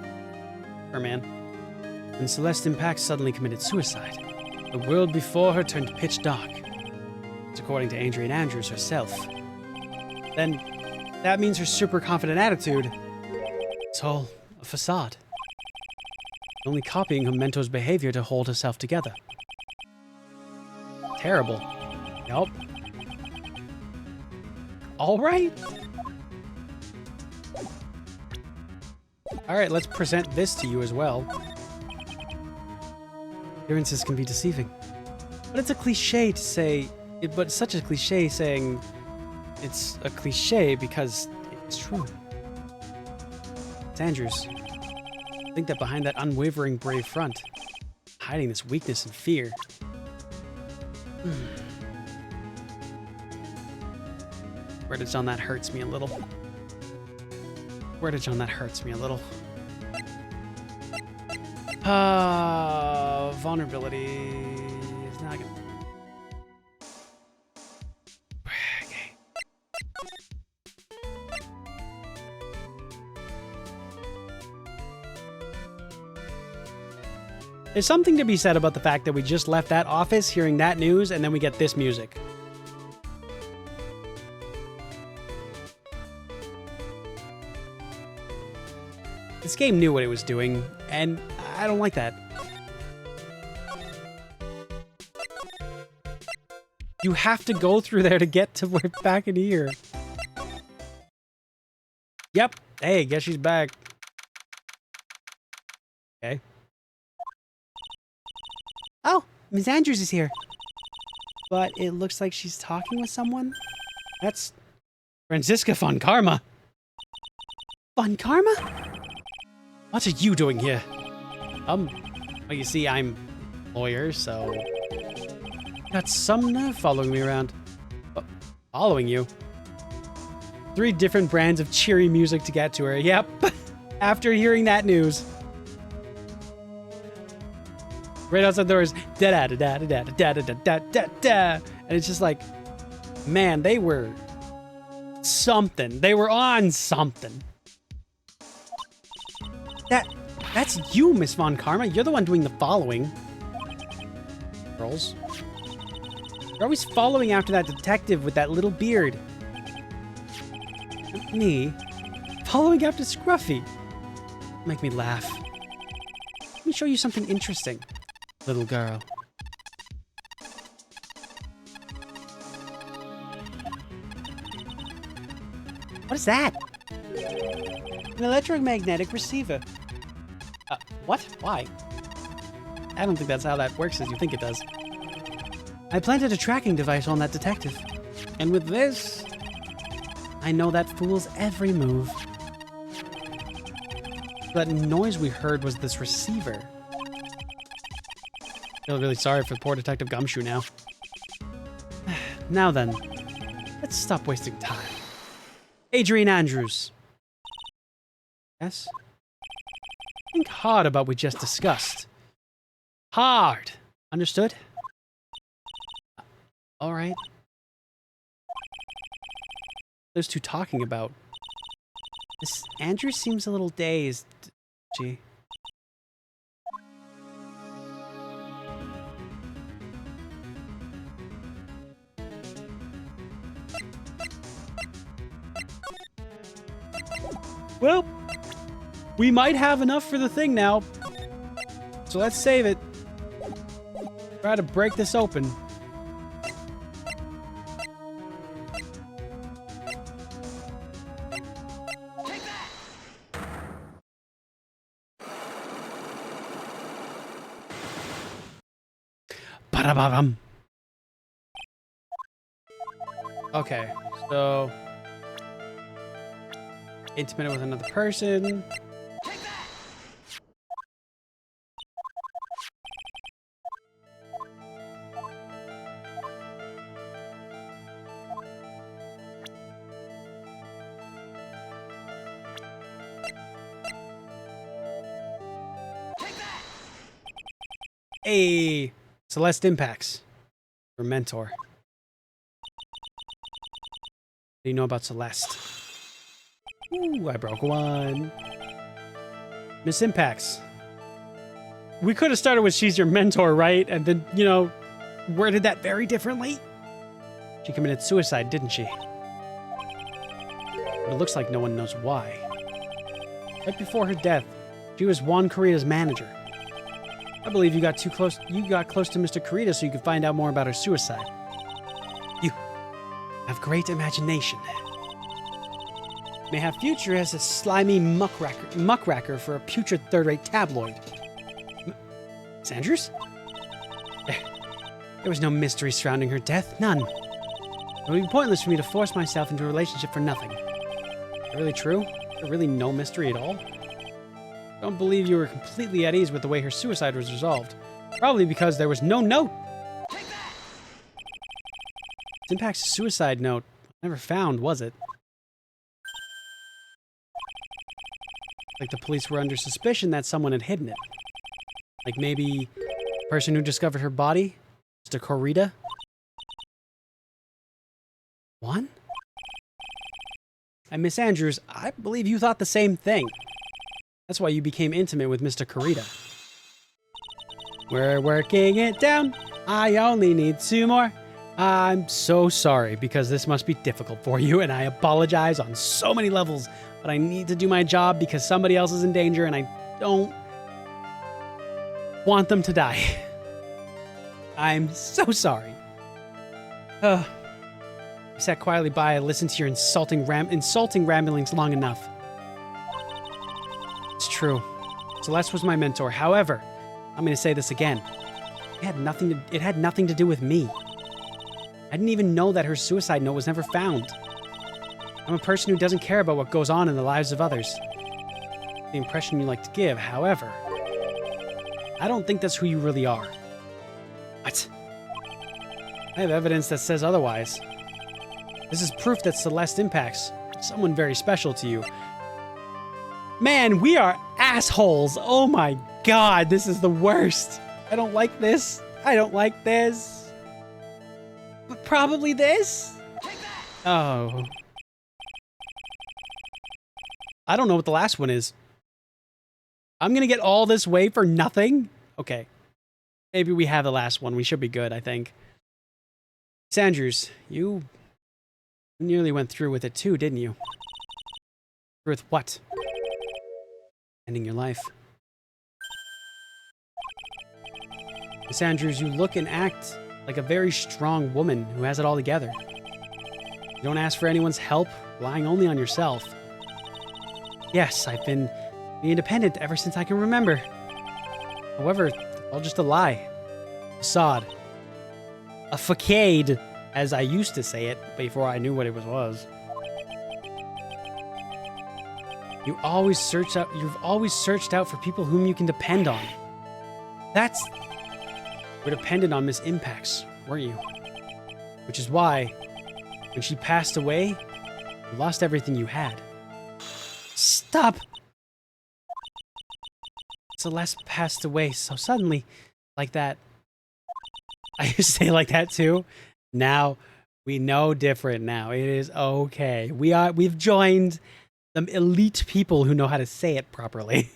A: Poor man. And Celeste Impact suddenly committed suicide. The world before her turned pitch dark. It's according to Adrian Andrews herself. Then that means her super confident attitude, it's all a facade. Only copying her mentor's behavior to hold herself together. Terrible. Yup. All right. All right, let's present this to you as well. Appearances can be deceiving. But it's a cliche to say, but such a cliche saying it's a cliche because it's true. It's Andrews. I think that behind that unwavering brave front, hiding this weakness and fear. Wordage on that hurts me a little. Wordage on that hurts me a little. Vulnerability is not gonna... Okay. There's something to be said about the fact that we just left that office hearing that news and then we get this music. This game knew what it was doing, and I don't like that. You have to go through there to get to back in here. Yep. Hey, guess she's back. Okay. Oh, Ms. Andrews is here. But it looks like she's talking with someone. That's Franziska von Karma. Von Karma? What are you doing here? Well, you see, I'm a lawyer, so... Got some nerve following me around. Following you? 3 different brands of cheery music to get to her. Yep. After hearing that news. Right outside the door is da-da-da-da-da-da-da-da-da-da. And it's just like, man, they were something. They were on something. That's you, Miss Von Karma. You're the one doing the following. Girls. You're always following after that detective with that little beard. Me? Following after Scruffy. Make me laugh. Let me show you something interesting, little girl. What is that? An electromagnetic receiver. What? Why? I don't think that's how that works as you think it does. I planted a tracking device on that detective. And with this, I know that fool's every move. That noise we heard was this receiver. I feel really sorry for poor Detective Gumshoe now. Now then, let's stop wasting time. Adrian Andrews. Yes? Think hard about what we just discussed. Hard. Understood? All right. Those two talking about. This Andrew seems a little dazed. Gee. Well, we might have enough for the thing now. So let's save it. Try to break this open. Ba-da-ba-dum. Okay, so intimate with another person. Hey, Celeste Impacts. Her mentor. What do you know about Celeste? Ooh, I broke one. Miss Impacts. We could have started with she's your mentor, right? And then, you know, worded that very differently. She committed suicide, didn't she? But it looks like no one knows why. Right before her death, she was Juan Corrida's manager. I believe you got close to Mr. Corrida so you could find out more about her suicide. You have great imagination. May have future as a slimy muckracker for a putrid third-rate tabloid. Miss Andrews? There was no mystery surrounding her death, none. It would be pointless for me to force myself into a relationship for nothing. Is that really true? Is there really no mystery at all? I don't believe you were completely at ease with the way her suicide was resolved. Probably because there was no note. Impact's suicide note never found, was it? Like the police were under suspicion that someone had hidden it. Like maybe the person who discovered her body, Mr. Corrida? One? And Miss Andrews, I believe you thought the same thing. That's why you became intimate with Mr. Corrida. We're working it down. I only need 2 more. I'm so sorry because this must be difficult for you and I apologize on so many levels, but I need to do my job because somebody else is in danger and I don't want them to die. I'm so sorry. I sat quietly by and listened to your insulting ramblings long enough. It's true. Celeste was my mentor. However, I'm going to say this again. It had nothing to do with me. I didn't even know that her suicide note was never found. I'm a person who doesn't care about what goes on in the lives of others. The impression you like to give, however. I don't think that's who you really are. What? I have evidence that says otherwise. This is proof that Celeste impacts someone very special to you. Man, we are assholes. Oh my god, this is the worst. I don't like this. I don't like this. But probably this? Oh. I don't know what the last one is. I'm gonna get all this way for nothing? Okay. Maybe we have the last one. We should be good, I think. Sanders, you nearly went through with it too, didn't you? Through with what? Ending your life. Miss Andrews, you look and act like a very strong woman who has it all together. You don't ask for anyone's help, relying only on yourself. Yes, I've been independent ever since I can remember. However, it's all just a lie. A facade. A facade, as I used to say it before I knew what it was. You've always searched out for people whom you can depend on. We're dependent on Miss Impacts, weren't you? Which is why, when she passed away, you lost everything you had. Stop! Celeste passed away so suddenly, like that. I used to say like that too. Now, we know different now. It is okay. We've joined some elite people who know how to say it properly.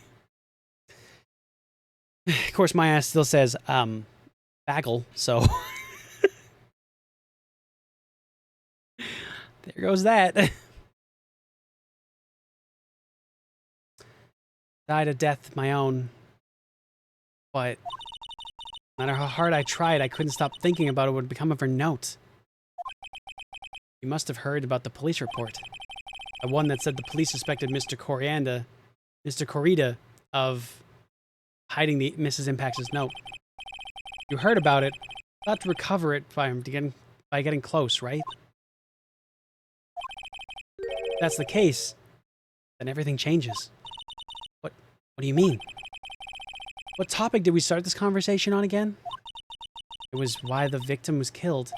A: Of course, my ass still says, bagel, so. There goes that. Died a death my own. But no matter how hard I tried, I couldn't stop thinking about what would become of her note. You must have heard about the police report. The one that said the police suspected Mr. Corrida of hiding the Mrs. Impacts' note. You heard about it, thought to recover it by getting close, right? If that's the case, then everything changes. What do you mean? What topic did we start this conversation on again? It was why the victim was killed.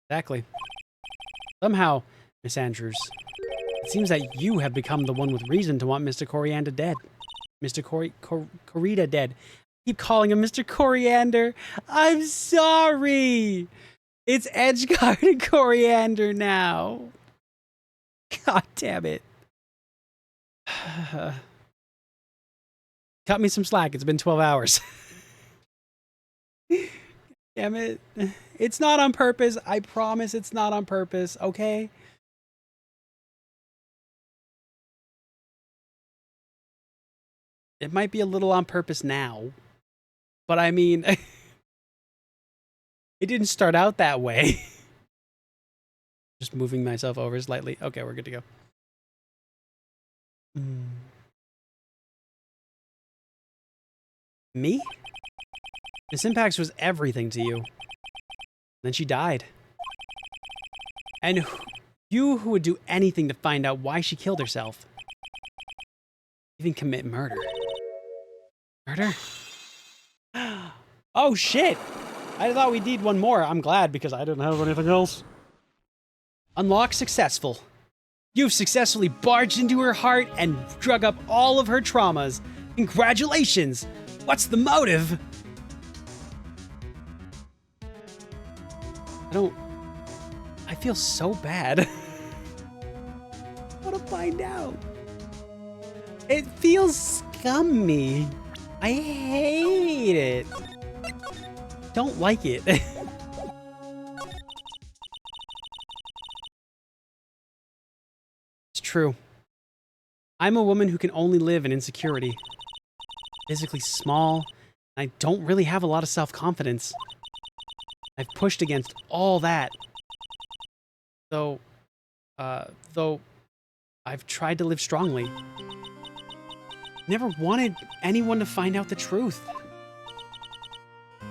A: Exactly. Somehow, Miss Andrews, it seems that you have become the one with reason to want Mr. Corrida dead. Mr. Corrida dead. Keep calling him Mr. Coriander. I'm sorry. It's Edgeguard and Coriander now. God damn it. Cut me some slack. It's been 12 hours. Damn it. It's not on purpose. I promise it's not on purpose, okay? It might be a little on purpose now. But I mean, it didn't start out that way. Just moving myself over slightly. Okay, we're good to go. Me? Miss Impax was everything to you. Then she died. And you who would do anything to find out why she killed herself. Even commit murder. Murder? Oh shit! I thought we need one more. I'm glad because I didn't have anything else. Unlock successful. You've successfully barged into her heart and drug up all of her traumas. Congratulations! What's the motive? I feel so bad. I want to find out. It feels scummy. I hate it. Don't like it. It's true. I'm a woman who can only live in insecurity. Physically small, and I don't really have a lot of self-confidence. I've pushed against all that. Though I've tried to live strongly. Never wanted anyone to find out the truth.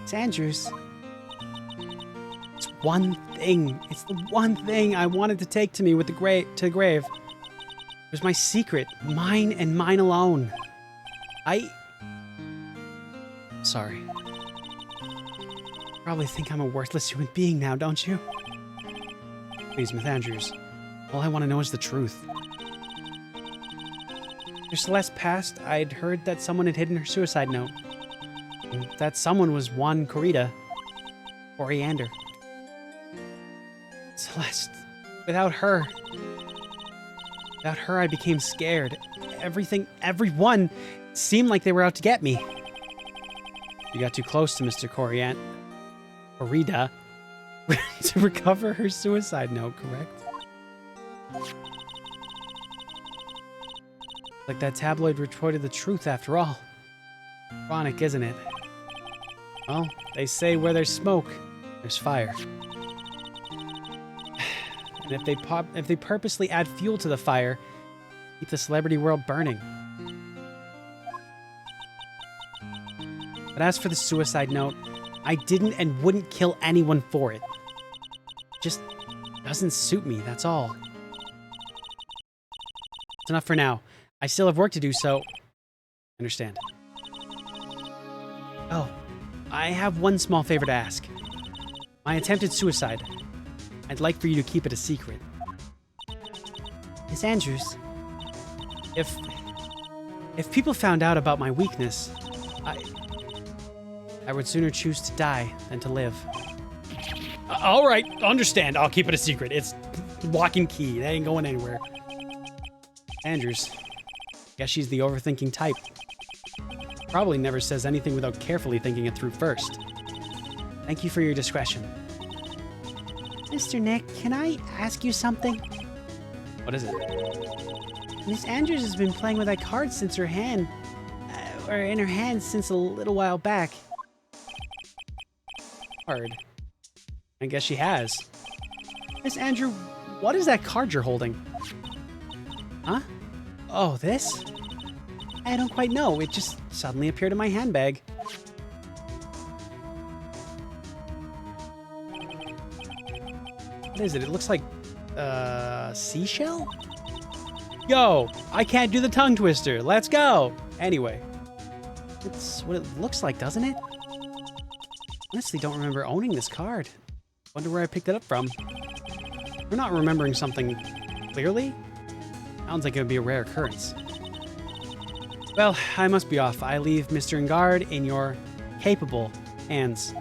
A: It's Andrews. It's one thing. It's the one thing I wanted to take to me with the to the grave. It was my secret, mine and mine alone. Sorry. Probably think I'm a worthless human being now, don't you? Please, Miss Andrews. All I want to know is the truth. After Celeste passed, I'd heard that someone had hidden her suicide note. And that someone was Juan Corrida. Coriander. Celeste. Without her I became scared. Everyone seemed like they were out to get me. You got too close to Mr. Corrida to recover her suicide note, correct? Like that tabloid reported the truth after all. Ironic, isn't it? Well, they say where there's smoke, there's fire. And if they purposely add fuel to the fire, keep the celebrity world burning. But as for the suicide note, I didn't and wouldn't kill anyone for it. Just doesn't suit me, that's all. It's enough for now. I still have work to do, so... Understand. Oh, I have one small favor to ask. My attempted suicide. I'd like for you to keep it a secret. Miss Andrews, if people found out about my weakness, I would sooner choose to die than to live. All right, understand. I'll keep it a secret. It's lock and key. That ain't going anywhere. Andrews, guess she's the overthinking type. Probably never says anything without carefully thinking it through first. Thank you for your discretion. Mr. Nick, can I ask you something? What is it? Miss Andrews has been playing with that card since her hand, or in her hand since a little while back. Card. I guess she has. Miss Andrew, what is that card you're holding? Huh? Oh, this? I don't quite know. It just suddenly appeared in my handbag. What is it? It looks like seashell? Yo, I can't do the tongue twister. Let's go. Anyway, it's what it looks like, doesn't it? Honestly, don't remember owning this card. Wonder where I picked it up from. We're not remembering something clearly. Sounds like it would be a rare occurrence. Well, I must be off. I leave Mr. Ngard in your capable hands.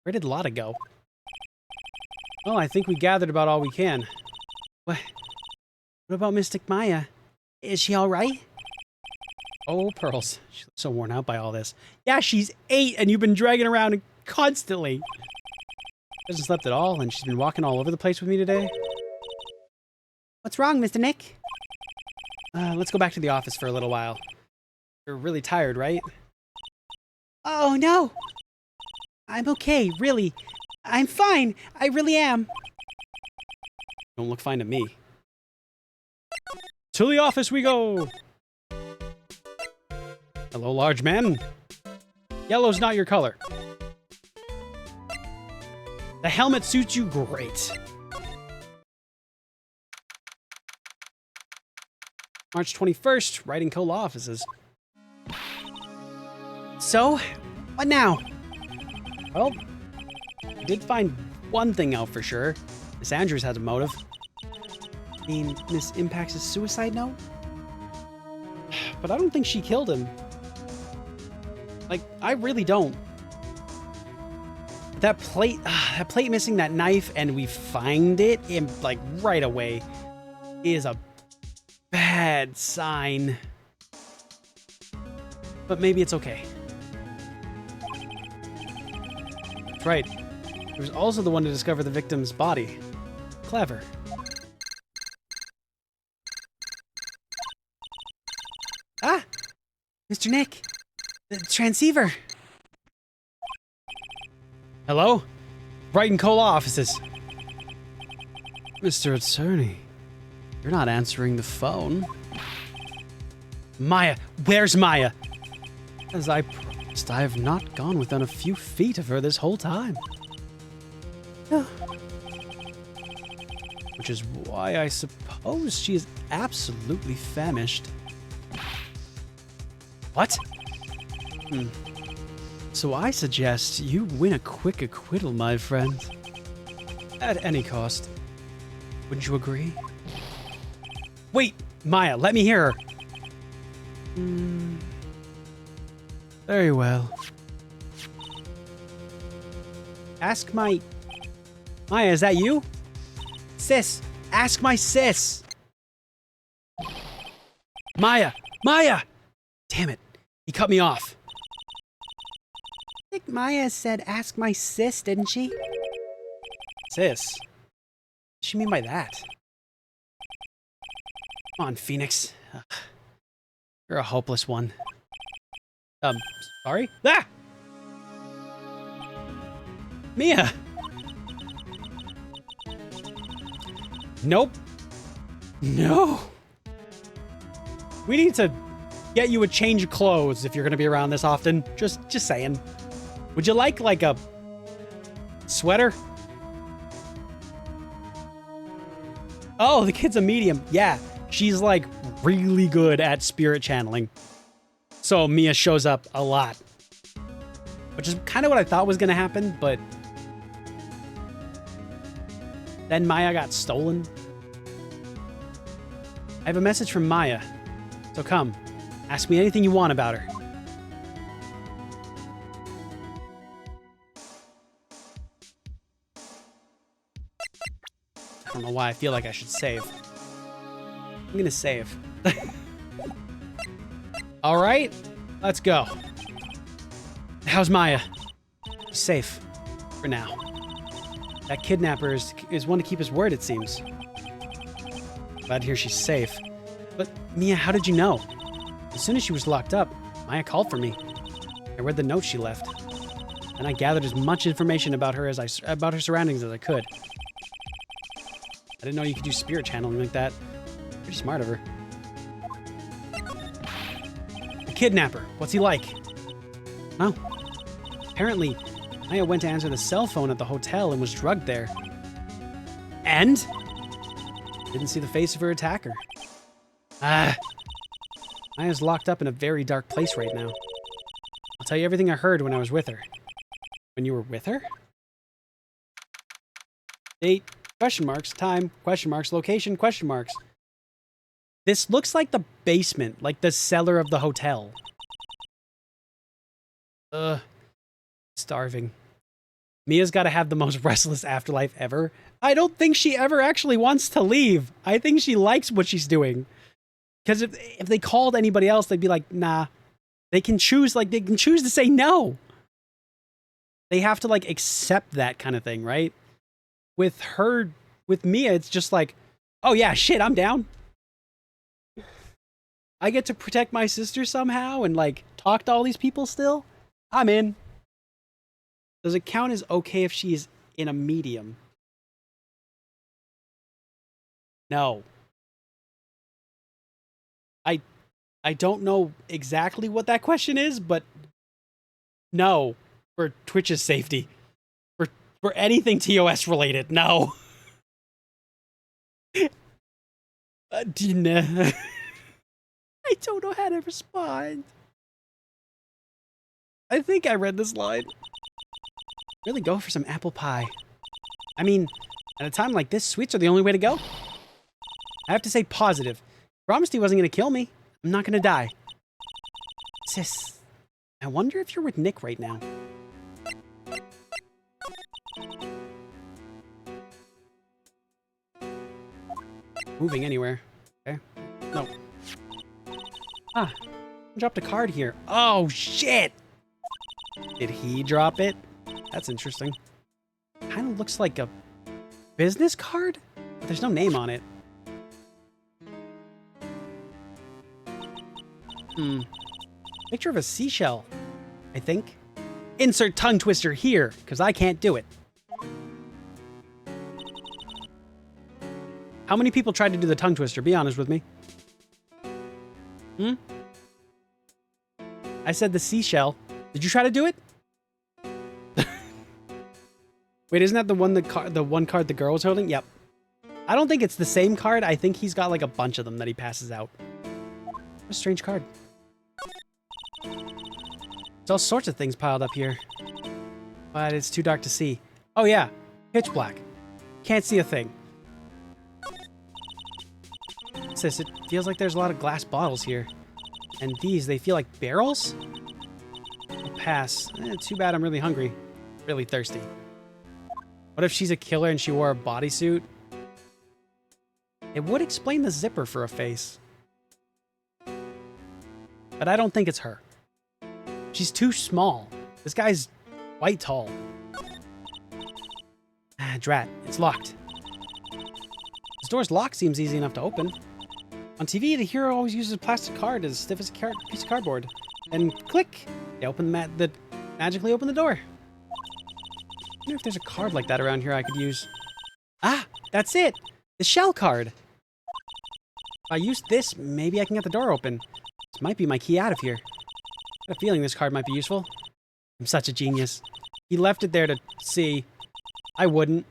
A: Where did Lotta go? Well, I think we gathered about all we can. What about Mystic Maya? Is she all right? Oh, Pearls. She looks so worn out by all this. Yeah, she's 8 and you've been dragging around constantly. She hasn't slept at all and she's been walking all over the place with me today. What's wrong, Mr. Nick? Let's go back to the office for a little while. You're really tired, right? Oh, no. I'm okay, really. I'm fine. I really am. Don't look fine to me. To the office we go! Hello, large man. Yellow's not your color. The helmet suits you great. March 21st, Wright & Co. law offices. So, what now? Well, I did find one thing out for sure. Miss Andrews has a motive. I mean, Miss Impact's suicide note? But I don't think she killed him. Like, I really don't. That plate missing that knife and we find it in, like, right away is a bad sign. But maybe it's okay. That's right. He was also the one to discover the victim's body. Clever. Ah! Mr. Nick! The transceiver! Hello? Wright & Co. law offices. Mr. Attorney, you're not answering the phone. Maya! Where's Maya? As I promised, I have not gone within a few feet of her this whole time. Which is why I suppose she is absolutely famished. What? So I suggest you win a quick acquittal, my friend. At any cost. Wouldn't you agree? Wait, Maya, let me hear her. Very well. Ask my... Maya, is that you? Sis, ask my sis. Maya! Maya! Damn it, he cut me off. I think Maya said ask my sis, didn't she? Sis? What does she mean by that? Come on, Phoenix. Ugh. You're a hopeless one. Sorry? Ah! Mia! Nope. No. We need to get you a change of clothes if you're gonna be around this often. Just saying. Would you like a sweater? Oh, the kid's a medium. Yeah, she's like really good at spirit channeling. So Mia shows up a lot. Which is kind of what I thought was gonna happen, but then Maya got stolen. I have a message from Maya. So come, ask me anything you want about her. I don't know why I feel like I should save. I'm gonna save. All right, let's go. How's Maya? She's safe. For now. That kidnapper is one to keep his word, it seems. Glad to hear she's safe. But, Mia, how did you know? As soon as she was locked up, Maya called for me. I read the note she left. And I gathered as much information about her about her surroundings as I could. I didn't know you could do spirit channeling like that. Pretty smart of her. The kidnapper, what's he like? Well, apparently, Maya went to answer the cell phone at the hotel and was drugged there. And? Didn't see the face of her attacker. Maya's locked up in a very dark place right now. I'll tell you everything I heard when I was with her. When you were with her? Date, question marks, time, question marks, location, question marks. This looks like the basement, like the cellar of the hotel. Starving. Mia's got to have the most restless afterlife ever. I don't think she ever actually wants to leave. I think she likes what she's doing. Because if they called anybody else, they'd be like, nah. They can choose, like, they can choose to say no. They have to, like, accept that kind of thing, right? With her, with Mia, it's just like, oh yeah, shit, I'm down. I get to protect my sister somehow and, like, talk to all these people still. I'm in. Does it count as okay if she's in a medium? No. I don't know exactly what that question is, but no. For Twitch's safety. For anything TOS related, no. I don't know how to respond. I think I read this line. Really go for some apple pie. I mean, at a time like this, sweets are the only way to go. I have to say positive. Promised he wasn't going to kill me. I'm not going to die. Sis, I wonder if you're with Nick right now. Moving anywhere. Okay. No. Ah, dropped a card here. Oh, shit! Did he drop it? That's interesting. Kind of looks like a business card, but there's no name on it. Picture of a seashell, I think. Insert tongue twister here, because I can't do it. How many people tried to do the tongue twister? Be honest with me. I said the seashell. Did you try to do it? Wait, isn't that the one card the girl was holding? Yep. I don't think it's the same card. I think he's got like a bunch of them that he passes out. What a strange card. There's all sorts of things piled up here. But it's too dark to see. Oh yeah, pitch black. Can't see a thing. Sis, it feels like there's a lot of glass bottles here. And these, they feel like barrels? I'll pass. Too bad I'm really hungry. Really thirsty. What if she's a killer and she wore a bodysuit? It would explain the zipper for a face. But I don't think it's her. She's too small. This guy's quite tall. Ah, drat. It's locked. This door's locked seems easy enough to open. On TV, the hero always uses a plastic card as stiff as a piece of cardboard. And click! They magically open the door. I wonder if there's a card like that around here I could use. Ah! That's it! The shell card! If I use this, maybe I can get the door open. This might be my key out of here. I have a feeling this card might be useful. I'm such a genius. He left it there to see. I wouldn't.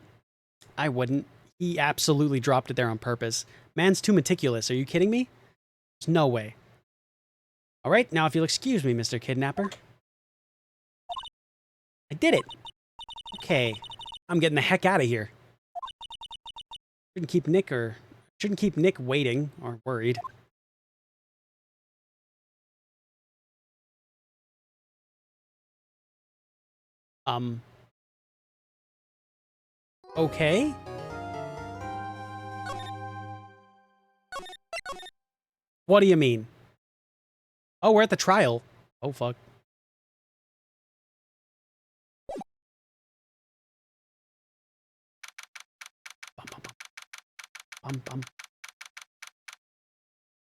A: He absolutely dropped it there on purpose. Man's too meticulous. Are you kidding me? There's no way. Alright, now if you'll excuse me, Mr. Kidnapper. I did it. Okay. I'm getting the heck out of here. Shouldn't keep Nick waiting or worried. Okay. What do you mean? Oh, we're at the trial. Oh, fuck.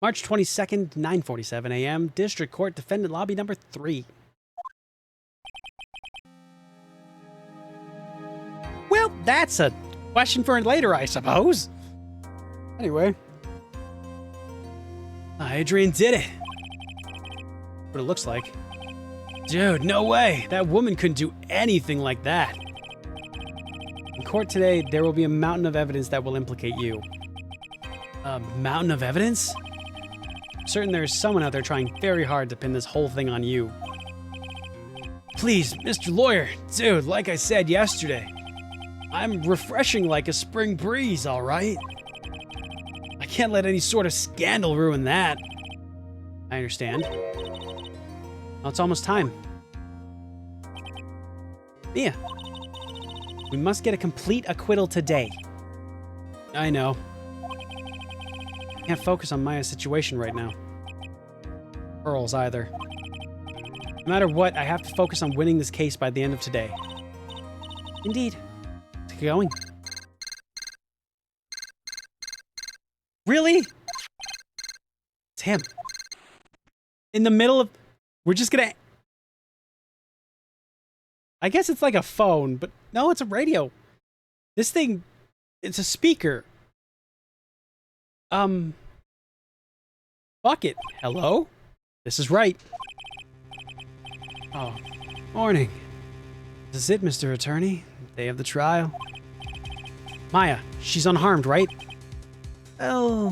A: March 22nd, 9:47 a.m. District Court, Defendant Lobby number 3. Well, that's a question for later, I suppose. Anyway. Adrian did it. What it looks like. Dude, no way. That woman couldn't do anything like that. In court today, there will be a mountain of evidence that will implicate you. A mountain of evidence? I'm certain there's someone out there trying very hard to pin this whole thing on you. Please, Mr. Lawyer, dude, like I said yesterday, I'm refreshing like a spring breeze, all right? I can't let any sort of scandal ruin that. I understand. Well, it's almost time. Mia, we must get a complete acquittal today. I know. I can't focus on Maya's situation right now. Earl's either. No matter what, I have to focus on winning this case by the end of today. Indeed. Let's get going. Really? It's him. In the middle of... We're just gonna... I guess it's like a phone, but no, it's a radio. This thing, it's a speaker. Fuck it. Hello? This is Wright. Oh, morning. This is it, Mr. Attorney. Day of the trial. Maya, she's unharmed, right? Well,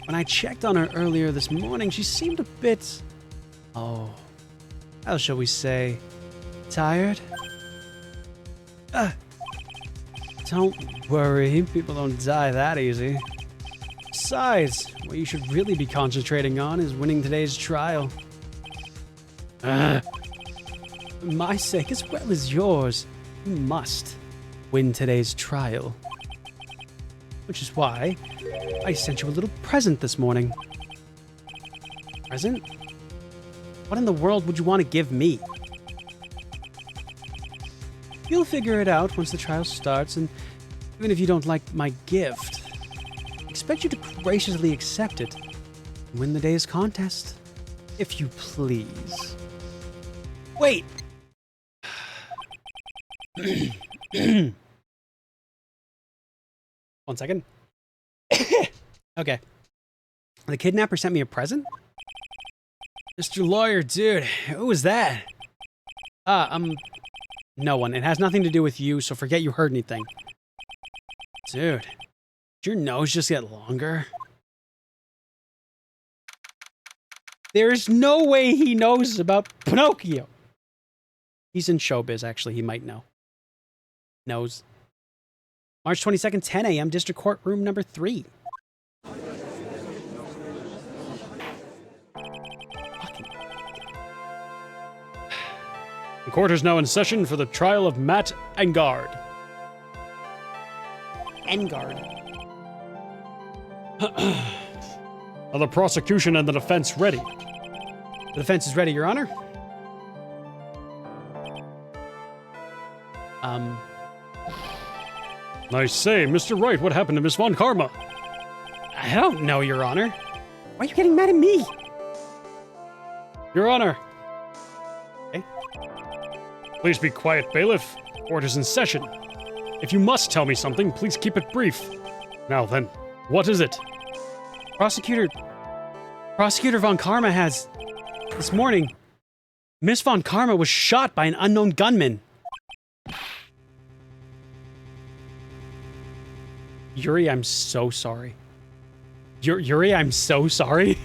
A: when I checked on her earlier this morning, she seemed a bit... Oh, how shall we say... Tired? Don't worry, people don't die that easy. Besides, what you should really be concentrating on is winning today's trial. For my sake as well as yours, you must win today's trial. Which is why I sent you a little present this morning. Present? What in the world would you want to give me? You'll figure it out once the trial starts, and even if you don't like my gift, I expect you to graciously accept it and win the day's contest, if you please. Wait! 1 second. Okay. The kidnapper sent me a present? Mr. Lawyer, dude, who was that? No one. It has nothing to do with you, so forget you heard anything. Dude, did your nose just get longer? There's no way he knows about Pinocchio. He's in showbiz, actually. He might know. Knows. March 22nd, 10 a.m., District Court Room number 3.
C: The court is now in session for the trial of Matt Engard.
A: Engard.
C: Are the prosecution and the defense ready?
A: The defense is ready, Your Honor.
C: I say, Mr. Wright, what happened to Miss Von Karma?
A: I don't know, Your Honor. Why are you getting mad at me?
C: Your Honor.
A: Okay.
C: Please be quiet, bailiff. Court is in session. If you must tell me something, please keep it brief. Now then, what is it?
A: Prosecutor Von Karma has... This morning, Miss Von Karma was shot by an unknown gunman. Yuri, I'm so sorry. Yuri, I'm so sorry.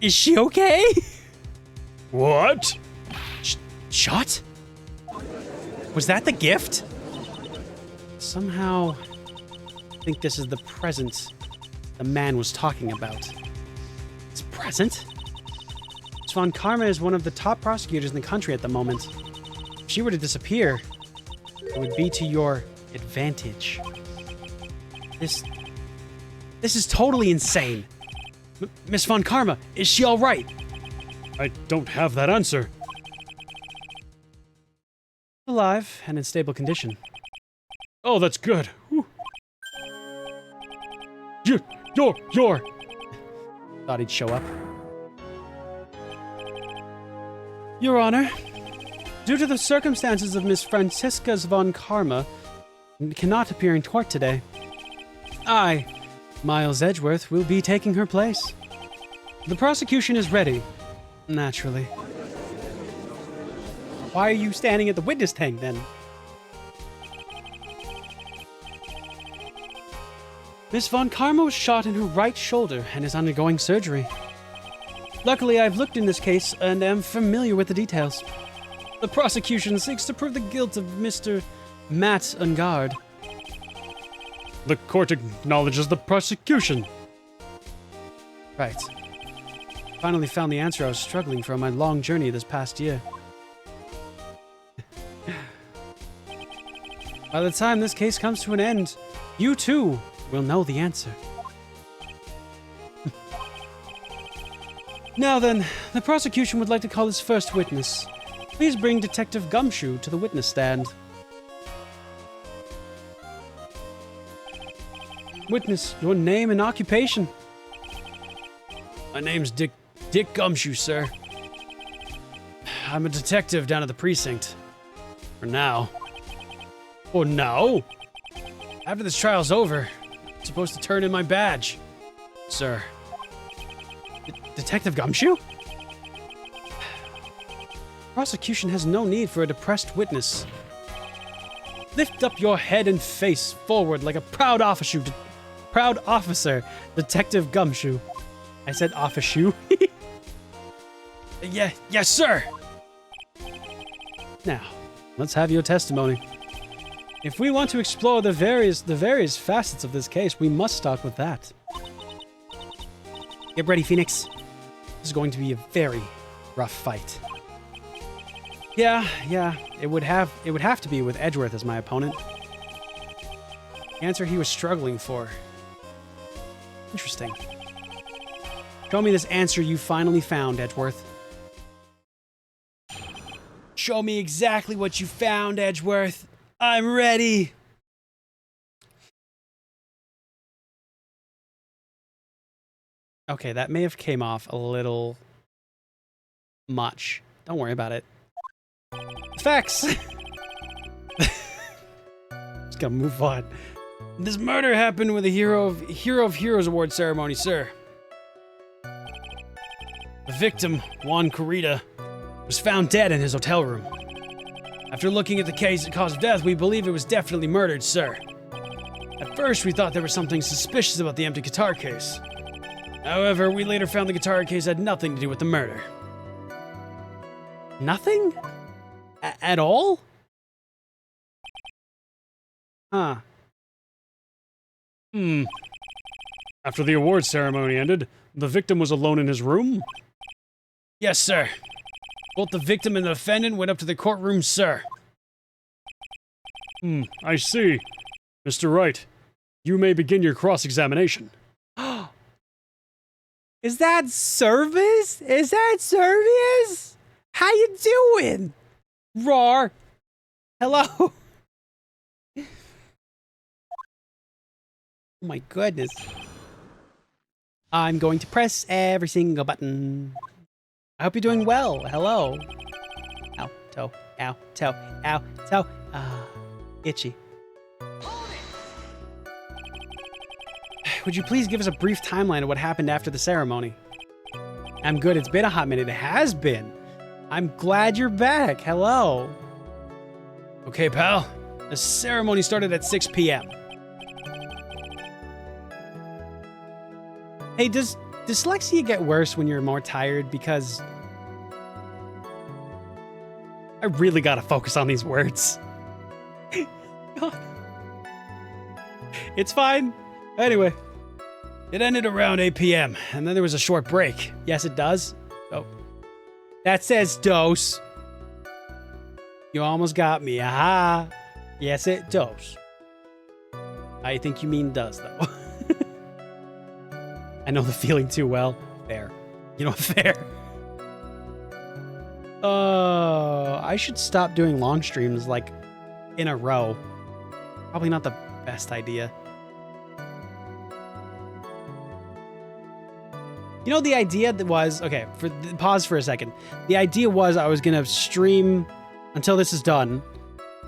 A: Is she okay?
C: What?
A: Shot? Was that the gift? Somehow, I think this is the present the man was talking about. It's present? Miss Von Karma is one of the top prosecutors in the country at the moment. If she were to disappear, it would be to your advantage. This is totally insane. Miss Von Karma, is she all right?
C: I don't have that answer.
A: Alive and in stable condition.
C: Oh, that's good. Whew. You're...
A: Thought he'd show up. Your Honor, due to the circumstances of Miss Franziska Von Karma, cannot appear in court today. I, Miles Edgeworth, will be taking her place. The prosecution is ready, naturally. Why are you standing at the witness tank, then? Miss Von Karma was shot in her right shoulder and is undergoing surgery. Luckily, I've looked in this case and am familiar with the details. The prosecution seeks to prove the guilt of Mr. Matt Ungard. The court acknowledges the prosecution. Right. Finally found the answer I was struggling for on my long journey this past year. By the time this case comes to an end, you too will know the answer. Now then, the prosecution would like to call its first witness. Please bring Detective Gumshoe to the witness stand. Witness, your name and occupation. My name's Dick Gumshoe, sir. I'm a detective down at the precinct. For now. For now? After this trial's over, I'm supposed to turn in my badge. Sir. Detective Gumshoe? Prosecution has no need for a depressed witness. Lift up your head and face forward like a proud officer, Detective Gumshoe. I said officer. Yes, sir. Now, let's have your testimony. If we want to explore the various facets of this case, we must start with that. Get ready, Phoenix. This is going to be a very rough fight. Yeah, it would have to be with Edgeworth as my opponent. The answer he was struggling for. Interesting. Show me this answer you finally found, Edgeworth. Show me exactly what you found, Edgeworth. I'm ready. Okay, that may have came off a little much. Don't worry about it. Facts. Just gotta move on. This murder happened with a Hero of Heroes Award ceremony, sir. The victim, Juan Corrida, was found dead in his hotel room. After looking at the cause of death, we believe it was definitely murdered, sir. At first, we thought there was something suspicious about the empty guitar case. However, we later found the guitar case had nothing to do with the murder. Nothing? At all? Huh. After the award ceremony ended, the victim was alone in his room? Yes, sir. Both the victim and the defendant went up to the courtroom, sir. I see. Mr. Wright, you may begin your cross-examination.
C: Is that service? Is that service? How you doing? Roar. Hello. Oh my goodness. I'm going to press every single button. I hope you're doing well. Hello. Ow, toe, ow, toe, ow, toe. Itchy. Would you please give us a brief timeline of what happened after the ceremony? I'm good. It's been a hot minute. It has been. I'm glad you're back. Hello.
A: Okay, pal. The ceremony started at 6 p.m.
C: Hey, does dyslexia get worse when you're more tired? Because
A: I really gotta focus on these words.
C: God. It's fine. Anyway.
A: It ended around 8 p.m., and then there was a short break.
C: Yes, it does. Oh. That says dose. You almost got me. Aha. Yes, it does. I think you mean does, though. I know the feeling too well. Fair. You know, fair. I should stop doing long streams, like, in a row. Probably not the best idea. You know, the idea that was, okay, pause for a second. The idea was I was gonna stream until this is done,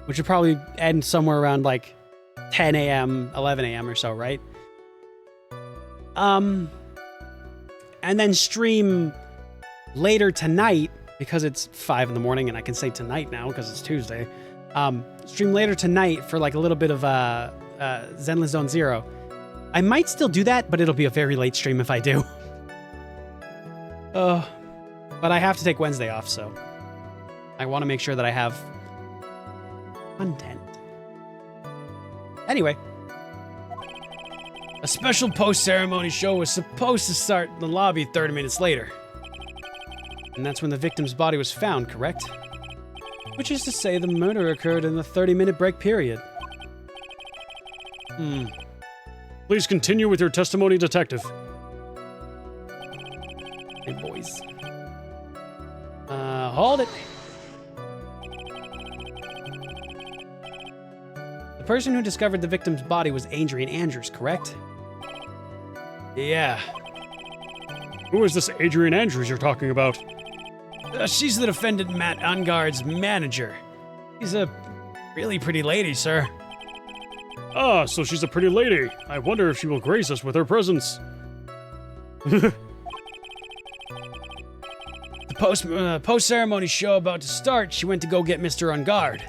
C: which would probably end somewhere around like 10 a.m., 11 a.m. or so, right? And then stream later tonight, because it's 5 in the morning and I can say tonight now because it's Tuesday. Stream later tonight for like a little bit of Zenless Zone Zero. I might still do that, but it'll be a very late stream if I do.
A: But I have to take Wednesday off, so I want to make sure that I have content. Anyway. A special post-ceremony show was supposed to start in the lobby 30 minutes later. And that's when the victim's body was found, correct? Which is to say the murder occurred in the 30-minute break period.
C: Please continue with your testimony, detective.
A: Hey, boys. Hold it. The person who discovered the victim's body was Adrian Andrews, correct?
C: Yeah. Who is this Adrian Andrews you're talking about?
A: She's the defendant Matt Ungard's manager. She's a really pretty lady, sir.
C: Ah, so she's a pretty lady. I wonder if she will grace us with her presence.
A: The post-ceremony show about to start, she went to go get Mr. Ungard.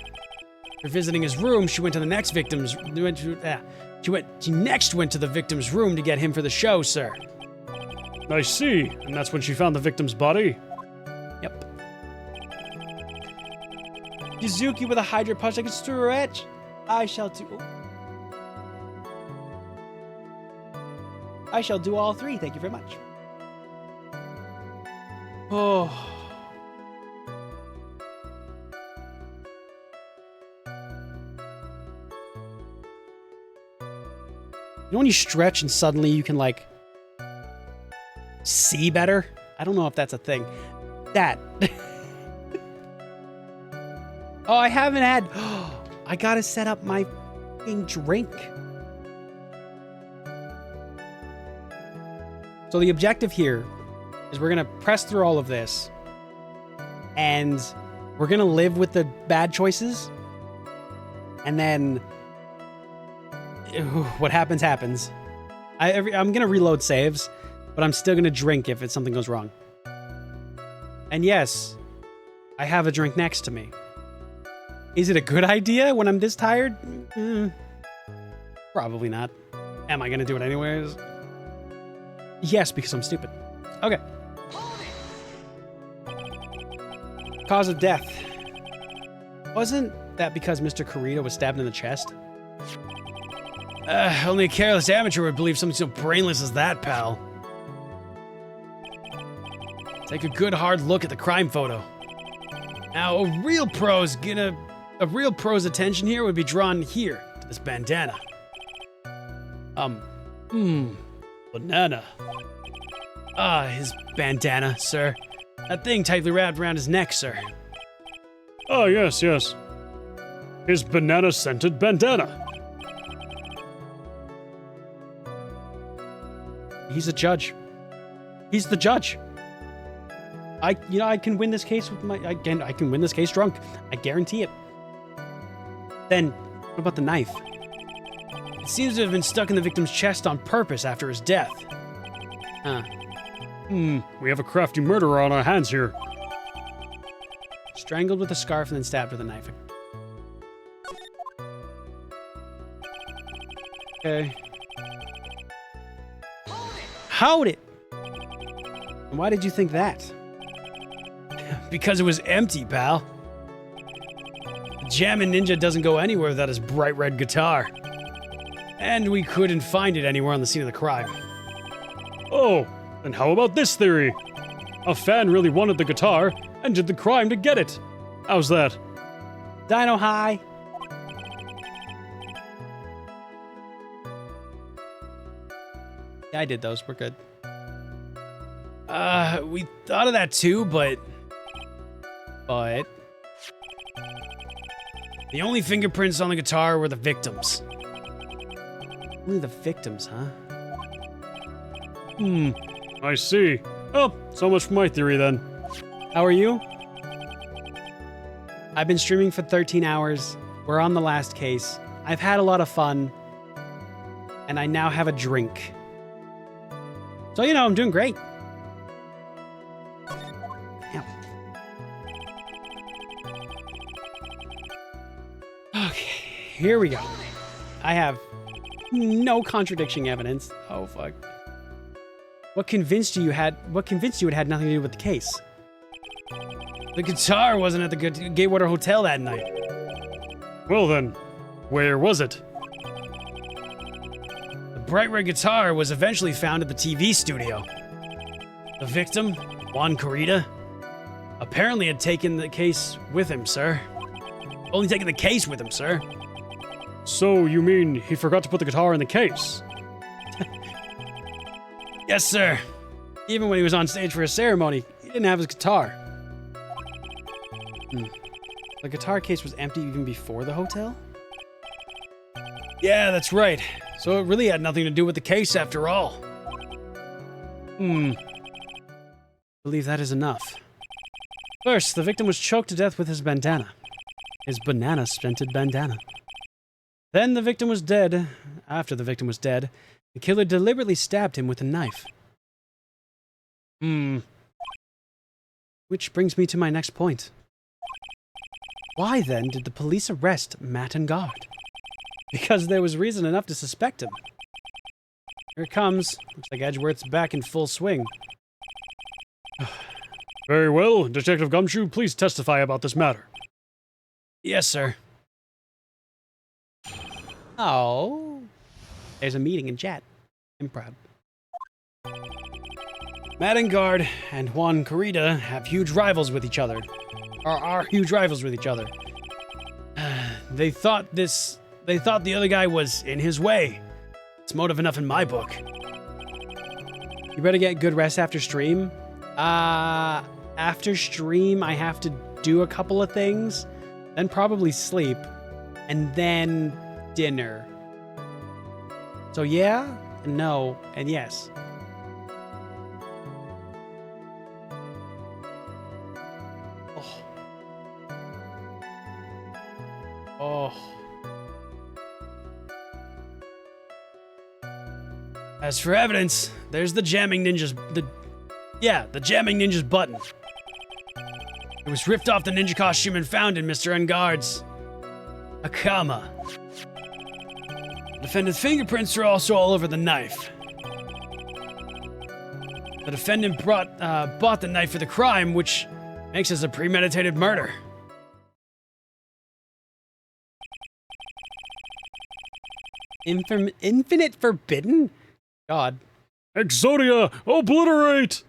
A: After visiting his room, she went to the next victim's... She next went to the victim's room to get him for the show, sir.
C: I see. And that's when she found the victim's body?
A: Yep. Yuzuki with a Hydra punch like a stretch. I shall do all three. Thank you very much. Oh. You know when you stretch and suddenly you can, like, see better? I don't know if that's a thing. That. Oh, I haven't had... I gotta set up my fucking drink. So the objective here is we're gonna press through all of this. And we're gonna live with the bad choices. And then... what happens, happens. I'm gonna reload saves, but I'm still gonna drink if something goes wrong. And yes, I have a drink next to me. Is it a good idea when I'm this tired? Probably not. Am I gonna do it anyways? Yes, because I'm stupid. Okay. Cause of death. Wasn't that because Mr. Corito was stabbed in the chest? Only a careless amateur would believe something so brainless as that, pal. Take a good hard look at the crime photo. Now, a real pro's attention here would be drawn here to this bandana. Banana. Ah, his bandana, sir. That thing tightly wrapped around his neck, sir.
C: Oh, yes, yes. His banana-scented bandana.
A: He's a judge. He's the judge. I can win this case with I can win this case drunk. I guarantee it. Then, what about the knife? It seems to have been stuck in the victim's chest on purpose after his death. Huh.
C: We have a crafty murderer on our hands here.
A: Strangled with a scarf and then stabbed with a knife. Okay. How'd it? And why did you think that? Because it was empty, pal. The Jammin' Ninja doesn't go anywhere without his bright red guitar. And we couldn't find it anywhere on the scene of the crime.
C: Oh, then how about this theory? A fan really wanted the guitar and did the crime to get it. How's that?
A: Dino High. Yeah, I did those. We're good. We thought of that too, but... The only fingerprints on the guitar were the victims. Only the victims, huh?
C: I see. Oh, so much for my theory then.
A: How are you? I've been streaming for 13 hours. We're on the last case. I've had a lot of fun. And I now have a drink. So, you know, I'm doing great. Damn. Okay, here we go. I have no contradiction evidence. Oh, fuck. What convinced you it had nothing to do with the case? The guitar wasn't at the Gatewater Hotel that night.
C: Well then, where was it?
A: The bright red guitar was eventually found at the TV studio. The victim, Juan Corrida, apparently had taken the case with him, sir. Only taken the case with him, sir.
C: So you mean he forgot to put the guitar in the case?
A: Yes, sir. Even when he was on stage for a ceremony, he didn't have his guitar. The guitar case was empty even before the hotel? Yeah, that's right. So it really had nothing to do with the case after all. I believe that is enough. First, the victim was choked to death with his bandana. His banana-scented bandana. Then the victim was dead. After the victim was dead, the killer deliberately stabbed him with a knife. Which brings me to my next point. Why then did the police arrest Matt and Guard? Because there was reason enough to suspect him. Here it comes. Looks like Edgeworth's back in full swing.
C: Very well. Detective Gumshoe, please testify about this matter.
A: Yes, sir. Oh. There's a meeting in chat. I'm proud. Matt and Guard and Juan Corrida have huge rivals with each other. Are huge rivals with each other. They thought the other guy was in his way. It's motive enough in my book. You better get good rest after stream. After stream, I have to do a couple of things, then probably sleep, and then dinner. So yeah, and no, and yes. Oh. As for evidence, there's the jamming ninja's the jamming ninja's button. It was ripped off the ninja costume and found in Mr. Engard's Akama. The defendant's fingerprints are also all over the knife. The defendant bought the knife for the crime, which makes this a premeditated murder. Infinite Forbidden? God.
C: Exodia, obliterate!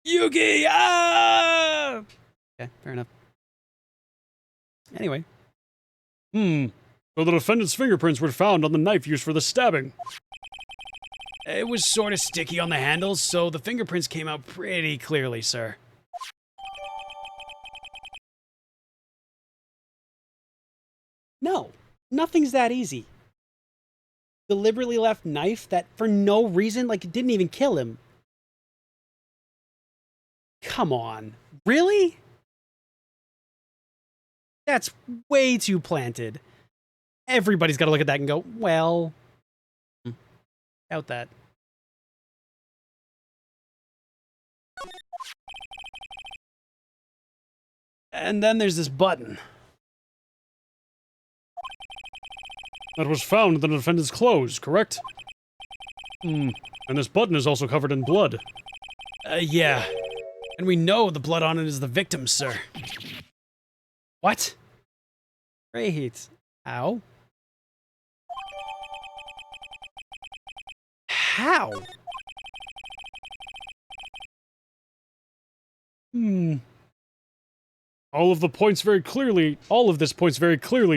A: Yugi! Ah! Okay, fair enough. Anyway.
C: So the defendant's fingerprints were found on the knife used for the stabbing.
A: It was sort of sticky on the handles, so the fingerprints came out pretty clearly, sir. No, nothing's that easy. Deliberately left knife that for no reason, like it didn't even kill him. Come on. Really? That's way too planted. Everybody's got to look at that and go, well, doubt that. And then there's this button.
C: That was found in the defendant's clothes, correct? And this button is also covered in blood.
A: Yeah. And we know the blood on it is the victim's, sir. What? Great. How? How?
C: All of this points very clearly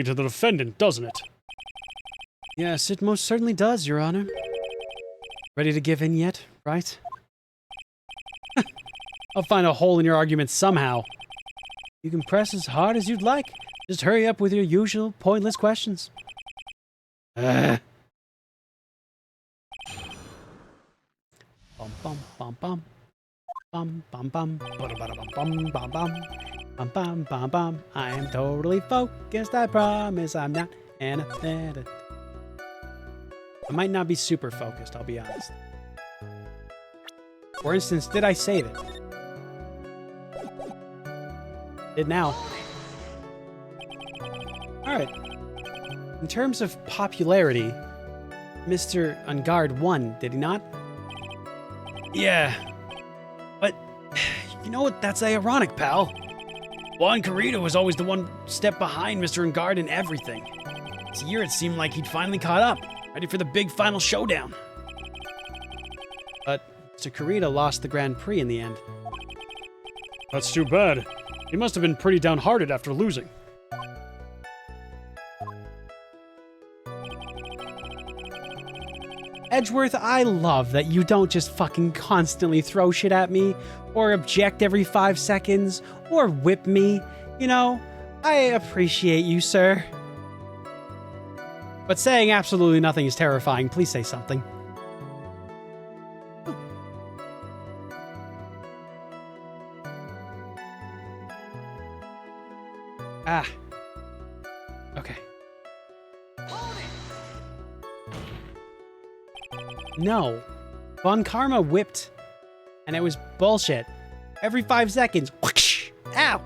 C: to the defendant, doesn't it?
A: Yes, it most certainly does, Your Honor. Ready to give in yet, right? I'll find a hole in your argument somehow. You can press as hard as you'd like. Just hurry up with your usual pointless questions. Bum bum bum bum. Bum bum bum. Bum bum bum bum. Bum bum bum bum. I am totally focused, I promise I'm not apathetic. I might not be super focused, I'll be honest. For instance, did I save it? Did now. Alright. In terms of popularity, Mr. Ungard won, did he not?
C: Yeah. But, you know what? That's ironic, pal. Juan Carrito was always the one step behind Mr. Engard in everything. This year it seemed like he'd finally caught up, ready for the big final showdown.
A: But Mr. Carrito lost the Grand Prix in the end.
E: That's too bad. He must have been pretty downhearted after losing.
A: Edgeworth, I love that you don't just fucking constantly throw shit at me, or object every 5 seconds, or whip me. You know, I appreciate you, sir. But saying absolutely nothing is terrifying. Please say something. Ah. Okay. No. Von Karma whipped, and it was bullshit. Every 5 seconds. Whoosh! Ow!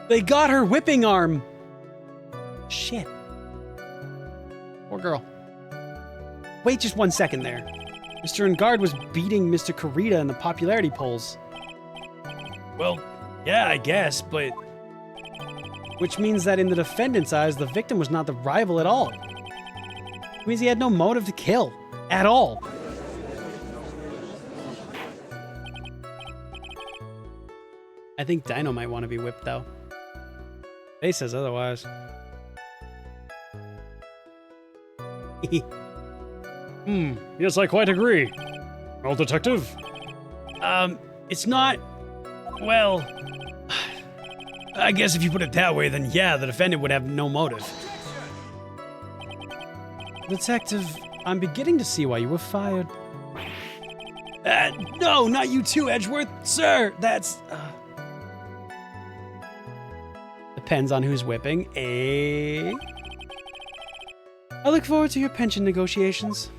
A: They got her whipping arm! Shit. Poor girl. Wait just 1 second there. Mr. Engard was beating Mr. Carrita in the popularity polls.
C: Well, yeah, I guess, but...
A: Which means that in the defendant's eyes, the victim was not the rival at all. It means he had no motive to kill. At all. I think Dino might want to be whipped, though. Faye says otherwise.
E: Yes, I quite agree. Well, Detective?
C: It's not... Well... I guess if you put it that way, then yeah, the defendant would have no motive.
A: Detective, I'm beginning to see why you were fired.
C: No, not you too, Edgeworth. Sir, that's...
A: Depends on who's whipping. I look forward to your pension negotiations.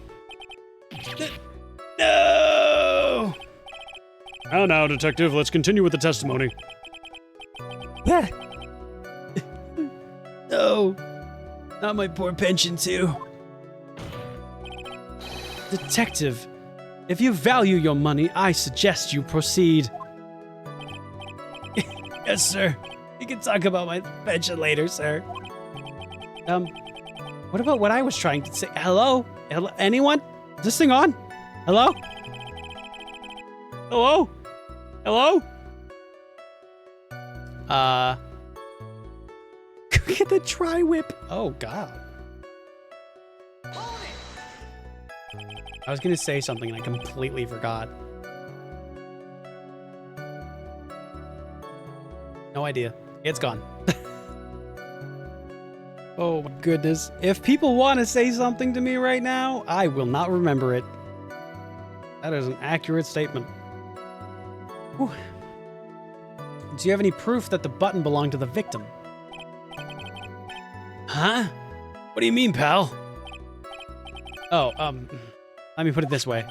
C: No!
E: Now, Detective, let's continue with the testimony.
A: Yeah.
C: No. Not my poor pension, too.
A: Detective, if you value your money, I suggest you proceed.
C: Yes, sir. We can talk about my pension later, sir.
A: What about what I was trying to say? Hello? Hello? Anyone? Is this thing on? Hello? Hello? Hello? Get the tri-whip. Oh, God. I was gonna say something and I completely forgot. No idea. It's gone. Oh my goodness. If people want to say something to me right now, I will not remember it. That is an accurate statement. Whew. Do you have any proof that the button belonged to the victim?
C: Huh? What do you mean, pal?
A: Oh, let me put it this way.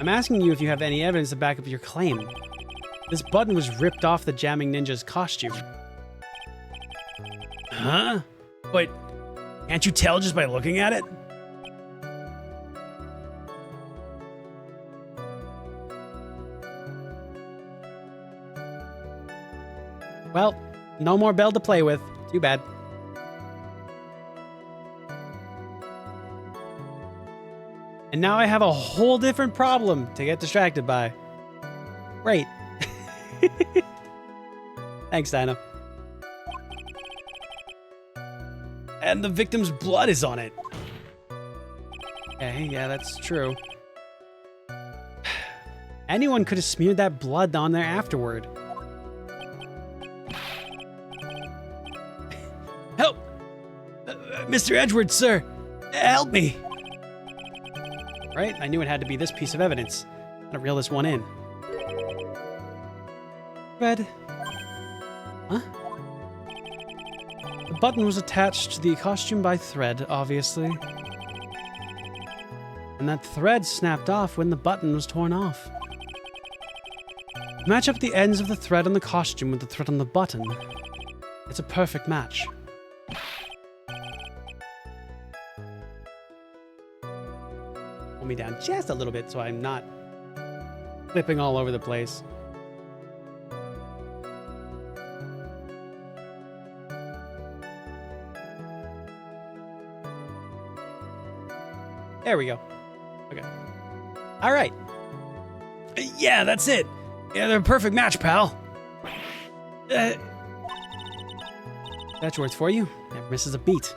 A: I'm asking you if you have any evidence to back up your claim. This button was ripped off the Jamming Ninja's costume.
C: Huh? But can't you tell just by looking at it?
A: Well, no more bell to play with. Too bad. And now I have a whole different problem to get distracted by. Great. Thanks, Dino.
C: And the victim's blood is on it.
A: Okay, yeah, that's true. Anyone could have smeared that blood on there afterward.
C: Help! Mr. Edgeworth, sir! Help me!
A: Right? I knew it had to be this piece of evidence. Gotta reel this one in. Red. Huh? The button was attached to the costume by thread, obviously. And that thread snapped off when the button was torn off. Match up the ends of the thread on the costume with the thread on the button. It's a perfect match. me down just a little bit so I'm not flipping all over the place. There we go. Okay. All right.
C: Yeah, that's it. Yeah, they're a perfect match, pal.
A: That's worth for you. Never misses a beat.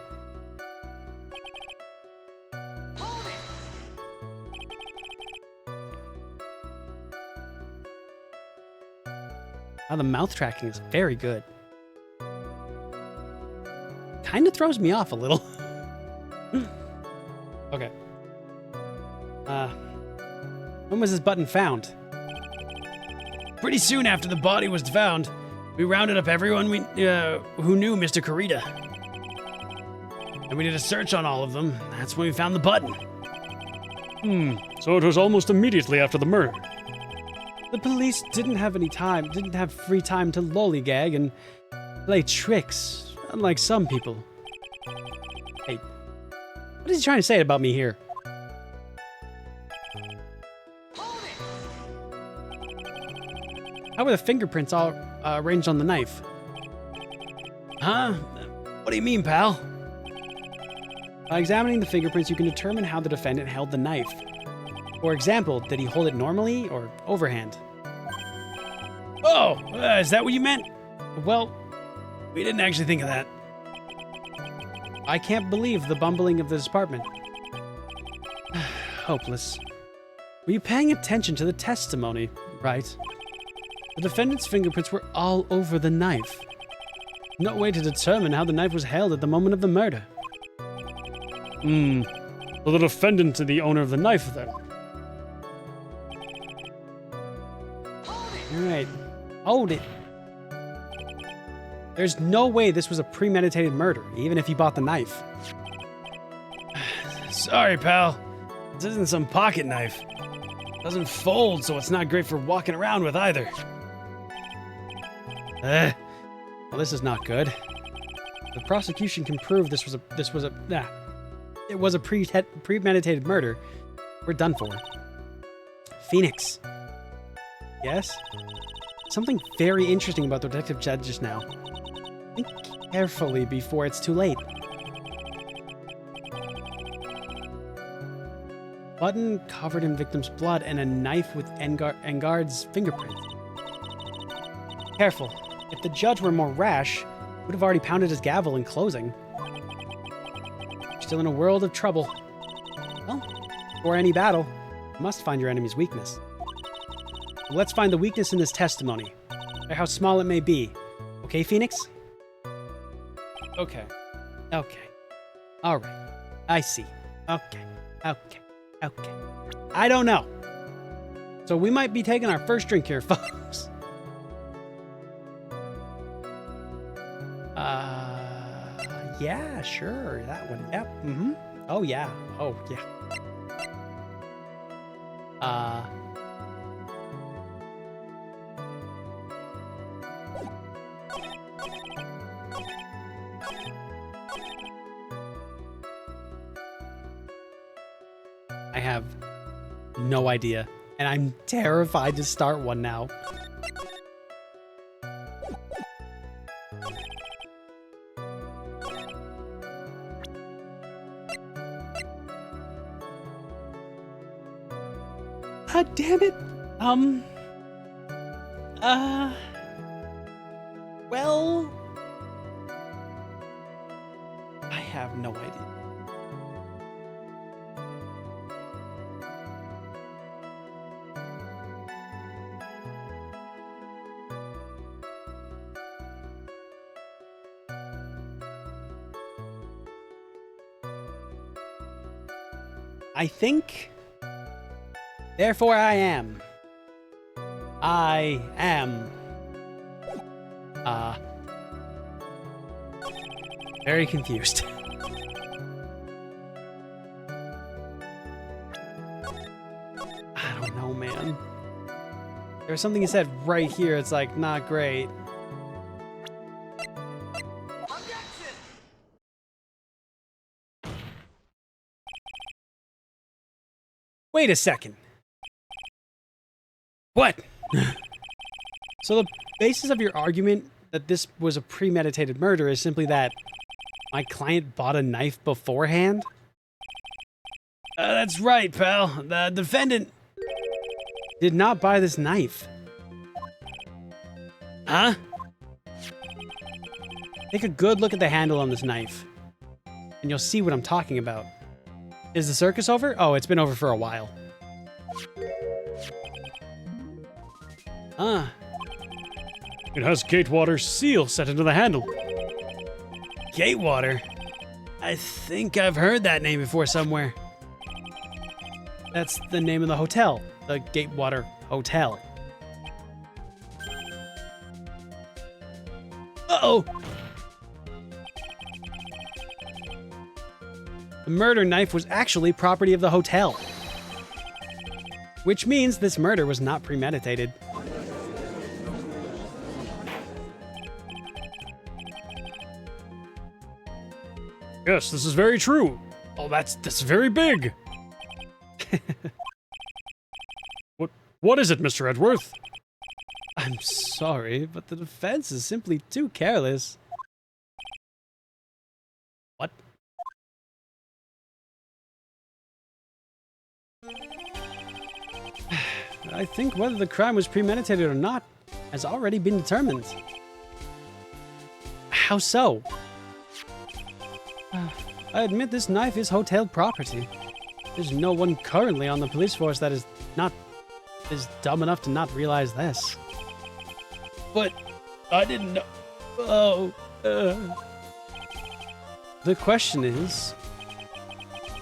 A: Oh, the mouth tracking is very good. Kind of throws me off a little. Okay. When was this button found?
C: Pretty soon after the body was found, we rounded up everyone who knew Mr. Kurita. And we did a search on all of them. That's when we found the button.
E: So it was almost immediately after the murder.
A: The police didn't have free time to lollygag and play tricks, unlike some people. Hey, what is he trying to say about me here? How were the fingerprints all arranged on the knife?
C: Huh? What do you mean, pal?
A: By examining the fingerprints, you can determine how the defendant held the knife. For example, did he hold it normally or overhand?
C: Oh, is that what you meant?
A: Well,
C: We didn't actually think of that.
A: I can't believe the bumbling of this department. Hopeless. Were you paying attention to the testimony, Wright? The defendant's fingerprints were all over the knife. No way to determine how the knife was held at the moment of the murder.
E: So the defendant is the owner of the knife, then.
A: Alright. Hold it. There's no way this was a premeditated murder, even if he bought the knife.
C: Sorry, pal. This isn't some pocket knife. Doesn't fold, so it's not great for walking around with either.
A: Well, this is not good. The prosecution can prove it was a premeditated murder. We're done for. Phoenix. Yes? Something very interesting about the detective said just now. Think carefully before it's too late. Button covered in victim's blood and a knife with Engard's fingerprint. Careful. If the judge were more rash, he would have already pounded his gavel in closing. You're still in a world of trouble. Well, before any battle, you must find your enemy's weakness. Let's find the weakness in this testimony, no matter how small it may be. Okay, Phoenix? Okay. Okay. All right. I see. Okay. Okay. Okay. I don't know. So we might be taking our first drink here, folks. Yeah, sure. That one. Yep. Mm-hmm. Oh, yeah. Oh, yeah. I have no idea, and I'm terrified to start one now. God damn it. Well, I have no idea. I think, therefore I am. I am. Very confused. I don't know, man. There's something he said right here. It's like, not great. Wait a second. What? So the basis of your argument that this was a premeditated murder is simply that my client bought a knife beforehand? That's right, pal. The defendant did not buy this knife. Huh? Take a good look at the handle on this knife, and you'll see what I'm talking about. Is the circus over? Oh, it's been over for a while.
E: It has Gatewater's seal set into the handle.
A: Gatewater? I think I've heard that name before somewhere. That's the name of the hotel. The Gatewater Hotel. Uh-oh! The murder knife was actually property of the hotel. Which means this murder was not premeditated.
E: Yes, this is very true. Oh, that's very big. What is it, Mr. Edgeworth?
A: I'm sorry, but the defense is simply too careless. What? I think whether the crime was premeditated or not has already been determined. How so? I admit this knife is hotel property. There's no one currently on the police force that is dumb enough to not realize this. But I didn't know. Oh. The question is,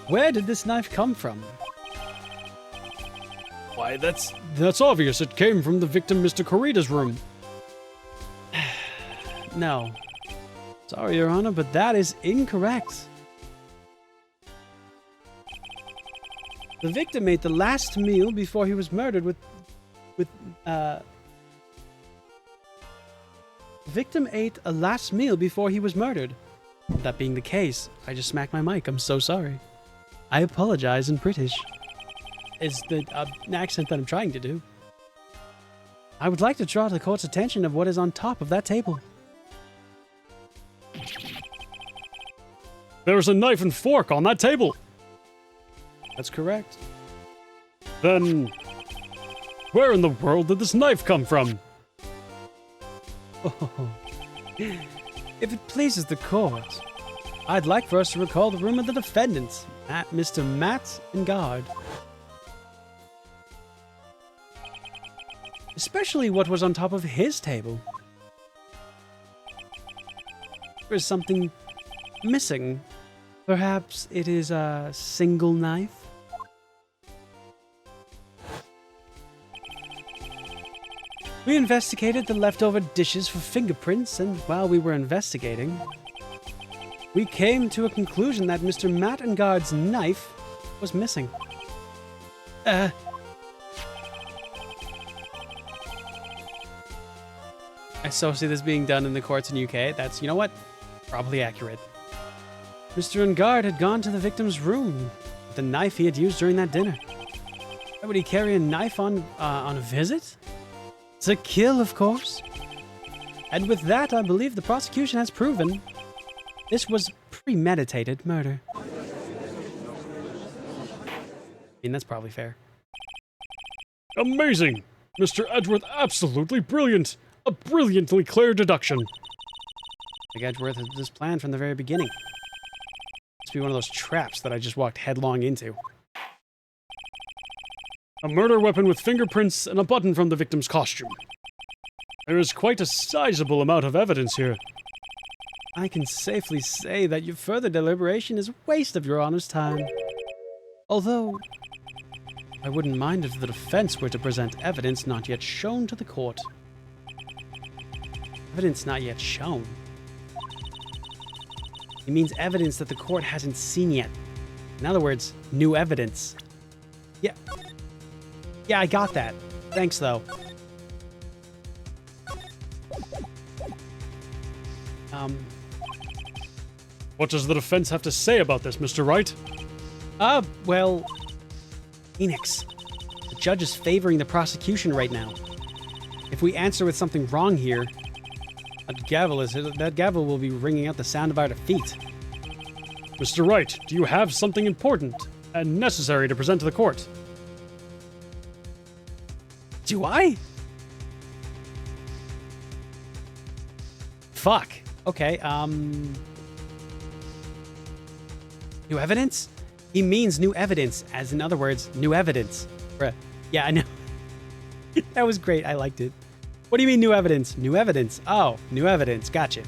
A: where did this knife come from?
E: Why, that's obvious. It came from the victim, Mr. Corrida's room.
A: No. Sorry, Your Honor, but that is incorrect. The victim ate the last meal before he was murdered The victim ate a last meal before he was murdered. That being the case, I just smacked my mic. I'm so sorry. I apologize in British. Is the accent that I'm trying to do. I would like to draw the court's attention of what is on top of that table.
E: There's a knife and fork on that table.
A: That's correct.
E: Then, where in the world did this knife come from?
A: Oh. If it pleases the court, I'd like for us to recall the room of the defendants, Mr. Matt and Guard. Especially what was on top of his table. There is something missing. Perhaps it is a single knife? We investigated the leftover dishes for fingerprints, and while we were investigating, we came to a conclusion that Mr. Matt and Guard's knife was missing. I so see this being done in the courts in UK. That's, you know what? Probably accurate. Mr. Engard had gone to the victim's room with the knife he had used during that dinner. Why would he carry a knife on a visit? To kill, of course. And with that, I believe the prosecution has proven this was premeditated murder. I mean, that's probably fair.
E: Amazing! Mr. Edgeworth, absolutely brilliant! A brilliantly clear deduction.
A: I think Edgeworth had this plan from the very beginning. Must be one of those traps that I just walked headlong into.
E: A murder weapon with fingerprints and a button from the victim's costume. There is quite a sizable amount of evidence here.
A: I can safely say that your further deliberation is a waste of Your Honor's time. Although, I wouldn't mind if the defense were to present evidence not yet shown to the court. Evidence not yet shown? It means evidence that the court hasn't seen yet. In other words, new evidence. Yeah, I got that. Thanks, though.
E: What does the defense have to say about this, Mr. Wright?
A: Well, Phoenix, the judge is favoring the prosecution right now. If we answer with something wrong here, that gavel will be ringing out the sound of our defeat.
E: Mr. Wright, do you have something important and necessary to present to the court?
A: Do I? Fuck. Okay, new evidence? He means new evidence, as in other words, new evidence. Bruh. Yeah, I know. That was great. I liked it. What do you mean new evidence? New evidence. Oh, new evidence. Gotcha.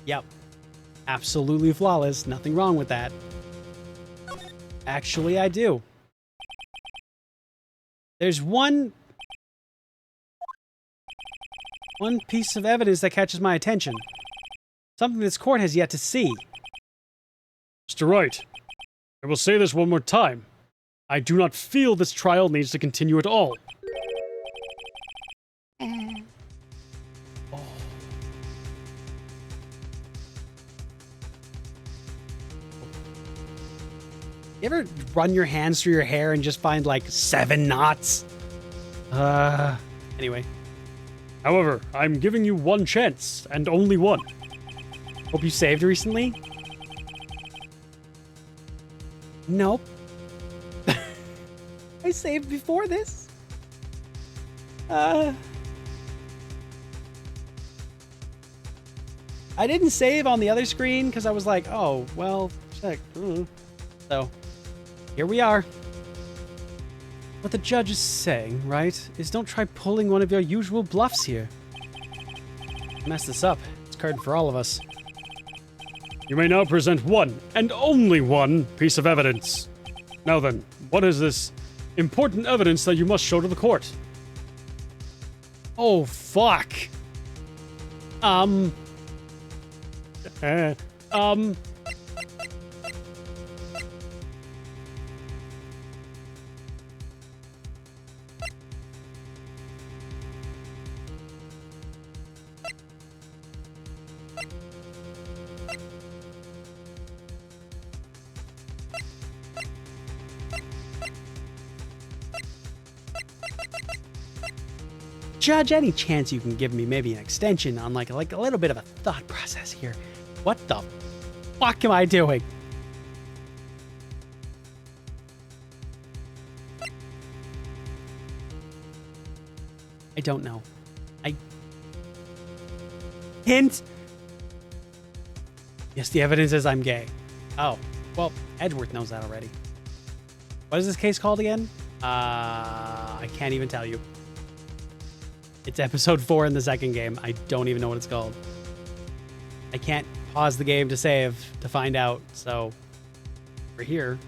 A: Yep. Absolutely flawless. Nothing wrong with that. Actually, I do. There's one piece of evidence that catches my attention. Something this court has yet to see.
E: Mr. Wright, I will say this one more time. I do not feel this trial needs to continue at all.
A: You ever run your hands through your hair and just find like 7 knots? Anyway.
E: However, I'm giving you one chance, and only one.
A: Hope you saved recently? Nope. I saved before this. I didn't save on the other screen because I was like, oh, well, check. So, here we are. What the judge is saying, right, is don't try pulling one of your usual bluffs here. Mess this up. It's curtain for all of us.
E: You may now present one, and only one, piece of evidence. Now then, what is this important evidence that you must show to the court?
A: Oh, fuck. Judge, any chance you can give me maybe an extension on like a little bit of a thought process here? What the fuck am I doing? I don't know. Hint? Yes, the evidence is I'm gay. Oh, well, Edgeworth knows that already. What is this case called again? I can't even tell you. It's episode 4 in the second game. I don't even know what it's called. I can't pause the game to save to find out, so we're here.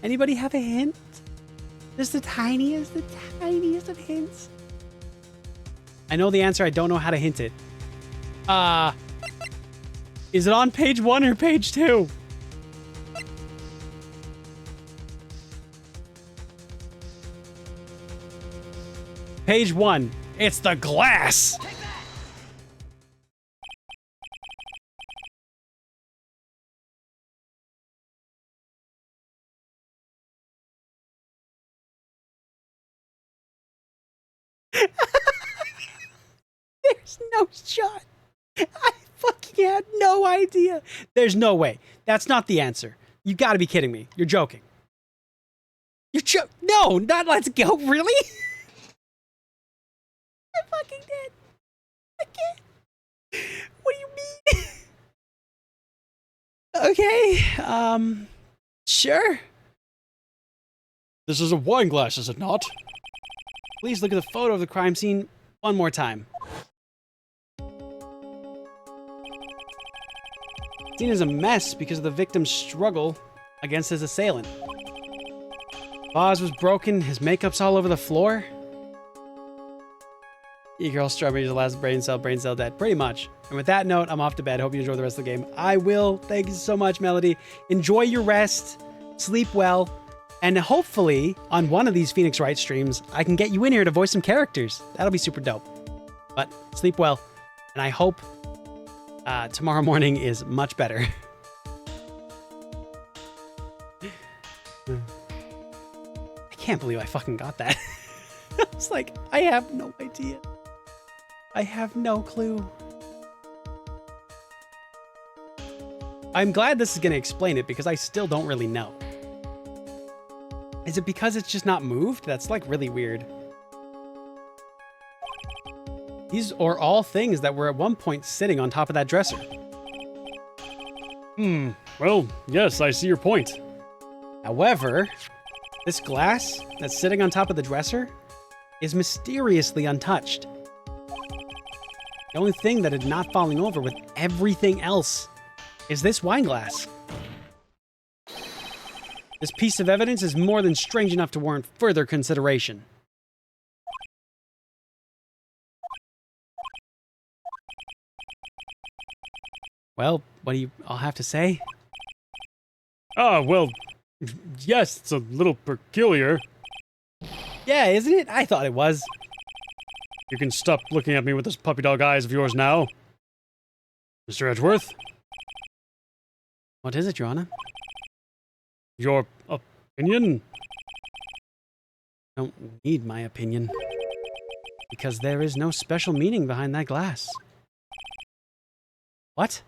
A: Anybody have a hint? Just the tiniest of hints? I know the answer, I don't know how to hint it. Is it on page 1 or page 2? Page 1. It's the glass! There's no shot. I fucking had no idea. There's no way. That's not the answer. You gotta be kidding me. You're joking. No, not let's go. Really? I fucking did. I can't. What do you mean? Okay. Sure.
E: This is a wine glass, is it not?
A: Please look at the photo of the crime scene one more time. The scene is a mess because of the victim's struggle against his assailant. Vase was broken, his makeup's all over the floor. E-girl strawberry's the last brain cell dead. Pretty much. And with that note, I'm off to bed. Hope you enjoy the rest of the game. I will. Thank you so much, Melody. Enjoy your rest. Sleep well. And hopefully, on one of these Phoenix Wright streams, I can get you in here to voice some characters. That'll be super dope. But sleep well. And I hope tomorrow morning is much better. can't believe I fucking got that. I was like, I have no idea. I have no clue. I'm glad this is going to explain it because I still don't really know. Is it because it's just not moved? That's like really weird. These are all things that were at one point sitting on top of that dresser.
E: Well, yes, I see your point.
A: However, this glass that's sitting on top of the dresser is mysteriously untouched. The only thing that is not falling over with everything else is this wine glass. This piece of evidence is more than strange enough to warrant further consideration. Well, what do you all have to say?
E: Ah, well, yes, it's a little peculiar.
A: Yeah, isn't it? I thought it was.
E: You can stop looking at me with those puppy dog eyes of yours now. Mr. Edgeworth?
A: What is it, Your Honor?
E: Your opinion?
A: Don't need my opinion. Because there is no special meaning behind that glass. What?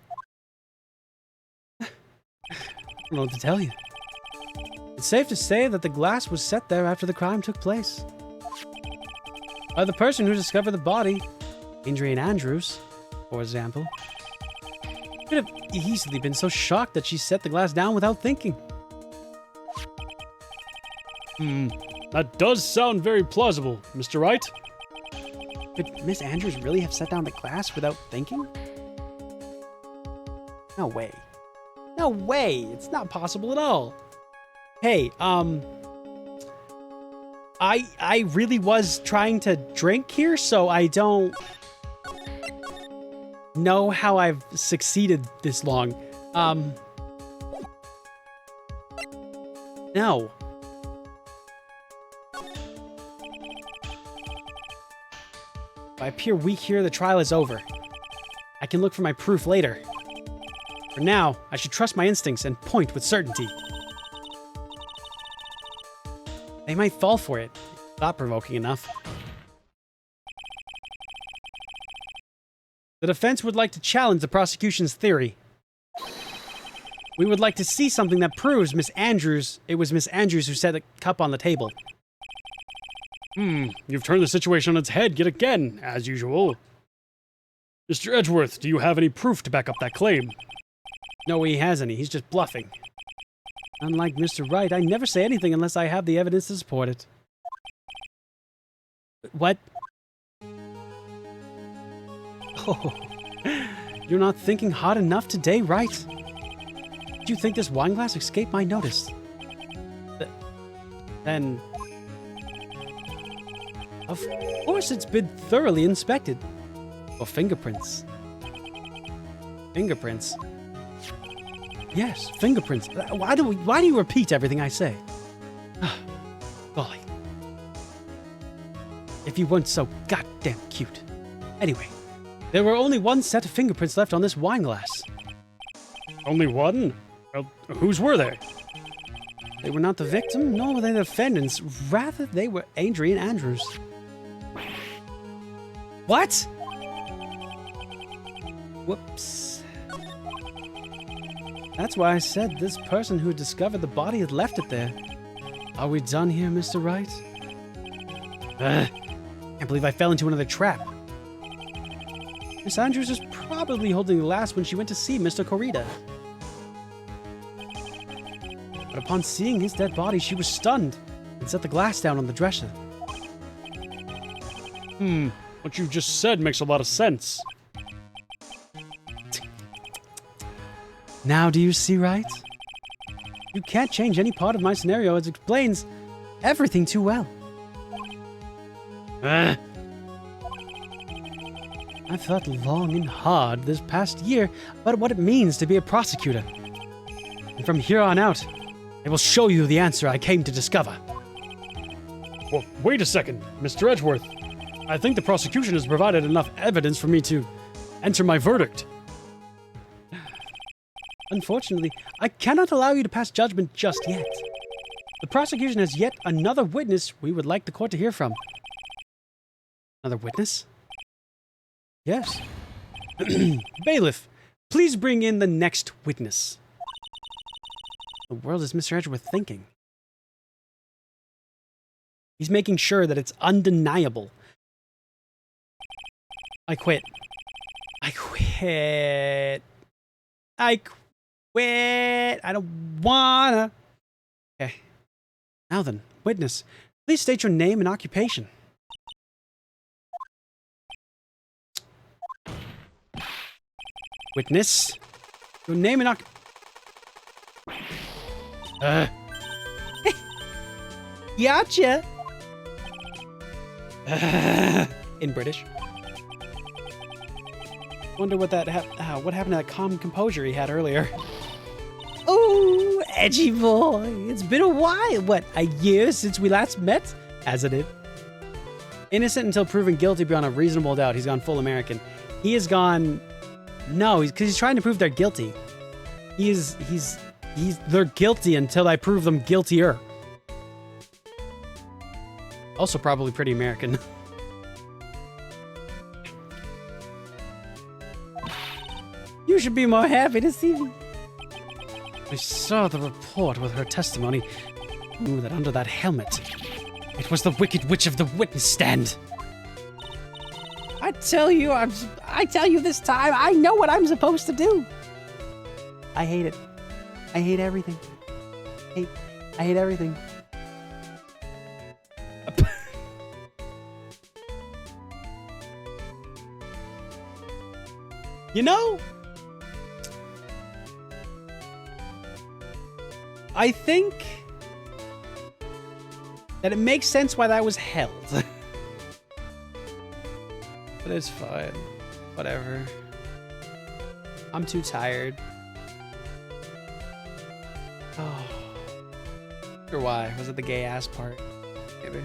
A: I don't know what to tell you. It's safe to say that the glass was set there after the crime took place. By the person who discovered the body, Adrian Andrews, for example, could have easily been so shocked that she set the glass down without thinking.
E: That does sound very plausible, Mr. Wright.
A: Could Miss Andrews really have set down the glass without thinking? No way. No way! It's not possible at all. Hey, I really was trying to drink here, so I don't know how I've succeeded this long. No. If I appear weak here, the trial is over. I can look for my proof later. For now, I should trust my instincts and point with certainty. They might fall for it. Thought-provoking enough. The defense would like to challenge the prosecution's theory. We would like to see something that proves it was Miss Andrews who set the cup on the table.
E: You've turned the situation on its head yet again, as usual. Mr. Edgeworth, do you have any proof to back up that claim?
A: No, he has any. He's just bluffing. Unlike Mr. Wright, I never say anything unless I have the evidence to support it. What? Oh, you're not thinking hard enough today, Wright? Did you think this wine glass escaped my notice? Then... Of course it's been thoroughly inspected. For fingerprints. Fingerprints? Yes, fingerprints. Why do you repeat everything I say? Golly. If you weren't so goddamn cute. Anyway, there were only one set of fingerprints left on this wine glass.
E: Only one? Well, whose were they?
A: They were not the victim, nor were they the defendants. Rather, they were Adrian Andrews. What? Whoops. That's why I said this person who discovered the body had left it there. Are we done here, Mr. Wright? Can't believe I fell into another trap. Miss Andrews is probably holding the glass when she went to see Mr. Corrida. But upon seeing his dead body, she was stunned and set the glass down on the dresser.
E: What you just said makes a lot of sense.
A: Now do you see, Wright? You can't change any part of my scenario as it explains everything too well. I've thought long and hard this past year about what it means to be a prosecutor. And from here on out, I will show you the answer I came to discover.
E: Well, wait a second, Mr. Edgeworth. I think the prosecution has provided enough evidence for me to enter my verdict.
A: Unfortunately, I cannot allow you to pass judgment just yet. The prosecution has yet another witness we would like the court to hear from. Another witness? Yes. Bailiff, please bring in the next witness. The world is Mr. Edgeworth thinking? He's making sure that it's undeniable. I quit. I quit. I quit. I don't wanna. Okay. Now then, witness, please state your name and occupation. Witness, your name and Gotcha. In British. Wonder what that what happened to that calm composure he had earlier. Oh, edgy boy. It's been a while. What, a year since we last met? Hasn't it? Innocent until proven guilty beyond a reasonable doubt. He's gone full American. He has gone... No, because he's trying to prove they're guilty. They're guilty until I prove them guiltier. Also probably pretty American. You should be more happy to see me. I saw the report with her testimony. Knew that under that helmet, it was the Wicked Witch of the witness stand. I tell you this time, I know what I'm supposed to do. I hate it. I hate everything. I hate everything. You know, I think that it makes sense why that was held. But it's fine. Whatever. I'm too tired. Oh. Or why? Was it the gay ass part? Maybe.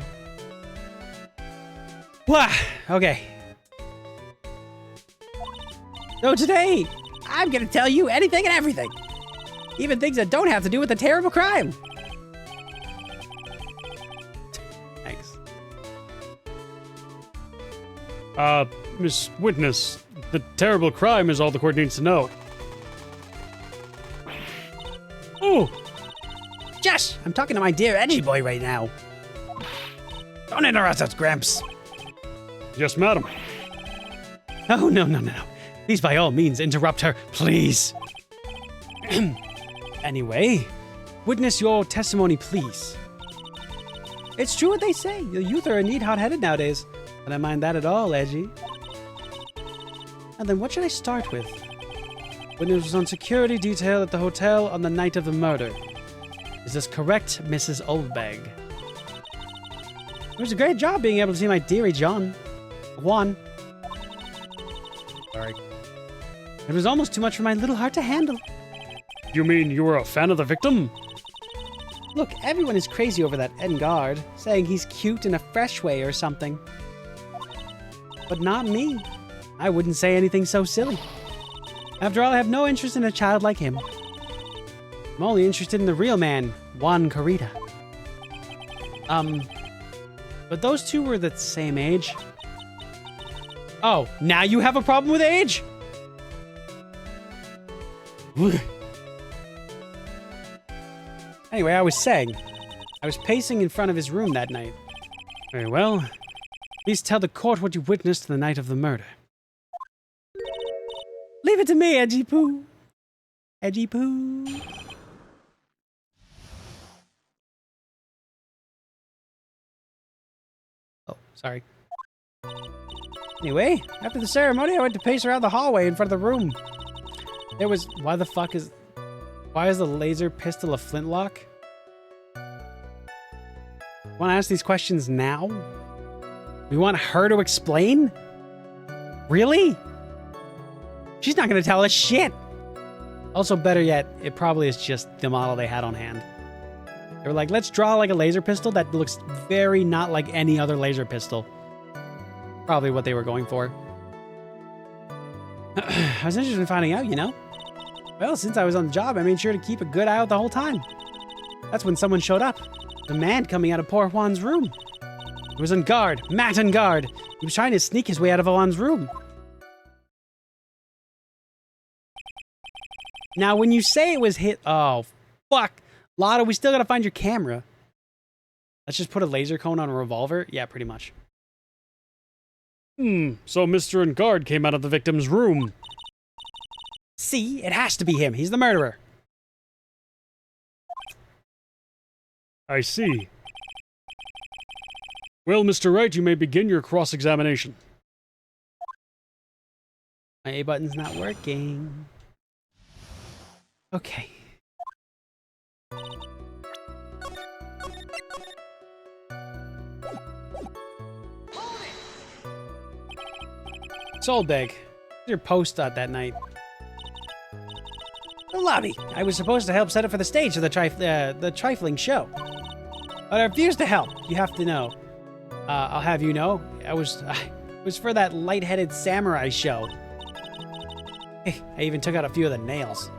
A: Wah! Okay. So today, I'm gonna tell you anything and everything. Even things that don't have to do with a terrible crime. Thanks.
E: Miss Witness, the terrible crime is all the court needs to know.
A: Oh! Josh, I'm talking to my dear edgy boy right now. Don't interrupt us, Gramps.
E: Yes, madam.
A: Oh, no. Please, by all means, interrupt her, please. Anyway, witness your testimony, please. It's true what they say. The youth are indeed hot-headed nowadays. I don't mind that at all, Edgy. And then what should I start with? Witness was on security detail at the hotel on the night of the murder. Is this correct, Mrs. Oldbag? It was a great job being able to see my dearie Juan. Sorry. It was almost too much for my little heart to handle.
E: You mean you were a fan of the victim?
A: Look, everyone is crazy over that Engard, saying he's cute in a fresh way or something. But not me. I wouldn't say anything so silly. After all, I have no interest in a child like him. I'm only interested in the real man, Juan Carita. But those two were the same age. Oh, now you have a problem with age? Anyway, I was saying, I was pacing in front of his room that night. Very well. Please tell the court what you witnessed the night of the murder. Leave it to me, Edgy Poo. Edgy Poo. Oh, sorry. Anyway, after the ceremony, I went to pace around the hallway in front of the room. There was... Why is the laser pistol a flintlock? Want to ask these questions now? We want her to explain? Really? She's not going to tell us shit. Also, better yet, it probably is just the model they had on hand. They were like, let's draw like a laser pistol that looks very not like any other laser pistol. Probably what they were going for. I was interested in finding out, you know? Well, since I was on the job, I made sure to keep a good eye out the whole time. That's when someone showed up. The man coming out of poor Juan's room. He was on guard. Matt on guard. He was trying to sneak his way out of Juan's room. Now, when you say it was hit... Oh, fuck. Lotto, we still gotta find your camera. Let's just put a laser cone on a revolver? Yeah, pretty much.
E: So Mr. Engard came out of the victim's room.
A: See? It has to be him. He's the murderer.
E: I see. Well, Mr. Wright, you may begin your cross-examination.
A: My A button's not working. Okay. Soulbag, your post that night. The lobby. I was supposed to help set up for the stage of the trifling show, but I refused to help. You have to know. I'll have you know, it was for that light-headed samurai show. I even took out a few of the nails.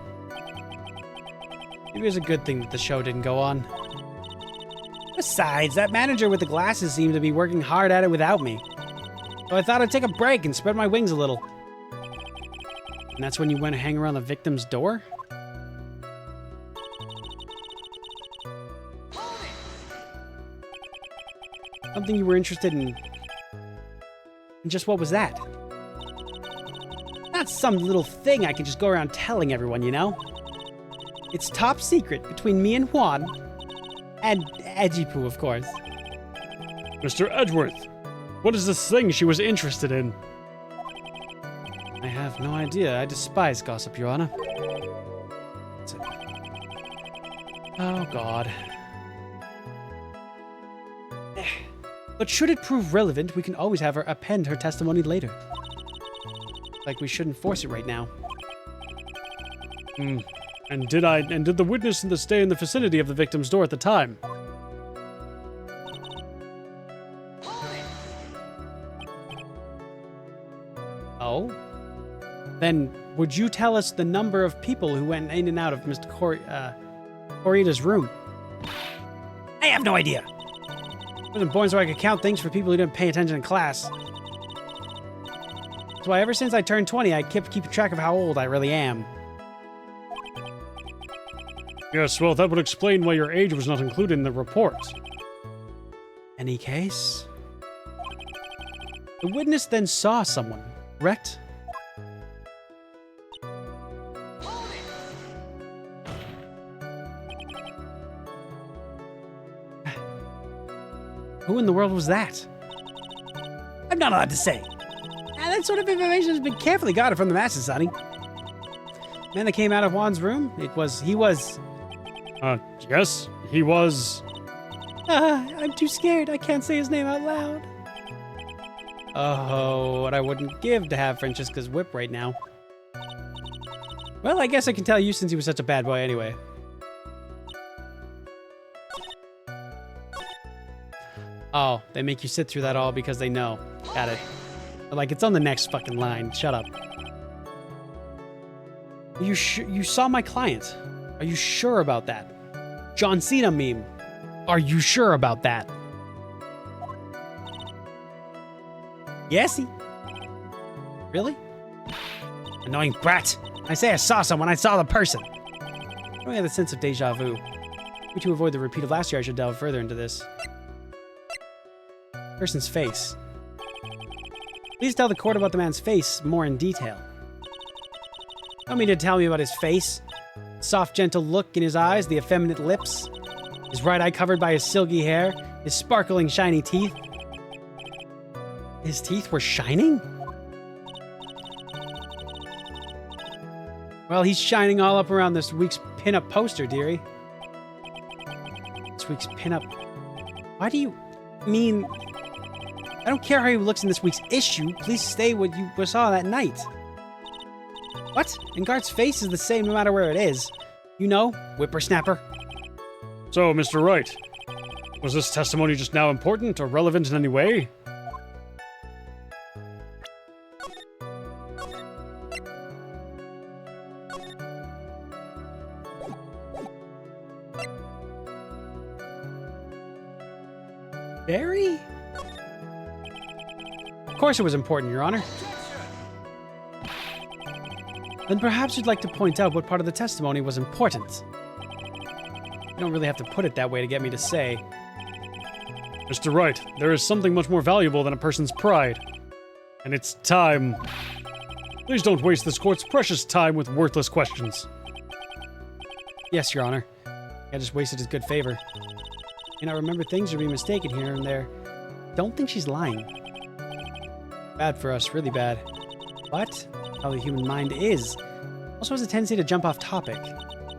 A: Maybe it was a good thing that the show didn't go on. Besides, that manager with the glasses seemed to be working hard at it without me. So I thought I'd take a break and spread my wings a little. And that's when you went to hang around the victim's door? Something you were interested in. And just what was that? Not some little thing I can just go around telling everyone, you know? It's top secret between me and Juan. And Ejipu, of course.
E: Mr. Edgeworth, what is this thing she was interested in?
A: I have no idea. I despise gossip, Your Honor. Oh, God. But should it prove relevant, we can always have her append her testimony later. Like we shouldn't force it right now.
E: And did the witness stay in the vicinity of the victim's door at the time?
A: Oh? Then would you tell us the number of people who went in and out of Mr. Corita's room? I have no idea. I wasn't born so I could count things for people who didn't pay attention in class. That's why ever since I turned 20, I kept keeping track of how old I really am.
E: Yes, well, that would explain why your age was not included in the report.
A: Any case? The witness then saw someone, correct? Who in the world was that? I'm not allowed to say. That sort of information has been carefully guarded from the masses, sonny. Man that came out of Juan's room, he was...
E: Yes, he was...
A: I'm too scared. I can't say his name out loud. Oh, what I wouldn't give to have Francesca's whip right now. Well, I guess I can tell you since he was such a bad boy anyway. Oh, they make you sit through that all because they know. Got it. Like, it's on the next fucking line. Shut up. You saw my client. Are you sure about that? John Cena meme. Are you sure about that? Yesy. Really? Annoying brat. I say I saw someone, I saw the person. I don't have the sense of deja vu. Maybe to avoid the repeat of last year, I should delve further into this. Person's face. Please tell the court about the man's face more in detail. Don't mean to tell me about his face. Soft, gentle look in his eyes, the effeminate lips. His right eye covered by his silky hair, his sparkling, shiny teeth. His teeth were shining? Well, he's shining all up around this week's pinup poster, dearie. This week's pinup... Why do you... mean... I don't care how he looks in this week's issue. Please stay what you saw that night. What? Engard's face is the same no matter where it is. You know, whippersnapper.
E: So, Mr. Wright, was this testimony just now important or relevant in any way?
A: Very? Of course it was important, Your Honor. Then perhaps you'd like to point out what part of the testimony was important. You don't really have to put it that way to get me to say.
E: Mr. Wright, there is something much more valuable than a person's pride. And it's time. Please don't waste this court's precious time with worthless questions.
A: Yes, Your Honor. I just wasted his good favor. And I remember things or be mistaken here and there. Don't think she's lying. Bad for us, really bad. But how the human mind is. Also has a tendency to jump off topic.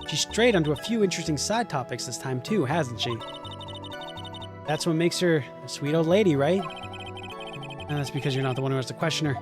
A: She strayed onto a few interesting side topics this time too, hasn't she? That's what makes her a sweet old lady, right? And that's because you're not the one who has to question her.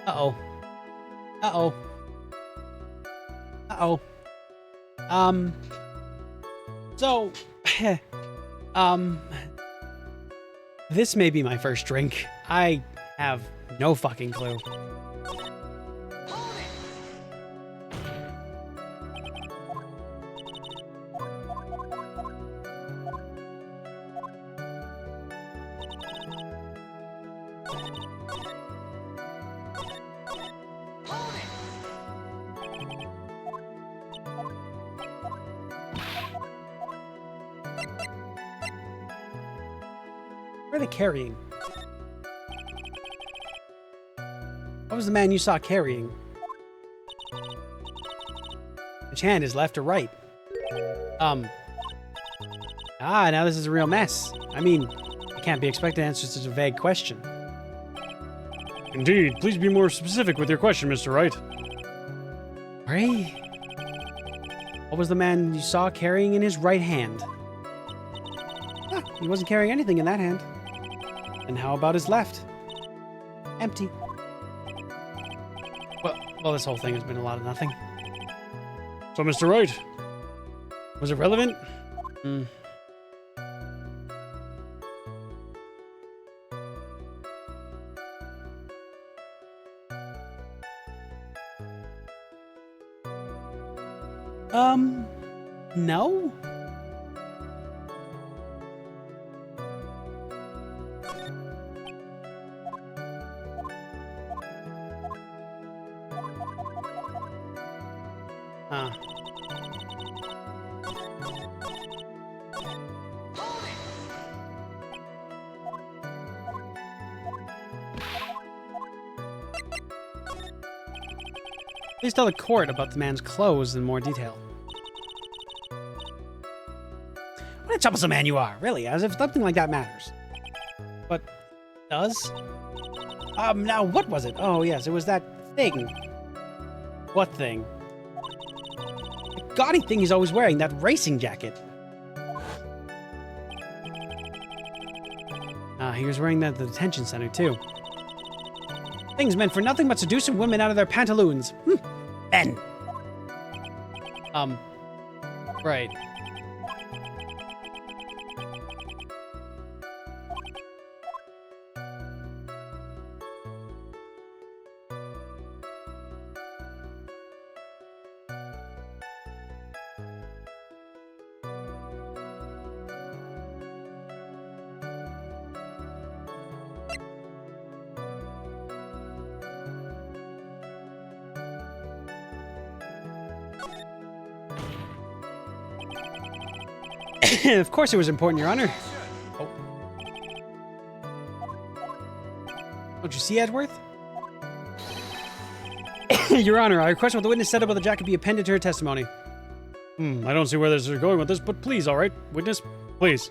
A: Uh-oh. Uh-oh. Uh-oh. So, this may be my first drink. I have no fucking clue. Where are they carrying? What was the man you saw carrying? Which hand is left or right? Now this is a real mess. I mean, I can't be expected to answer such a vague question.
E: Indeed. Please be more specific with your question, Mr. Wright.
A: Right? What was the man you saw carrying in his right hand? He wasn't carrying anything in that hand. And how about his left? Empty. Well, this whole thing has been a lot of nothing.
E: So, Mr. Wright,
A: Was it relevant? No? Huh. Please tell the court about the man's clothes in more detail. What a troublesome man you are, really, as if something like that matters. But does? Now what was it? Oh yes, it was that thing. What thing? The gaudy thing he's always wearing, that racing jacket. He was wearing that at the detention center, too. Things meant for nothing but seducing women out of their pantaloons. Ben. Right. Of course it was important, Your Honor. Oh. Don't you see, Edgeworth? Your Honor, I request what the witness said about the jacket be appended to her testimony.
E: I don't see where this is going with this, but please, all right, witness, please.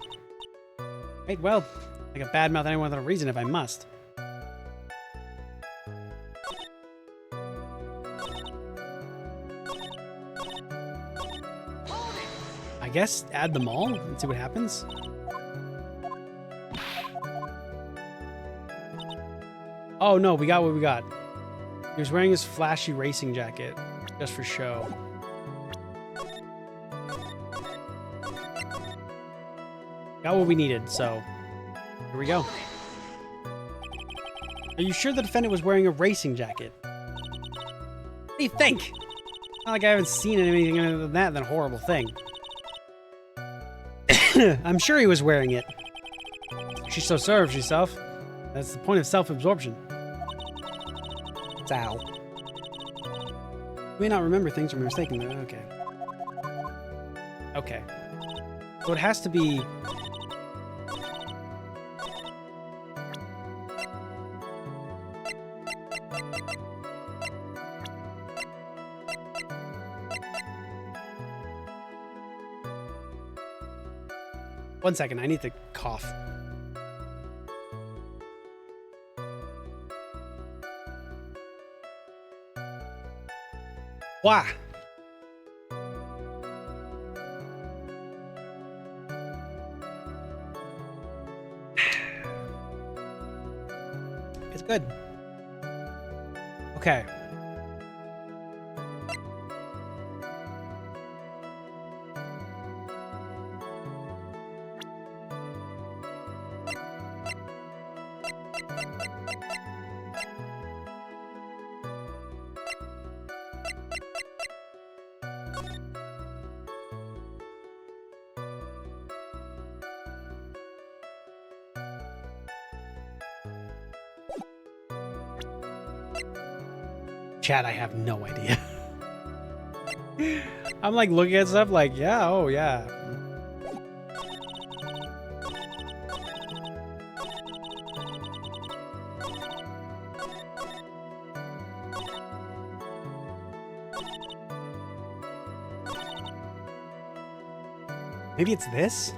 A: Right, well, I can badmouth anyone without a reason if I must. I guess add them all and see what happens. Oh no, we got what we got. He was wearing his flashy racing jacket just for show. Got what we needed, so here we go. Are you sure the defendant was wearing a racing jacket? What do you think? Not like I haven't seen anything other than that horrible thing. I'm sure he was wearing it. She so serves herself. That's the point of self-absorption. Sal. You may not remember things from mistaken. Okay. Okay. So it has to be... One second, I need to cough. Wah! It's good. Okay. Chat, I have no idea. I'm like looking at stuff like, yeah, oh yeah. Maybe it's this?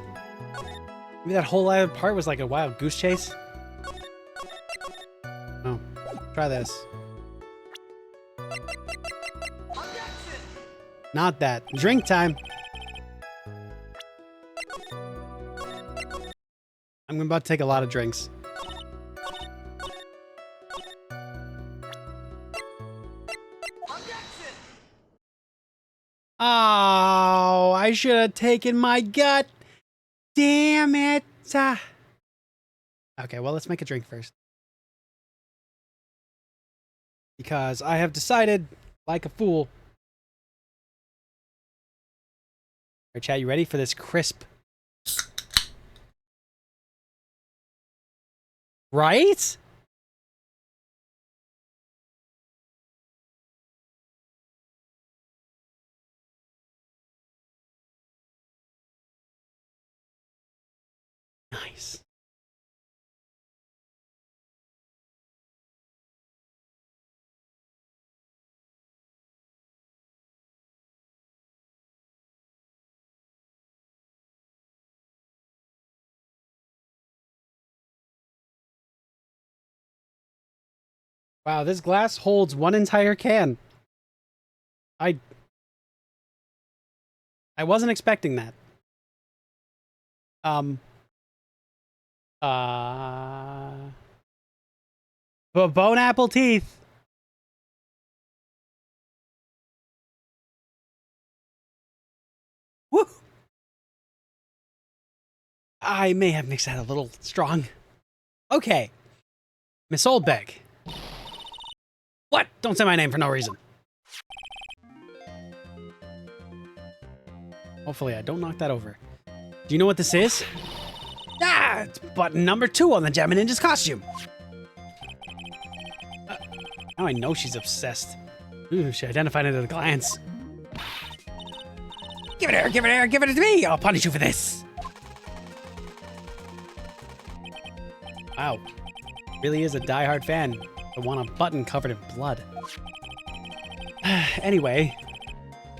A: Maybe that whole other part was like a wild goose chase? Oh, try this. Not that. Drink time. I'm about to take a lot of drinks. Oh, I should have taken my gut. Damn it. Okay, well, let's make a drink first. Because I have decided, like a fool. All right, chat, you ready for this crisp? Right? Nice. Wow, this glass holds one entire can. I wasn't expecting that. Bone apple teeth. Woo! I may have mixed that a little strong. Okay. Miss Oldbeg. What? Don't say my name for no reason. Hopefully I don't knock that over. Do you know what this is? Ah, it's button number 2 on the Gemma Ninja's costume. Now I know she's obsessed. Ooh, she identified it at a glance. Give it here, give it here, give it to me! I'll punish you for this! Wow. Really is a diehard fan. I want a button covered in blood. Anyway,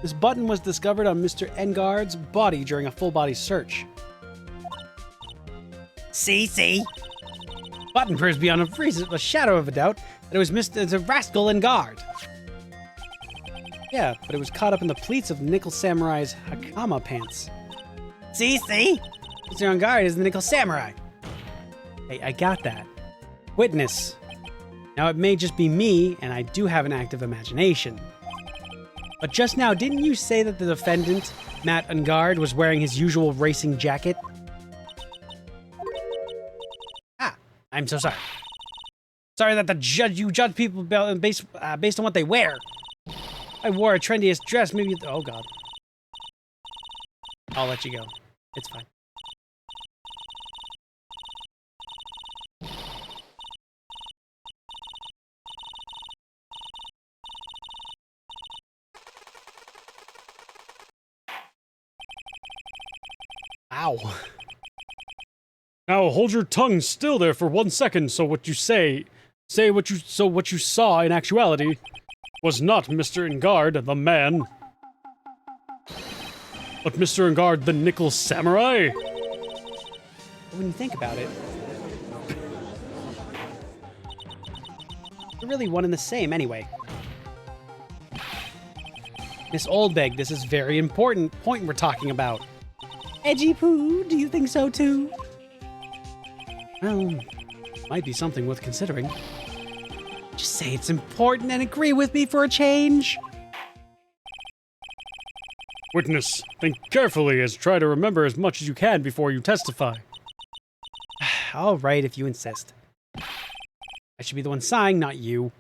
A: this button was discovered on Mr. Engard's body during a full-body search. See? Button proves beyond a shadow of a doubt that it was Mr. Rascal Engard. Yeah, but it was caught up in the pleats of Nickel Samurai's Hakama pants.
C: See? Mr. On Guard is the Nickel Samurai. Hey, I got that. Witness. Now, it may just be me, and I do have an active imagination. But just now, didn't you say that the defendant, Matt Ungard, was wearing his usual racing jacket? Ah, I'm so sorry. Sorry that you judge people based on what they wear. I wore a trendiest dress, maybe... Oh, God. I'll let you go. It's fine. Ow.
E: Now hold your tongue still there for 1 second, so what you what you saw in actuality was not Mr. Ingard, the man, but Mr. Ingard, the Nickel Samurai.
C: When you think about it, they're really one and the same anyway. Miss Oldbeg, this is very important point we're talking about. Edgy Poo, do you think so too? Well, might be something worth considering. Just say it's important and agree with me for a change.
E: Witness, think carefully as try to remember as much as you can before you testify.
C: All right, if you insist. I should be the one sighing, not you.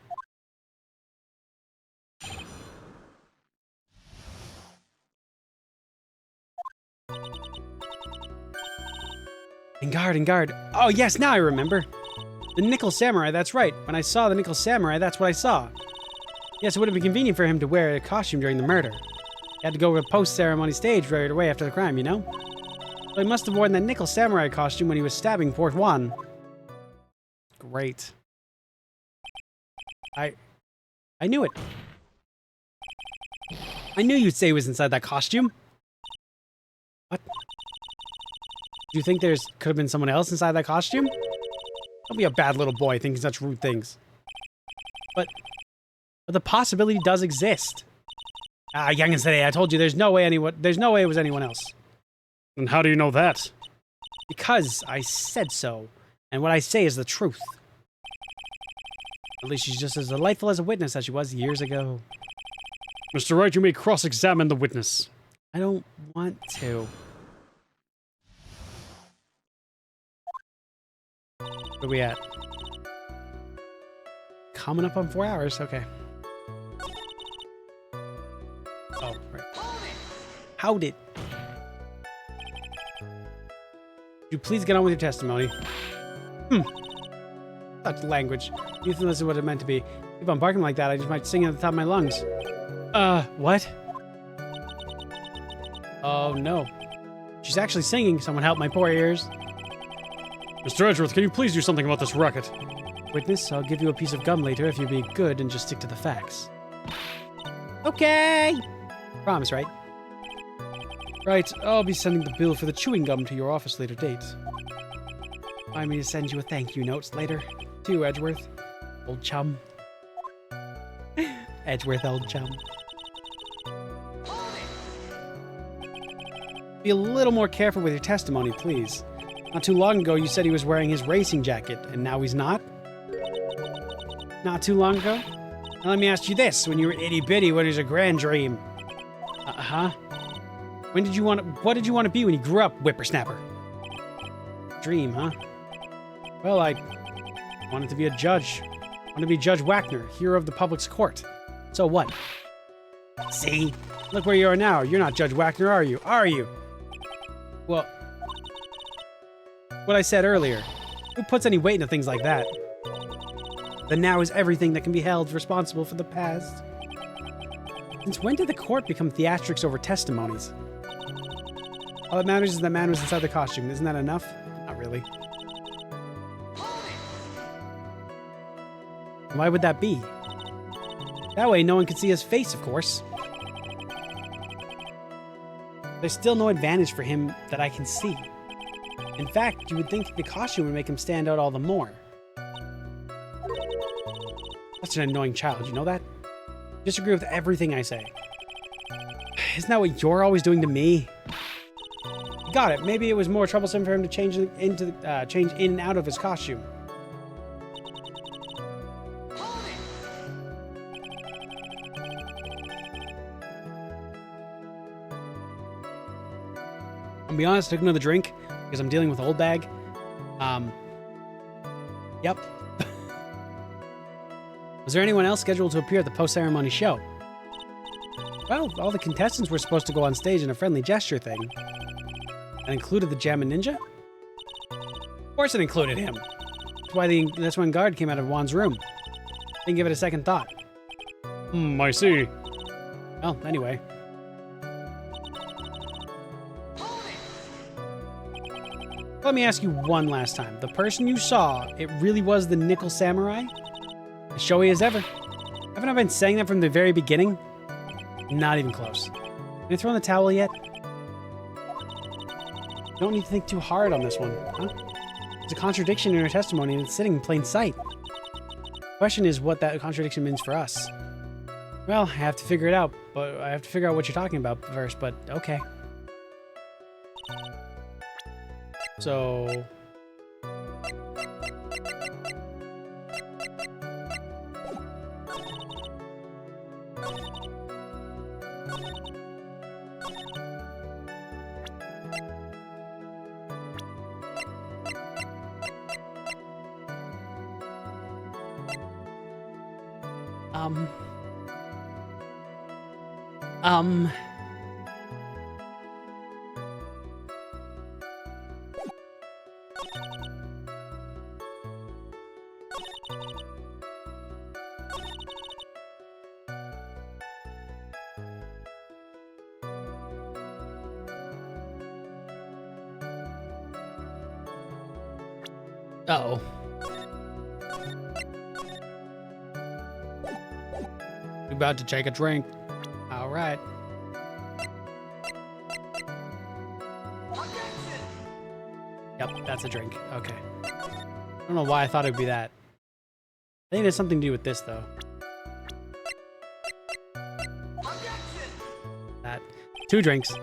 C: Ingard. Oh, yes, now I remember. The Nickel Samurai, that's right. When I saw the Nickel Samurai, that's what I saw. Yes, it would have been convenient for him to wear a costume during the murder. He had to go to the post-ceremony stage right away after the crime, you know? So he must have worn that Nickel Samurai costume when he was stabbing Port One. Great. I knew it. I knew you'd say he was inside that costume. What? Do you think could have been someone else inside that costume? Don't be a bad little boy thinking such rude things. But the possibility does exist. Young and steady, I told you there's no way it was anyone else.
E: And how do you know that?
C: Because I said so, and what I say is the truth. At least she's just as delightful as a witness as she was years ago.
E: Mr. Wright, you may cross-examine the witness.
C: I don't want to. Where are we at? Coming up on 4 hours, okay. Oh, right. How'd it? Would you please get on with your testimony? Such language. You think this is what it meant to be. If I'm barking like that, I just might sing at the top of my lungs. What? Oh, no. She's actually singing. Someone help my poor ears.
E: Mr. Edgeworth, can you please do something about this racket?
C: Witness, I'll give you a piece of gum later if you be good and just stick to the facts. Okay! Promise, right? Right, I'll be sending the bill for the chewing gum to your office later date. Remind me to send you a thank you note later. To you, Edgeworth. Old chum. Edgeworth, old chum. Be a little more careful with your testimony, please. Not too long ago, you said he was wearing his racing jacket, and now he's not? Not too long ago? Now let me ask you this. When you were itty-bitty, what is a grand dream? Uh-huh. What did you want to be when you grew up, whippersnapper? Dream, huh? Well, I wanted to be a judge. I wanted to be Judge Wagner, hero of the public's court. So what? See? Look where you are now. You're not Judge Wagner, are you? Are you? Well, what I said earlier. Who puts any weight into things like that? The now is everything that can be held responsible for the past. Since when did the court become theatrics over testimonies? All that matters is that man was inside the costume. Isn't that enough? Not really. Why would that be? That way no one can see his face, of course. There's still no advantage for him that I can see. In fact, you would think the costume would make him stand out all the more. Such an annoying child, you know that? You disagree with everything I say. Isn't that what you're always doing to me?
A: Got it. Maybe it was more troublesome for him to change change in and out of his costume. I'll be honest, I took another drink because I'm dealing with a whole bag. Yep. Was there anyone else scheduled to appear at the post-ceremony show? Well, all the contestants were supposed to go on stage in a friendly gesture thing. That included the Jammin' Ninja? Of course it included him. That's when Guard came out of Juan's room. Didn't give it a second thought.
E: I see.
A: Well, anyway. Let me ask you one last time. The person you saw, it really was the Nickel Samurai? As showy as ever. Haven't I been saying that from the very beginning? Not even close. Have you thrown the towel yet? You don't need to think too hard on this one, huh? There's a contradiction in her testimony and it's sitting in plain sight. The question is what that contradiction means for us. Well, I have to figure it out, but I have to figure out what you're talking about first, but okay. So... Uh-oh. You about to take a drink. All right. Yep, that's a drink. Okay. I don't know why I thought it would be that. I think it has something to do with this, though. That. 2 drinks.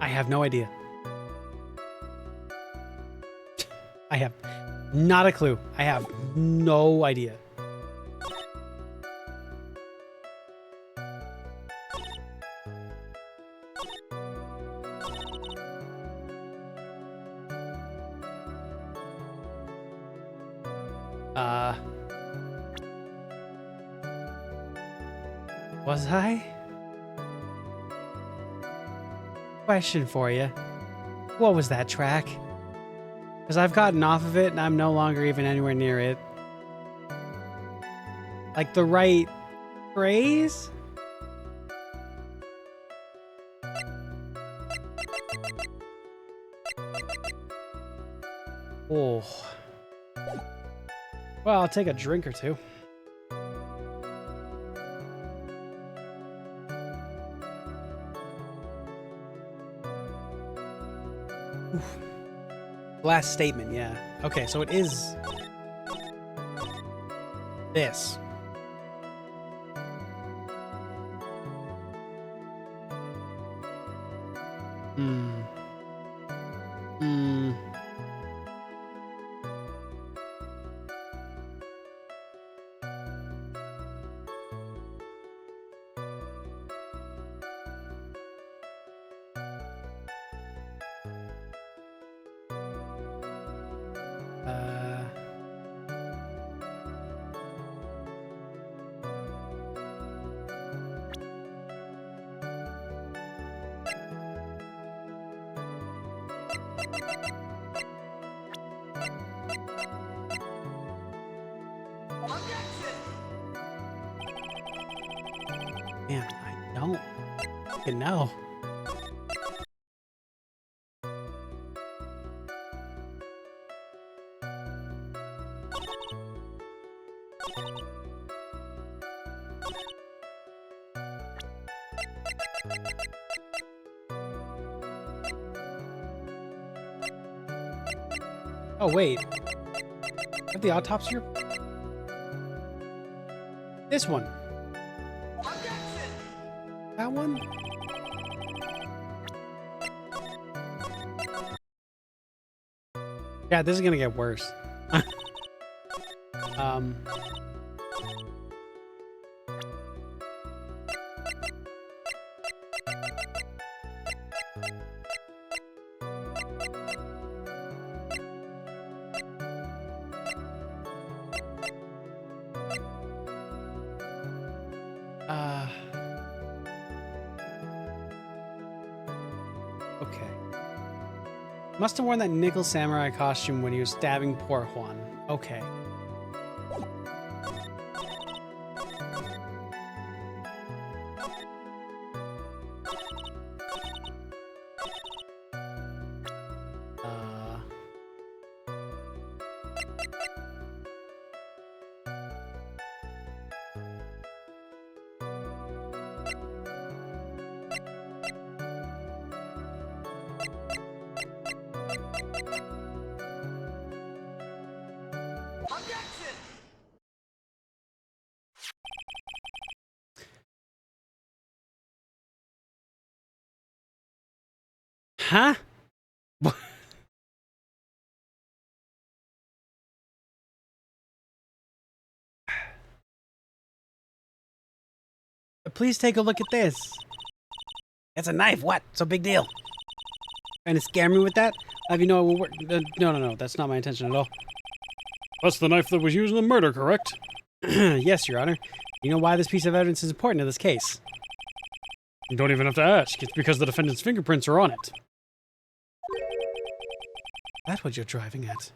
A: I have no idea. I have not a clue. I have no idea. Was I? Question for you. What was that track? Because I've gotten off of it and I'm no longer even anywhere near it. Like the right phrase? Oh. Well, I'll take a drink or two. Oof. Last statement, yeah. Okay, so it is this. fucking know. Oh, wait. Have the autopsy report? This one. That one? Yeah, this is gonna get worse. um... Okay. Must have worn that nickel samurai costume when he was stabbing poor Juan. Okay. Huh? Please take a look at this. It's a knife. What? So big deal. Trying to scare me with that? Have you know it will work? No. That's not my intention at all.
E: That's the knife that was used in the murder, correct?
A: Yes, Your Honor. You know why this piece of evidence is important to this case?
E: You don't even have to ask. It's because the defendant's fingerprints are on it.
A: That's what you're driving at.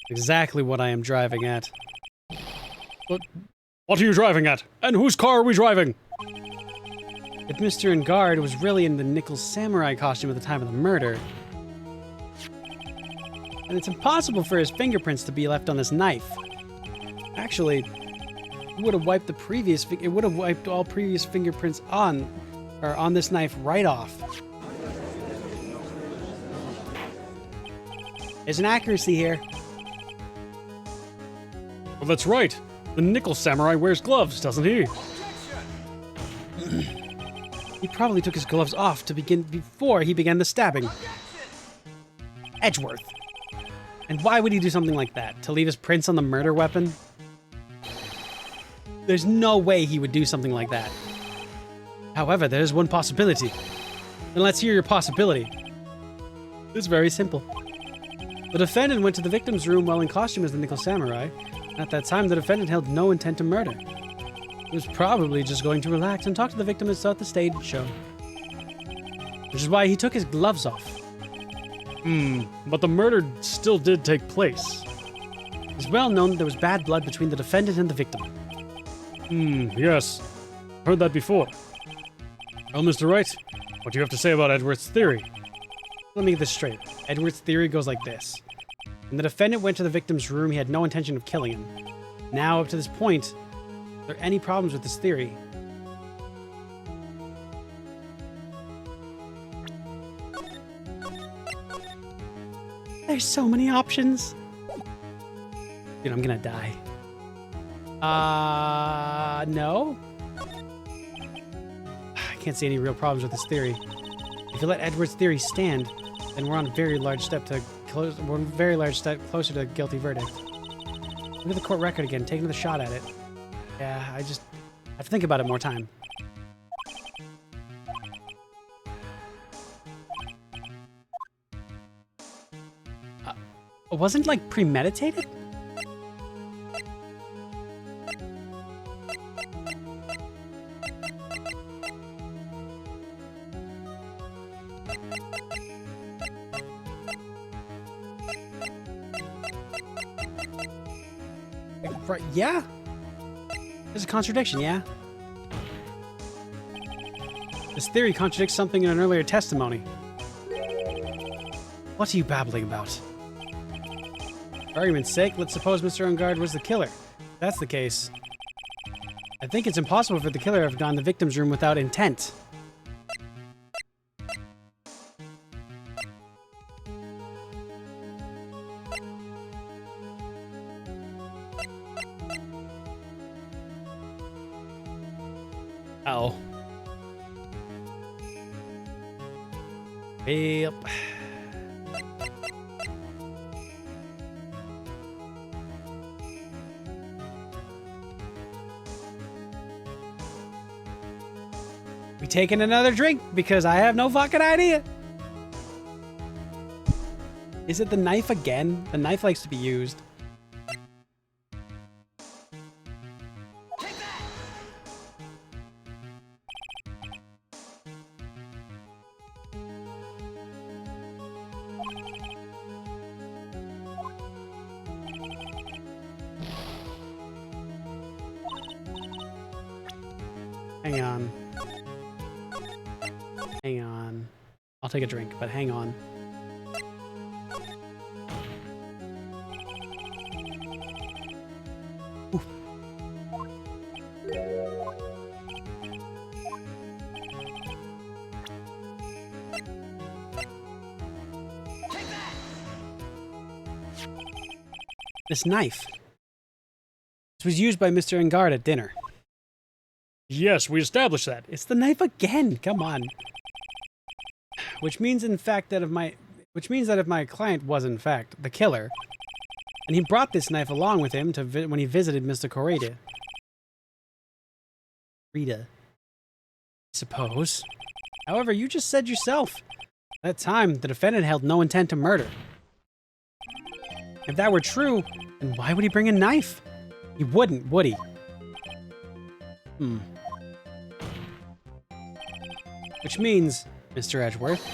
A: Exactly what I am driving at.
E: What are you driving at? And whose car are we driving?
A: If Mr. Engard was really in the nickel samurai costume at the time of the murder, then it's impossible for his fingerprints to be left on this knife. Actually, it would have wiped all previous fingerprints on this knife right off. There's an accuracy here.
E: Well, that's right. The nickel samurai wears gloves, doesn't he?
A: He probably took his gloves off before he began the stabbing. Edgeworth. And why would he do something like that? To leave his prints on the murder weapon? There's no way he would do something like that. However, there is one possibility. And let's hear your possibility. It's very simple. The defendant went to the victim's room while in costume as the nickel samurai. At that time, the defendant held no intent to murder. He was probably just going to relax and talk to the victim and start the stage show. Which is why he took his gloves off.
E: But the murder still did take place.
A: It's well known that there was bad blood between the defendant and the victim.
E: Yes. Heard that before. Well, Mr. Wright, what do you have to say about Edward's theory?
A: Let me get this straight. Edward's theory goes like this. When the defendant went to the victim's room, he had no intention of killing him. Now, up to this point, are there any problems with this theory? There's so many options. Dude, I'm gonna die. No? I can't see any real problems with this theory. If you let Edward's theory stand, then we're on a very large step closer to a guilty verdict. Look at the court record again, take another shot at it. Yeah, I have to think about it more time. It wasn't like premeditated? Yeah. There's a contradiction, yeah? This theory contradicts something in an earlier testimony. What are you babbling about? For argument's sake, let's suppose Mr. Ungard was the killer. If that's the case, I think it's impossible for the killer to have gone to the victim's room without intent. Oh. Yep. We taking another drink because I have no fucking idea. Is it the knife again? The knife likes to be used. Hang on. Hang on. I'll take a drink, but hang on. Oof. This knife. This was used by Mr. Engard at dinner.
E: Yes, we established that.
A: It's the knife again. Come on. Which means that if my client was in fact the killer, and he brought this knife along with him to when he visited Mr. Correa. Rita. Suppose. However, you just said yourself. At that time, the defendant held no intent to murder. If that were true, then why would he bring a knife? He wouldn't, would he? Which means, Mr. Edgeworth,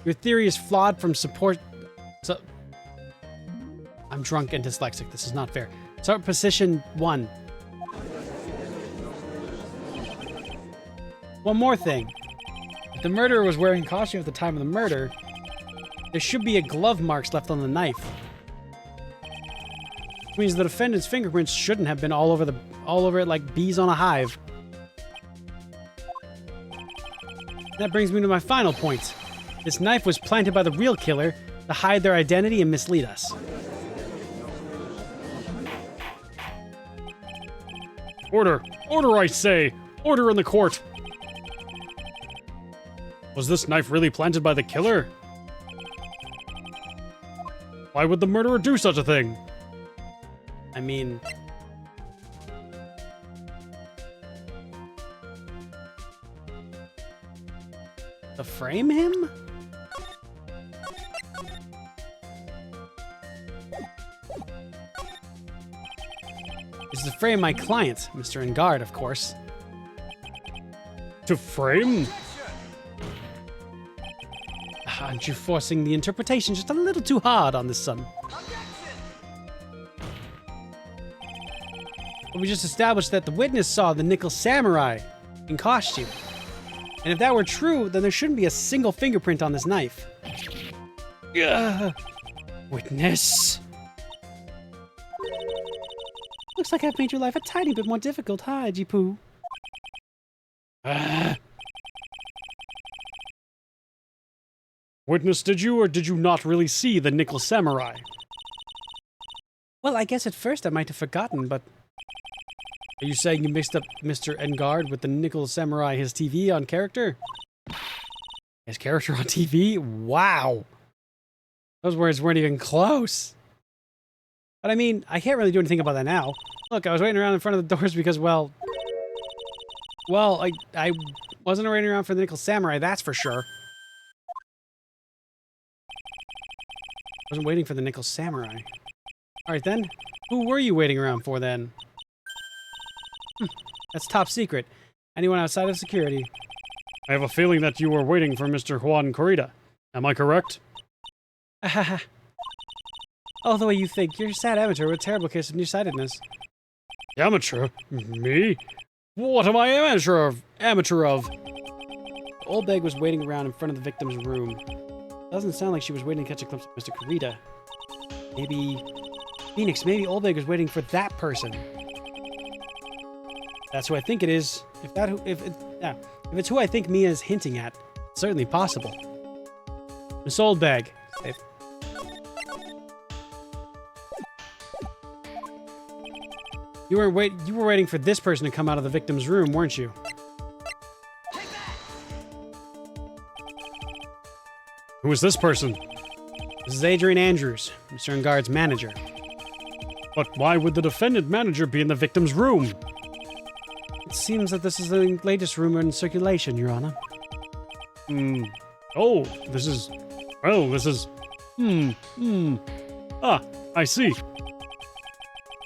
A: your theory is flawed from support... So... I'm drunk and dyslexic. This is not fair. Start position 1. One more thing. If the murderer was wearing a costume at the time of the murder, there should be a glove marks left on the knife. Which means the defendant's fingerprints shouldn't have been all over it like bees on a hive. That brings me to my final point. This knife was planted by the real killer to hide their identity and mislead us.
E: Order! Order, I say! Order in the court! Was this knife really planted by the killer? Why would the murderer do such a thing?
A: I mean... to frame him? It's to frame my client, Mr. Engard, of course.
E: To frame?
A: Aren't you forcing the interpretation just a little too hard on this son? Well, we just established that the witness saw the Nickel Samurai in costume. And if that were true, then there shouldn't be a single fingerprint on this knife. Ugh. Witness. Looks like I've made your life a tiny bit more difficult, huh, Edgy-Poo?
E: Witness, did you or did you not really see the Nickel Samurai?
A: Well, I guess at first I might have forgotten, but... Are you saying you mixed up Mr. Engard with the Nickel Samurai, his TV on character? His character on TV? Wow! Those words weren't even close. But I mean, I can't really do anything about that now. Look, I was waiting around in front of the doors because, well, I wasn't waiting around for the Nickel Samurai, that's for sure. I wasn't waiting for the Nickel Samurai. Alright then, who were you waiting around for then? That's top secret. Anyone outside of security.
E: I have a feeling that you were waiting for Mr. Juan Corrida. Am I correct?
A: Oh, the way you think. You're a sad amateur with a terrible case of nearsightedness.
E: Amateur? Me? What am I amateur of?
A: Old Bag was waiting around in front of the victim's room. Doesn't sound like she was waiting to catch a glimpse of Mr. Kurita. Maybe... Phoenix, maybe Old Bag was waiting for that person. That's who I think it is. If it's who I think Mia is hinting at, it's certainly possible. Miss Old Bag. Safe. You were waiting for this person to come out of the victim's room, weren't you?
E: Who is this person?
A: This is Adrian Andrews, Mr. Engard's manager.
E: But why would the defendant manager be in the victim's room?
A: It seems that this is the latest rumor in circulation, Your Honor.
E: Oh, this is... Well, this is... Ah, I see.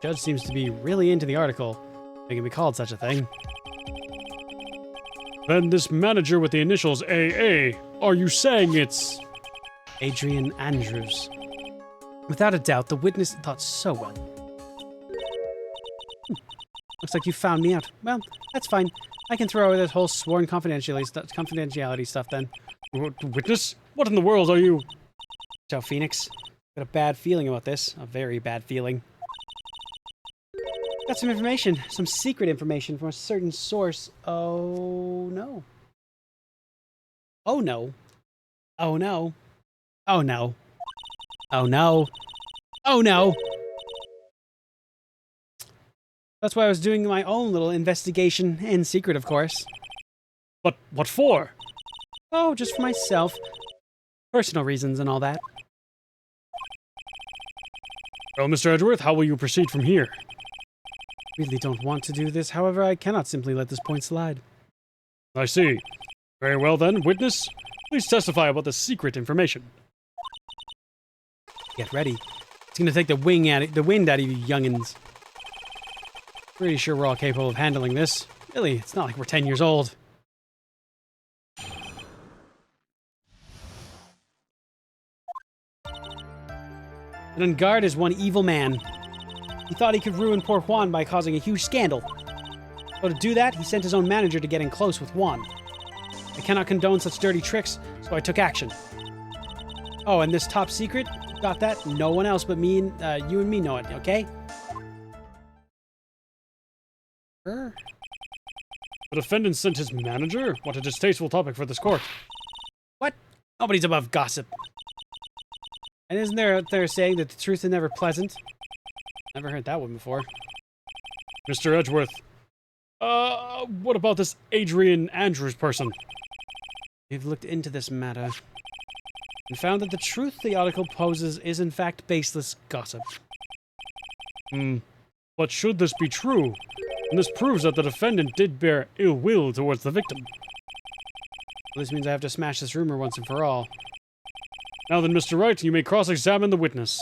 A: Judge seems to be really into the article. They can be called such a thing.
E: Then this manager with the initials AA, are you saying it's...
A: Adrian Andrews. Without a doubt, the witness thought so well. Looks like you found me out. Well, that's fine. I can throw away this whole sworn confidentiality stuff then.
E: Witness? What in the world are you...
A: Ciao, Phoenix. Got a bad feeling about this. A very bad feeling. Got some information. Some secret information from a certain source. Oh, no. Oh, no. Oh, no. Oh, no. Oh, no. Oh, no. That's why I was doing my own little investigation, in secret, of course.
E: But what for?
A: Oh, just for myself. Personal reasons and all that.
E: Well, Mr. Edgeworth, how will you proceed from here?
A: Really don't want to do this, however, I cannot simply let this point slide.
E: I see. Very well then, witness. Please testify about the secret information.
A: Get ready. It's gonna take the wind out of you youngins. Pretty sure we're all capable of handling this. Really, it's not like we're 10 years old. An Engard is one evil man. He thought he could ruin poor Juan by causing a huge scandal. So to do that, he sent his own manager to get in close with Juan. I cannot condone such dirty tricks, so I took action. Oh, and this top secret? Got that? No one else but me and you and me know it, okay? Sure.
E: The defendant sent his manager? What a distasteful topic for this court.
A: What? Nobody's above gossip. And isn't there out there saying that the truth is never pleasant? Never heard that one before.
E: Mr. Edgeworth, what about this Adrian Andrews person?
A: We've looked into this matter and found that the truth the article poses is in fact baseless gossip.
E: But should this be true, and this proves that the defendant did bear ill will towards the victim.
A: Well, this means I have to smash this rumor once and for all.
E: Now then, Mr. Wright, you may cross-examine the witness.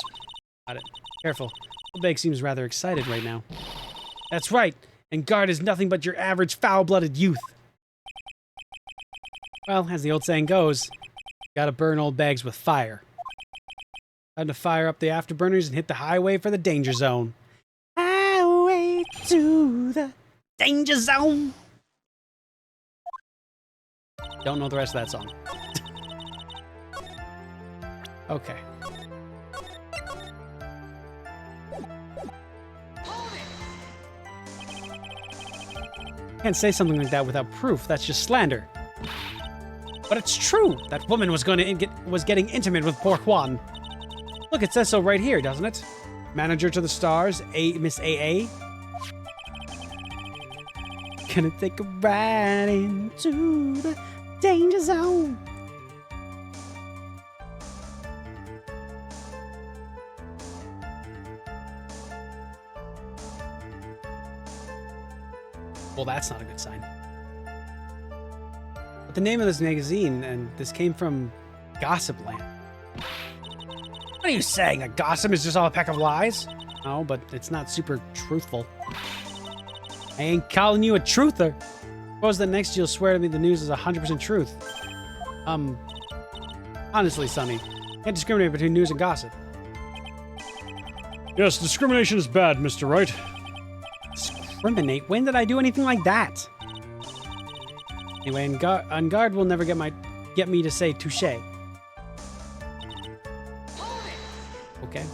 A: Got it. Careful. Oldbag seems rather excited right now. That's right. Engard is nothing but your average foul-blooded youth. Well, as the old saying goes, gotta burn old bags with fire. Time to fire up the afterburners and hit the highway for the danger zone. Highway to the danger zone. Don't know the rest of that song. Okay. Can't say something like that without proof. That's just slander. But it's true. That woman was getting intimate with poor Juan. Look, it says so right here, doesn't it? Manager to the stars, Miss AA. Gonna take a ride into the danger zone. Well, that's not a good sign. But the name of this magazine, and this came from Gossip Land. What are you saying? That gossip is just all a pack of lies? No, but it's not super truthful. I ain't calling you a truther. Suppose that next you'll swear to me the news is 100% truth. Honestly, Sonny, can't discriminate between news and gossip.
E: Yes, discrimination is bad, Mr. Wright.
A: Discriminate? When did I do anything like that? Anyway, on guard will never get me to say touche. Okay.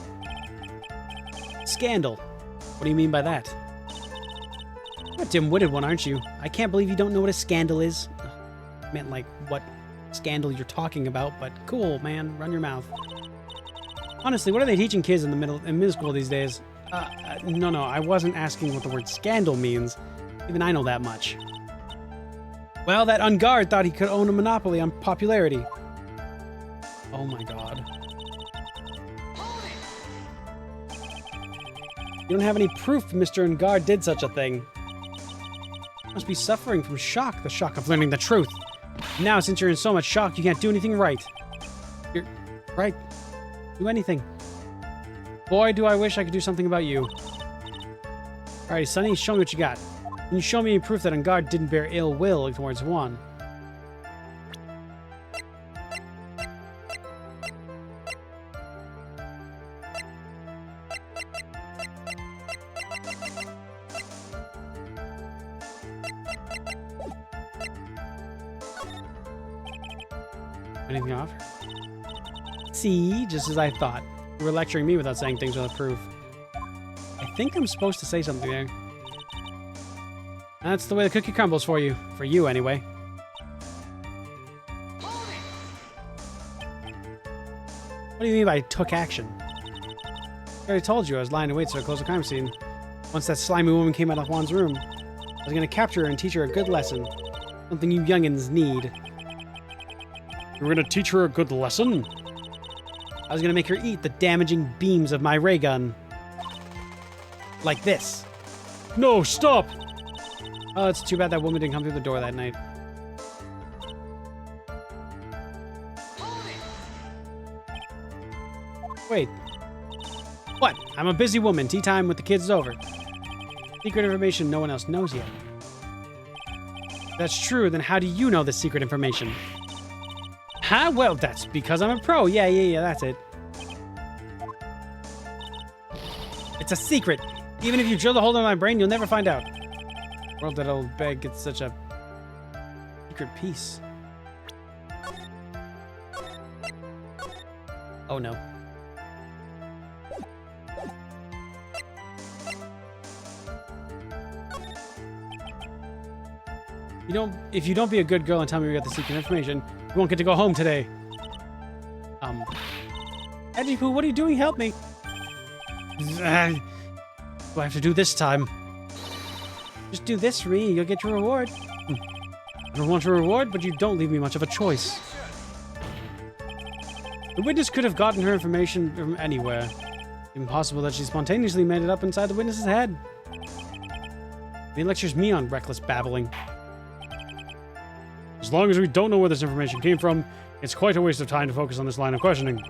A: Scandal. What do you mean by that? You're a dim-witted one, aren't you? I can't believe you don't know what a scandal is. Ugh, I meant like what scandal you're talking about, but cool, man. Run your mouth. Honestly, what are they teaching kids in middle school these days? No, I wasn't asking what the word scandal means. Even I know that much. Well, that Ungard thought he could own a monopoly on popularity. Oh my god. You don't have any proof Mr. Ungard did such a thing. You must be suffering from shock, the shock of learning the truth. Now, since you're in so much shock, you can't do anything right. You're right. Do anything. Boy, do I wish I could do something about you. Alright, Sonny, show me what you got. Can you show me any proof that Ungard didn't bear ill will towards Juan? Anything off? See, just as I thought. You were lecturing me without saying things without proof. I think I'm supposed to say something there. That's the way the cookie crumbles for you. For you, anyway. What do you mean by took action? I already told you I was lying in wait so I closed the crime scene. Once that slimy woman came out of Juan's room, I was going to capture her and teach her a good lesson. Something you youngins need.
E: You were gonna teach her a good lesson?
A: I was going to make her eat the damaging beams of my ray gun. Like this.
E: No, stop!
A: Oh, it's too bad that woman didn't come through the door that night. Wait. What? I'm a busy woman. Tea time with the kids is over. Secret information no one else knows yet. If that's true, then how do you know this secret information? Huh? Well, that's because I'm a pro. Yeah, that's it. It's a secret. Even if you drill a hole in my brain, you'll never find out. World that old bag gets such a secret piece. Oh no. If you don't be a good girl and tell me we got the secret information, you won't get to go home today. Edgy Poo, what are you doing? Help me. What do I have to do this time? Just do this for me and you'll get your reward. I don't want your reward, but you don't leave me much of a choice. The witness could have gotten her information from anywhere. Impossible that she spontaneously made it up inside the witness's head. He lectures me on reckless babbling.
E: As long as we don't know where this information came from, it's quite a waste of time to focus on this line of questioning.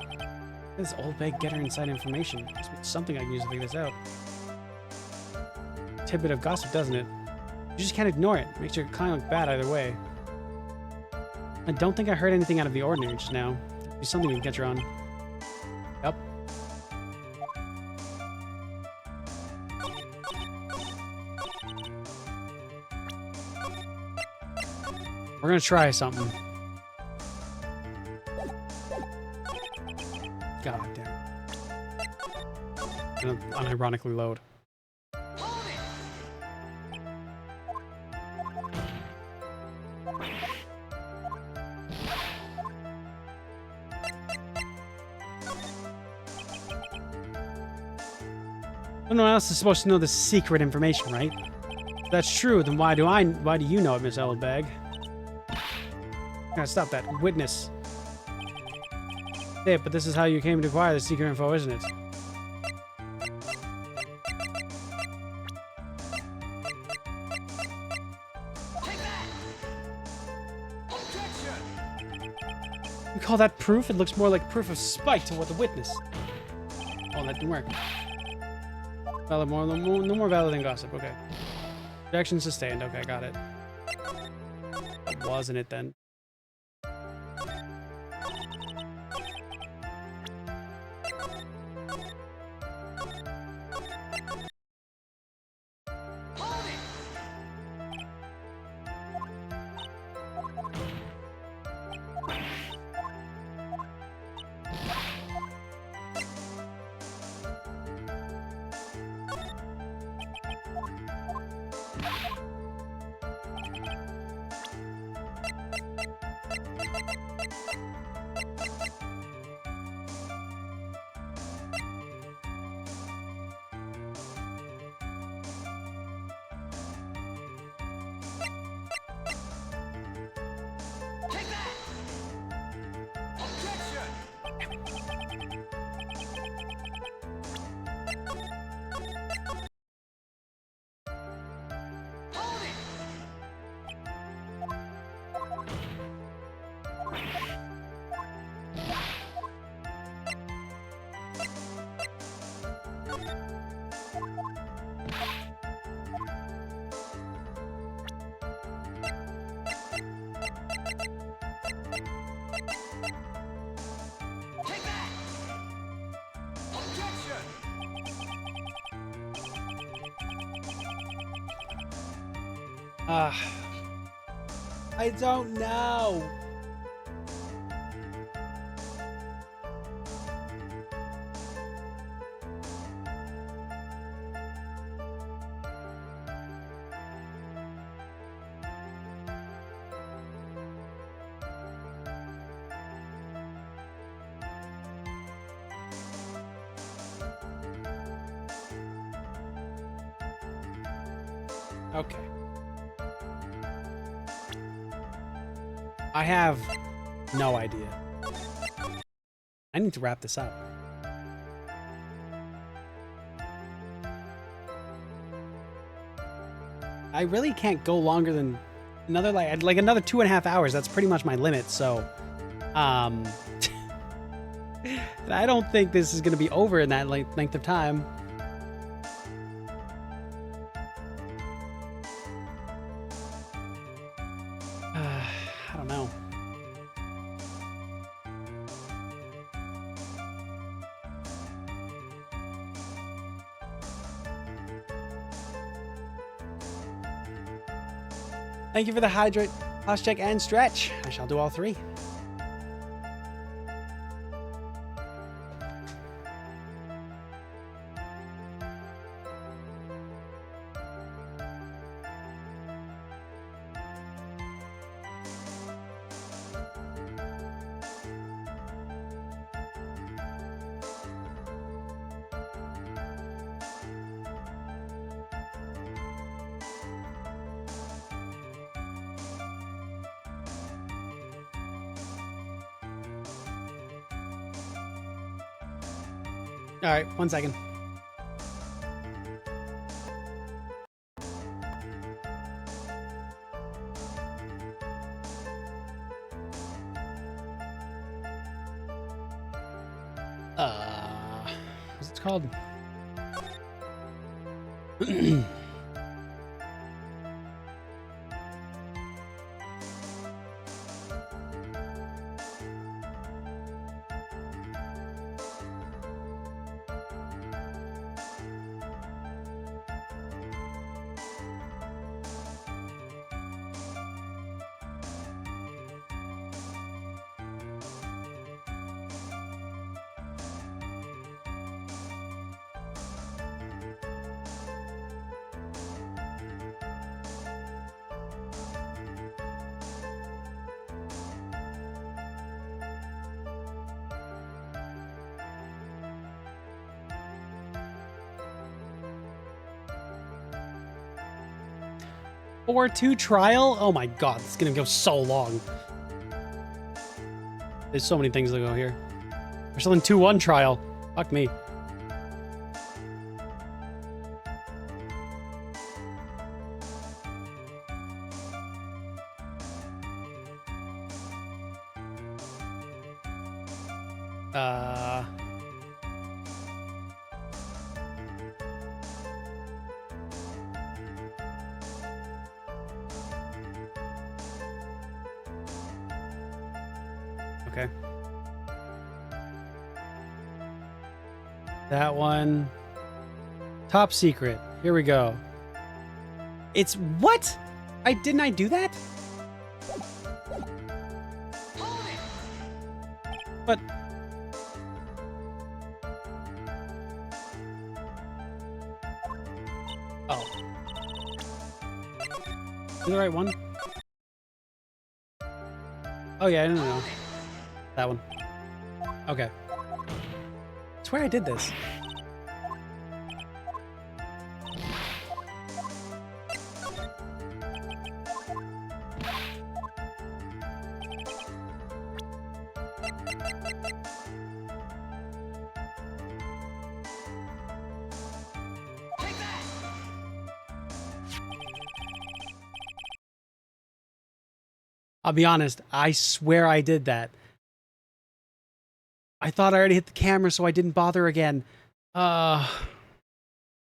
A: This old bag get her inside information. Must be something I can use to figure this out. Tidbit of gossip, doesn't it? You just can't ignore it. Makes your client look bad either way. I don't think I heard anything out of the ordinary just now. There'd be something we can get you on. Yep. We're gonna try something. God damn. Gonna unironically load. No one else is supposed to know the secret information, right? If that's true, then why do you know it, Miss Ellbag? Gotta stop that. Witness. Yeah, but this is how you came to acquire the secret info, isn't it? You call that proof? It looks more like proof of spite to what the witness. Oh, that didn't work. No more valid than gossip. Okay. Objection sustained. Okay, got it. That wasn't it then. I don't know. Okay. I have no idea. I need to wrap this up. I really can't go longer than another like another 2.5 hours. That's pretty much my limit. So, I don't think this is going to be over in that length of time. I don't know. Thank you for the hydrate, pause check, and stretch. I shall do all three. All right, 1 second. What's it called? Or 2 trial? Oh my god, it's gonna go so long. There's so many things to go here. Or something 2-1 trial. Fuck me. Okay. That one. Top secret. Here we go. It's what? Didn't I do that? But oh. Is it the right one? Oh yeah, I don't know. That one. Okay. I swear I did this. I'll be honest, I swear I did that. I thought I already hit the camera, so I didn't bother again. I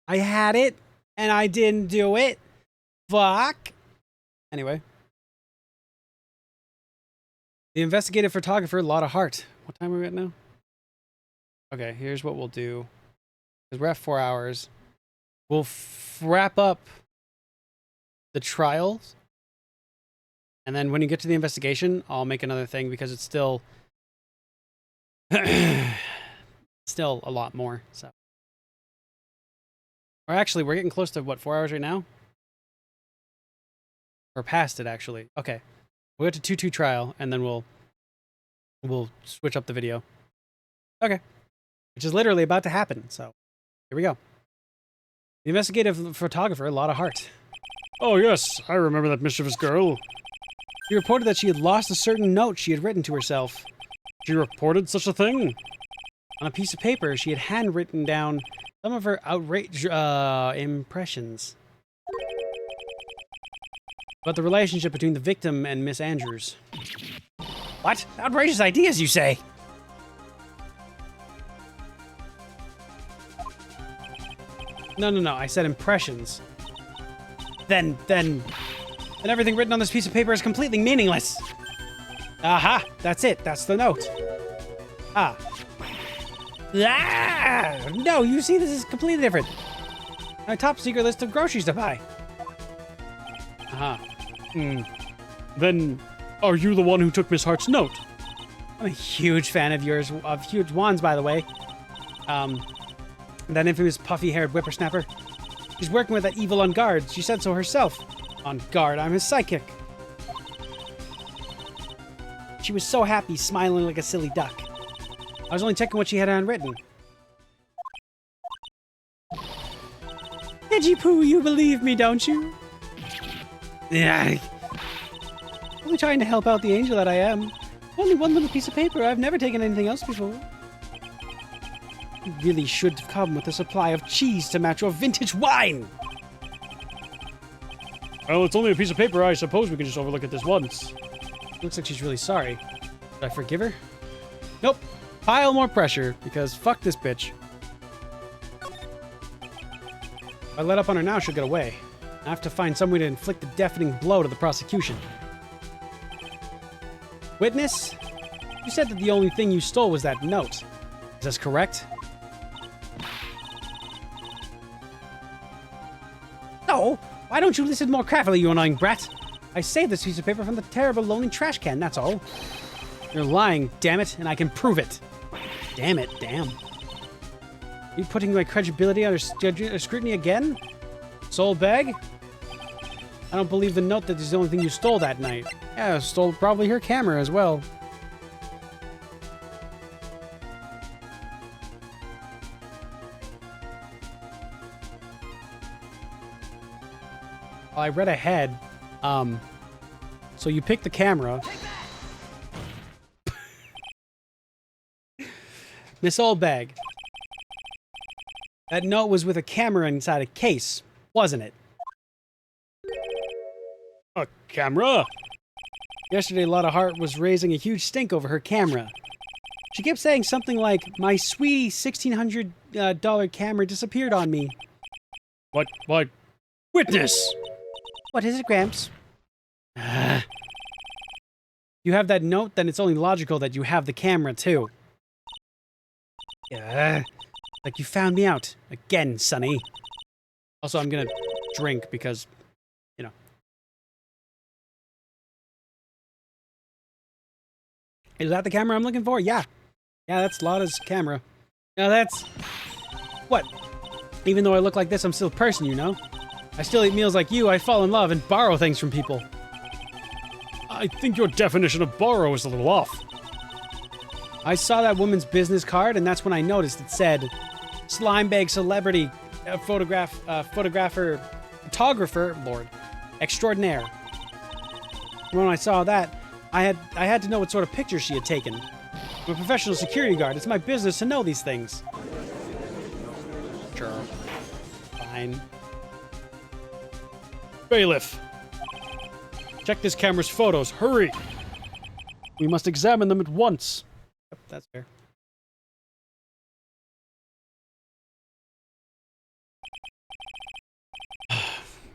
A: had it, and I didn't do it. Fuck. Anyway. The investigative photographer, a lot of heart. What time are we at now? Okay, here's what we'll do. Because we're at 4 hours. We'll wrap up the trials. And then when you get to the investigation, I'll make another thing because it's still still a lot more. So, or actually, we're getting close to what, 4 hours right now? Or past it actually. Okay, we'll get to 2-2 trial, and then we'll switch up the video. Okay, which is literally about to happen. So here we go. The investigative photographer, a lot of heart.
E: Oh yes, I remember that mischievous girl.
A: She reported that she had lost a certain note she had written to herself.
E: She reported such a thing?
A: On a piece of paper, she had handwritten down some of her outrage impressions about the relationship between the victim and Miss Andrews.
C: What? Outrageous ideas, you say?
A: No, I said impressions. Then everything written on this piece of paper is completely meaningless. Aha! That's it. That's the note. Ah. No, you see, this is completely different. My top secret list of groceries to buy. Aha.
E: Then, are you the one who took Miss Hart's note?
A: I'm a huge fan of yours, of huge wands, by the way. That infamous puffy-haired whippersnapper. She's working with that evil on guard. She said so herself. On guard, I'm his sidekick. She was so happy, smiling like a silly duck. I was only checking what she had handwritten. Edgy Poo, you believe me, don't you? Yeah. Only trying to help out the angel that I am. Only one little piece of paper. I've never taken anything else before. You really should have come with a supply of cheese to match your vintage wine.
E: Well, it's only a piece of paper. I suppose we can just overlook it this once.
A: Looks like she's really sorry. Should I forgive her? Nope. Pile more pressure, because fuck this bitch. If I let up on her now, she'll get away. I have to find some way to inflict a deafening blow to the prosecution. Witness? You said that the only thing you stole was that note. Is this correct? No! Why don't you listen more carefully, you annoying brat? I saved this piece of paper from the terrible lonely trash can, that's all. You're lying, damn it, and I can prove it. Damn it, damn. Are you putting my credibility under scrutiny again? Soul bag? I don't believe the note that is the only thing you stole that night. Yeah, stole probably her camera as well. I read ahead. So you pick the camera. Miss Oldbag. That note was with a camera inside a case, wasn't it?
E: A camera?
A: Yesterday, Lotta Hart was raising a huge stink over her camera. She kept saying something like, "My sweetie $1,600 camera disappeared on me."
E: What? Witness!
A: What is it, Gramps? You have that note, then it's only logical that you have the camera, too. Like you found me out. Again, Sonny. Also, I'm gonna drink because, you know. Is that the camera I'm looking for? Yeah. Yeah, that's Lotta's camera. Now that's... What? Even though I look like this, I'm still a person, you know? I still eat meals like you, I fall in love and borrow things from people.
E: I think your definition of borrow is a little off.
A: I saw that woman's business card, and that's when I noticed it said, Slimebag Celebrity Photographer, Lord, Extraordinaire. When I saw that, I had to know what sort of pictures she had taken. I'm a professional security guard. It's my business to know these things. Sure. Fine.
E: Bailiff. Check this camera's photos. Hurry! We must examine them at once.
A: Yep, that's fair.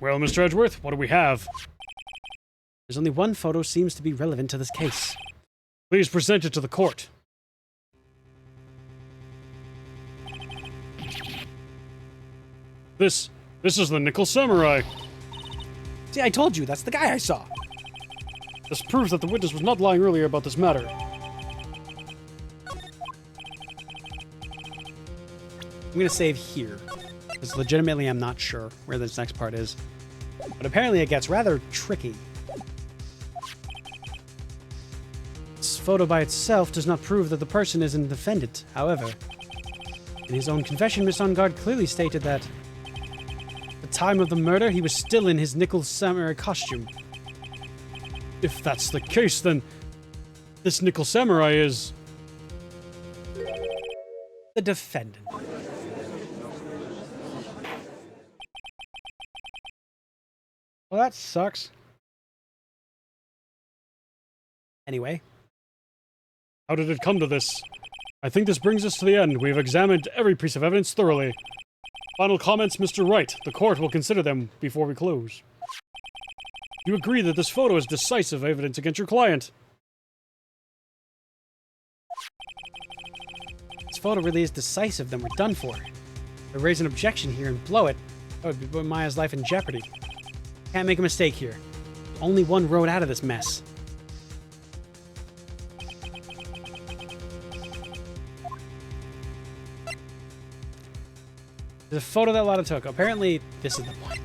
E: Well, Mr. Edgeworth, what do we have?
A: There's only one photo seems to be relevant to this case.
E: Please present it to the court. This is the Nickel Samurai.
A: See, I told you, that's the guy I saw.
E: This proves that the witness was not lying earlier about this matter.
A: I'm gonna save here, because legitimately I'm not sure where this next part is. But apparently it gets rather tricky. This photo by itself does not prove that the person is an defendant. However, in his own confession, Mr. Ungard clearly stated that at the time of the murder, he was still in his nickel samurai costume.
E: If that's the case, then this nickel samurai is...
A: The defendant. Well, that sucks. Anyway.
E: How did it come to this? I think this brings us to the end. We have examined every piece of evidence thoroughly. Final comments, Mr. Wright. The court will consider them before we close. You agree that this photo is decisive evidence against your client?
A: This photo really is decisive, then we're done for. If I raise an objection here and blow it, that would be putting Maya's life in jeopardy. Can't make a mistake here. Only one road out of this mess. There's a photo that Lotta took. Apparently, this is the point.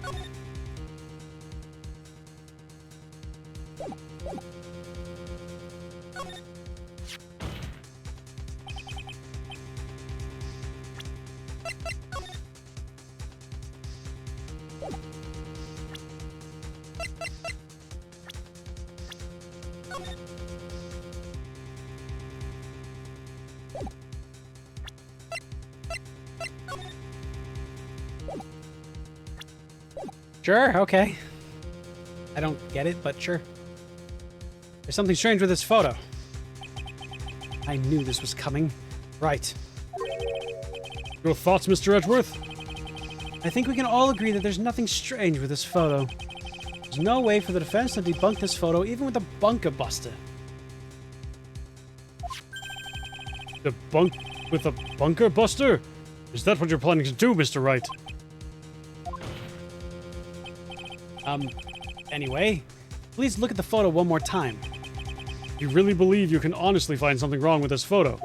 A: Sure, okay. I don't get it, but sure. There's something strange with this photo. I knew this was coming. Right.
E: Your thoughts, Mr. Edgeworth?
A: I think we can all agree that there's nothing strange with this photo. There's no way for the defense to debunk this photo, even with a bunker buster.
E: Debunk with a bunker buster? Is that what you're planning to do, Mr. Wright?
A: Anyway, please look at the photo one more time.
E: You really believe you can honestly find something wrong with this photo?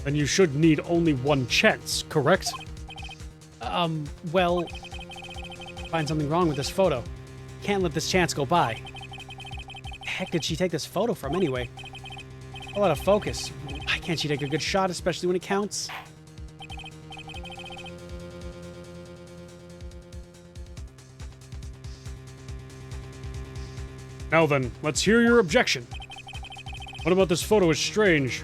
E: Then you should need only one chance, correct?
A: Well, find something wrong with this photo. Can't let this chance go by. Heck did she take this photo from anyway? A lot of focus. Why can't she take a good shot, especially when it counts?
E: Now then, let's hear your objection. What about this photo is strange?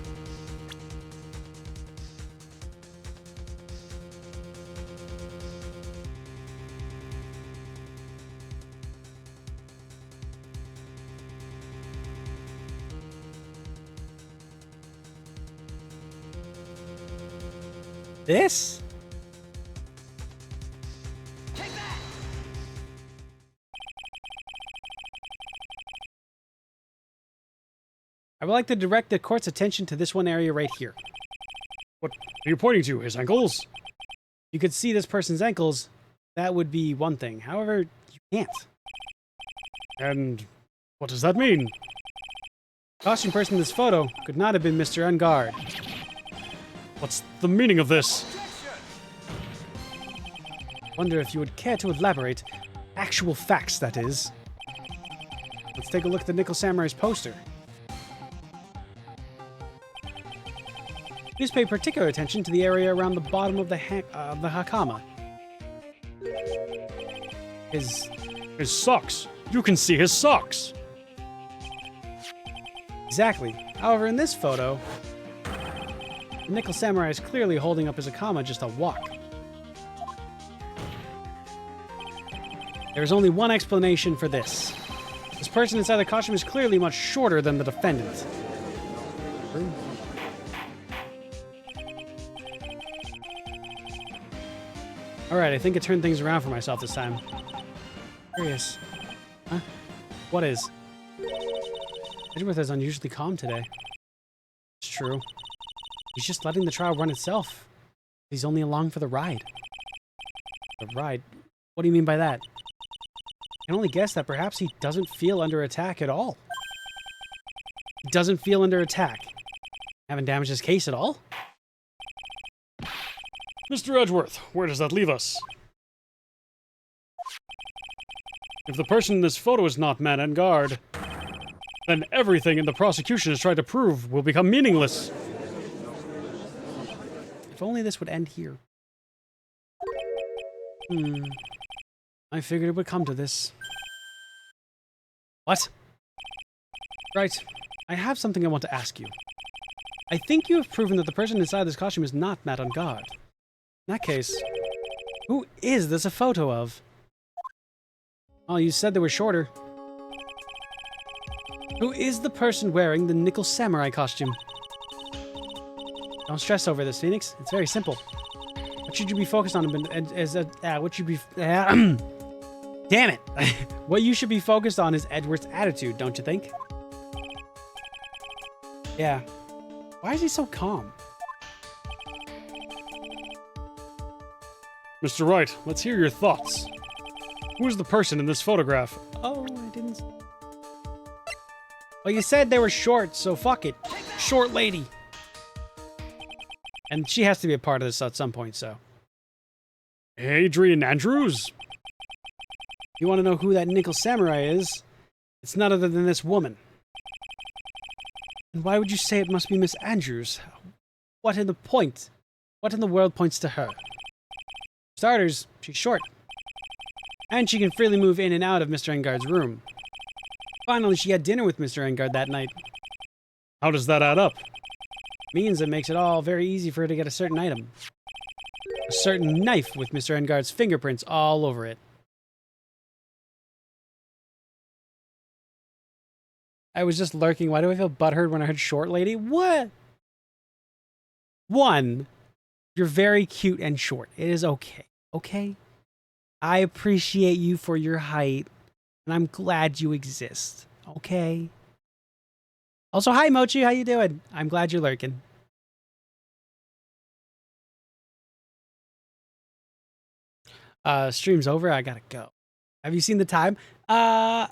A: This? I would like to direct the court's attention to this one area right here.
E: What are you pointing to? His ankles?
A: You could see this person's ankles. That would be one thing. However, you can't.
E: And what does that mean?
A: The costume person in this photo could not have been Mr. Ungard.
E: What's the meaning of this?
A: Wonder if you would care to elaborate. Actual facts, that is. Let's take a look at the Nickel Samurai's poster. Please pay particular attention to the area around the bottom of the hakama.
E: His socks. You can see his socks.
A: Exactly. However, in this photo, the Nickel Samurai is clearly holding up his hakama just to walk. There is only one explanation for this. This person inside the costume is clearly much shorter than the defendant. Alright, I think I turned things around for myself this time. Curious. Huh? What is? Edgeworth is unusually calm today. It's true. He's just letting the trial run itself. He's only along for the ride. The ride? What do you mean by that? can only guess that perhaps he doesn't feel under attack at all. He doesn't feel under attack. Haven't damaged his case at all?
E: Mr. Edgeworth, where does that leave us? If the person in this photo is not man and guard, then everything in the prosecution has tried to prove will become meaningless.
A: If only this would end here. I figured it would come to this. What? Right. I have something I want to ask you. I think you have proven that the person inside this costume is not Matt on guard. In that case, who is this a photo of? Oh, you said they were shorter. Who is the person wearing the nickel samurai costume? Don't stress over this, Phoenix. It's very simple. What should you be focused on? What should be... Damn it! What you should be focused on is Edward's attitude, don't you think? Yeah. Why is he so calm?
E: Mr. Wright, let's hear your thoughts. Who is the person in this photograph?
A: Oh, I didn't... Well, you said they were short, so fuck it. Short lady. And she has to be a part of this at some point, so...
E: Adrian Andrews?
A: You want to know who that nickel samurai is? It's none other than this woman. And why would you say it must be Miss Andrews? What in the point? What in the world points to her? For starters, she's short. And she can freely move in and out of Mr. Engard's room. Finally, she had dinner with Mr. Engard that night.
E: How does that add up?
A: Means it makes it all very easy for her to get a certain item. A certain knife with Mr. Engard's fingerprints all over it. I was just lurking. Why do I feel butthurt when I heard short lady? What? One, you're very cute and short. It is okay. Okay? I appreciate you for your height, and I'm glad you exist. Okay? Also, hi, Mochi. How you doing? I'm glad you're lurking. Stream's over. I gotta go. Have you seen the time? No.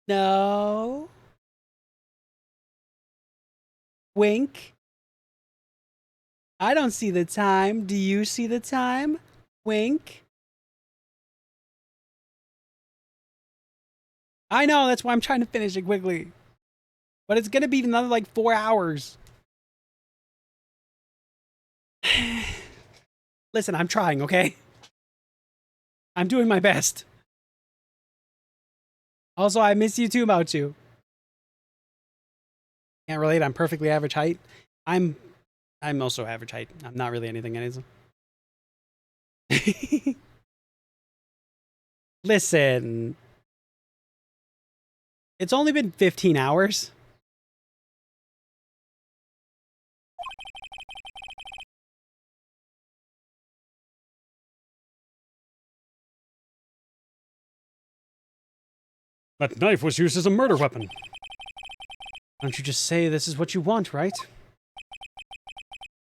A: No. Wink. I don't see the time. Do you see the time? Wink. I know, that's why I'm trying to finish it quickly. But it's gonna be another like 4 hours. Listen, I'm trying, okay? I'm doing my best. Also, I miss you too, Mouchu. Can't relate, I'm perfectly average height. I'm also average height. I'm not really anything anything. Listen. It's only been 15 hours.
E: That knife was used as a murder weapon.
A: Why don't you just say this is what you want, right? I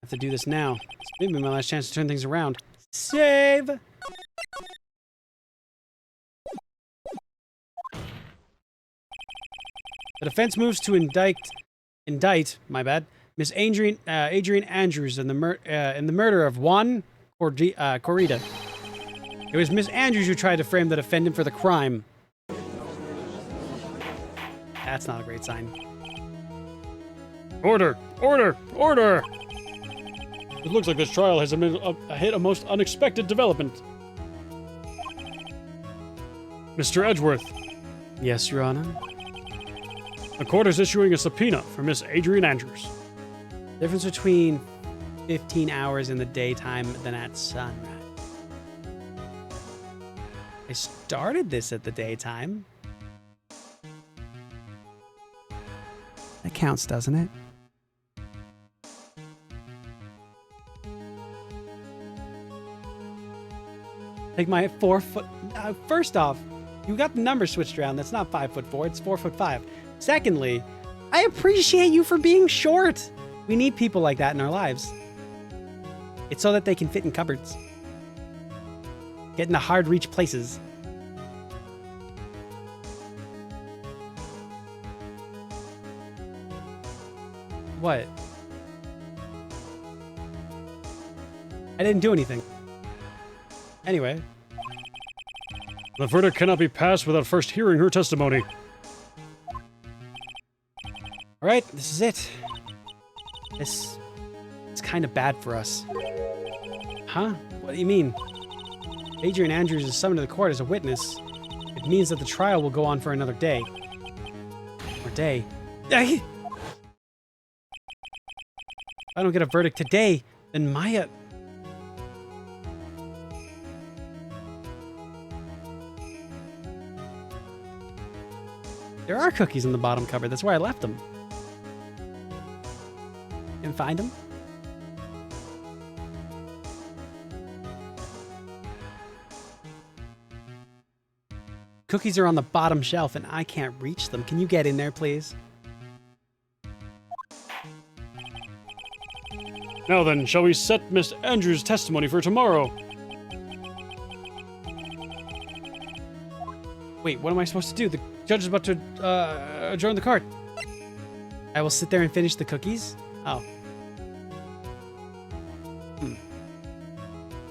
A: have to do this now. It's maybe my last chance to turn things around. Save! The defense moves to indict, my bad, Miss Adrian Andrews in the murder of Juan Corrida. It was Miss Andrews who tried to frame the defendant for the crime. That's not a great sign.
E: Order! Order! Order! It looks like this trial has hit a most unexpected development. Mr. Edgeworth.
A: Yes, Your Honor.
E: The court is issuing a subpoena for Miss Adrian Andrews.
A: Difference between 15 hours in the daytime than at sunrise. I started this at the daytime. That counts, doesn't it? Take my 4 foot... first off, you got the number switched around. That's not 5'4", it's 4'5". Secondly, I appreciate you for being short. We need people like that in our lives. It's so that they can fit in cupboards. Get into hard-reach places. What? I didn't do anything. Anyway.
E: The verdict cannot be passed without first hearing her testimony.
A: Alright, this is it. It's kind of bad for us. Huh? What do you mean? Adrian Andrews is summoned to the court as a witness. It means that the trial will go on for another day. Or day. If I don't get a verdict today, then Maya... There are cookies in the bottom cupboard. That's where I left them. And find them? Cookies are on the bottom shelf and I can't reach them. Can you get in there, please?
E: Now then, shall we set Miss Andrews' testimony for tomorrow?
A: Wait, what am I supposed to do? The judge is about to adjourn the court. I will sit there and finish the cookies? Oh.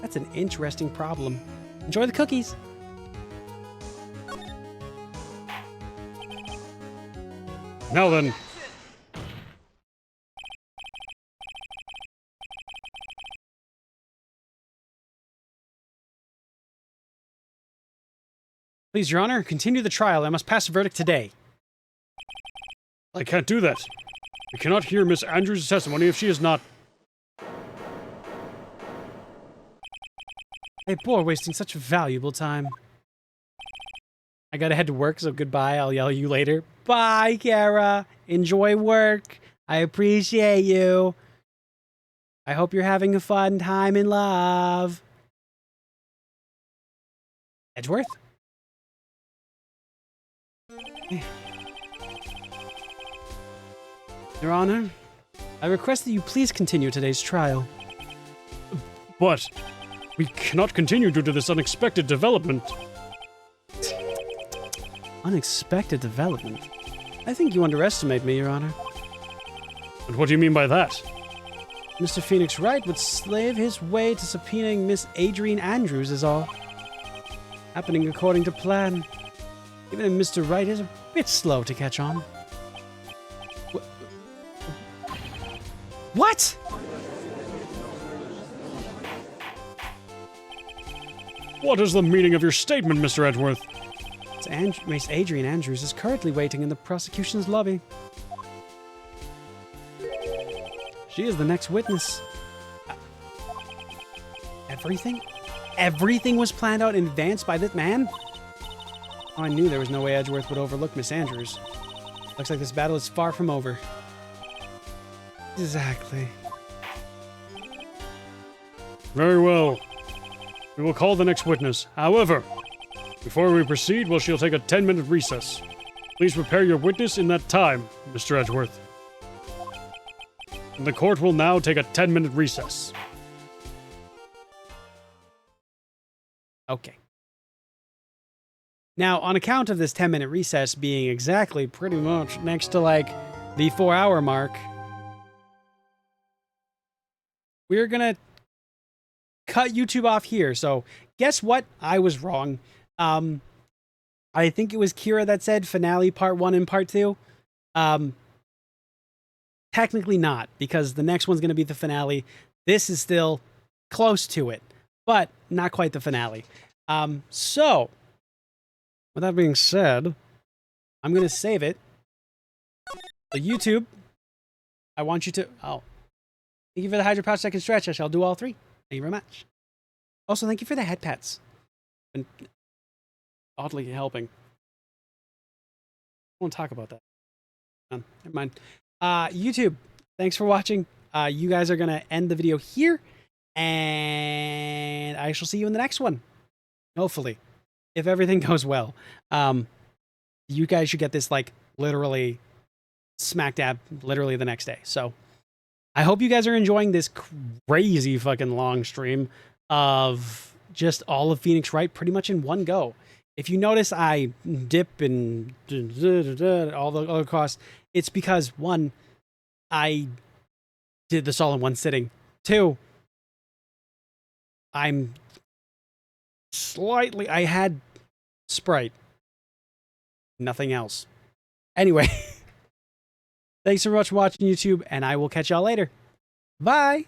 A: That's an interesting problem. Enjoy the cookies.
E: Now then.
A: Please, Your Honor, continue the trial. I must pass a verdict today.
E: I can't do that. We cannot hear Miss Andrews' testimony if she is not...
A: Hey, boy, wasting such valuable time. I gotta head to work, so goodbye. I'll yell at you later. Bye, Kara. Enjoy work. I appreciate you. I hope you're having a fun time in love. Edgeworth? Your Honor, I request that you please continue today's trial.
E: But we cannot continue due to this unexpected development.
A: Unexpected development? I think you underestimate me, Your Honor.
E: And what do you mean by that?
A: Mr. Phoenix Wright would slave his way to subpoenaing Miss Adrian Andrews is all. Happening according to plan. Even if Mr. Wright is a bit slow to catch on. What?
E: What is the meaning of your statement, Mr. Edgeworth?
A: Miss Adrian Andrews is currently waiting in the prosecution's lobby. She is the next witness. Everything? Everything was planned out in advance by this man? Oh, I knew there was no way Edgeworth would overlook Miss Andrews. Looks like this battle is far from over. Exactly.
E: Very well. We will call the next witness. However, before we proceed, she'll take a 10-minute recess. Please prepare your witness in that time, Mr. Edgeworth. And the court will now take a 10-minute recess.
A: Okay. Now, on account of this 10-minute recess being exactly pretty much next to, like, the 4-hour mark, we're gonna cut YouTube off here. So, guess what? I was wrong. I think it was Kira that said finale part 1 and part 2. Technically not, because the next one's going to be the finale. This is still close to it, but not quite the finale. So, with that being said, I'm going to save it. So YouTube, I want you to... Oh. Thank you for the Hydro Pouch Second Stretch. I shall do all 3. Thank you very much. Also, thank you for the head pats. Been oddly helping. I won't talk about that. Never mind. YouTube, thanks for watching. You guys are going to end the video here, and I shall see you in the next one. Hopefully, if everything goes well. You guys should get this, like, literally smack dab, literally the next day. So, I hope you guys are enjoying this crazy fucking long stream of just all of Phoenix Wright pretty much in one go. If you notice I dip and all the other costs, it's because, one, I did this all in one sitting. Two, I had Sprite. Nothing else. Anyway, thanks so much for watching YouTube, and I will catch y'all later. Bye!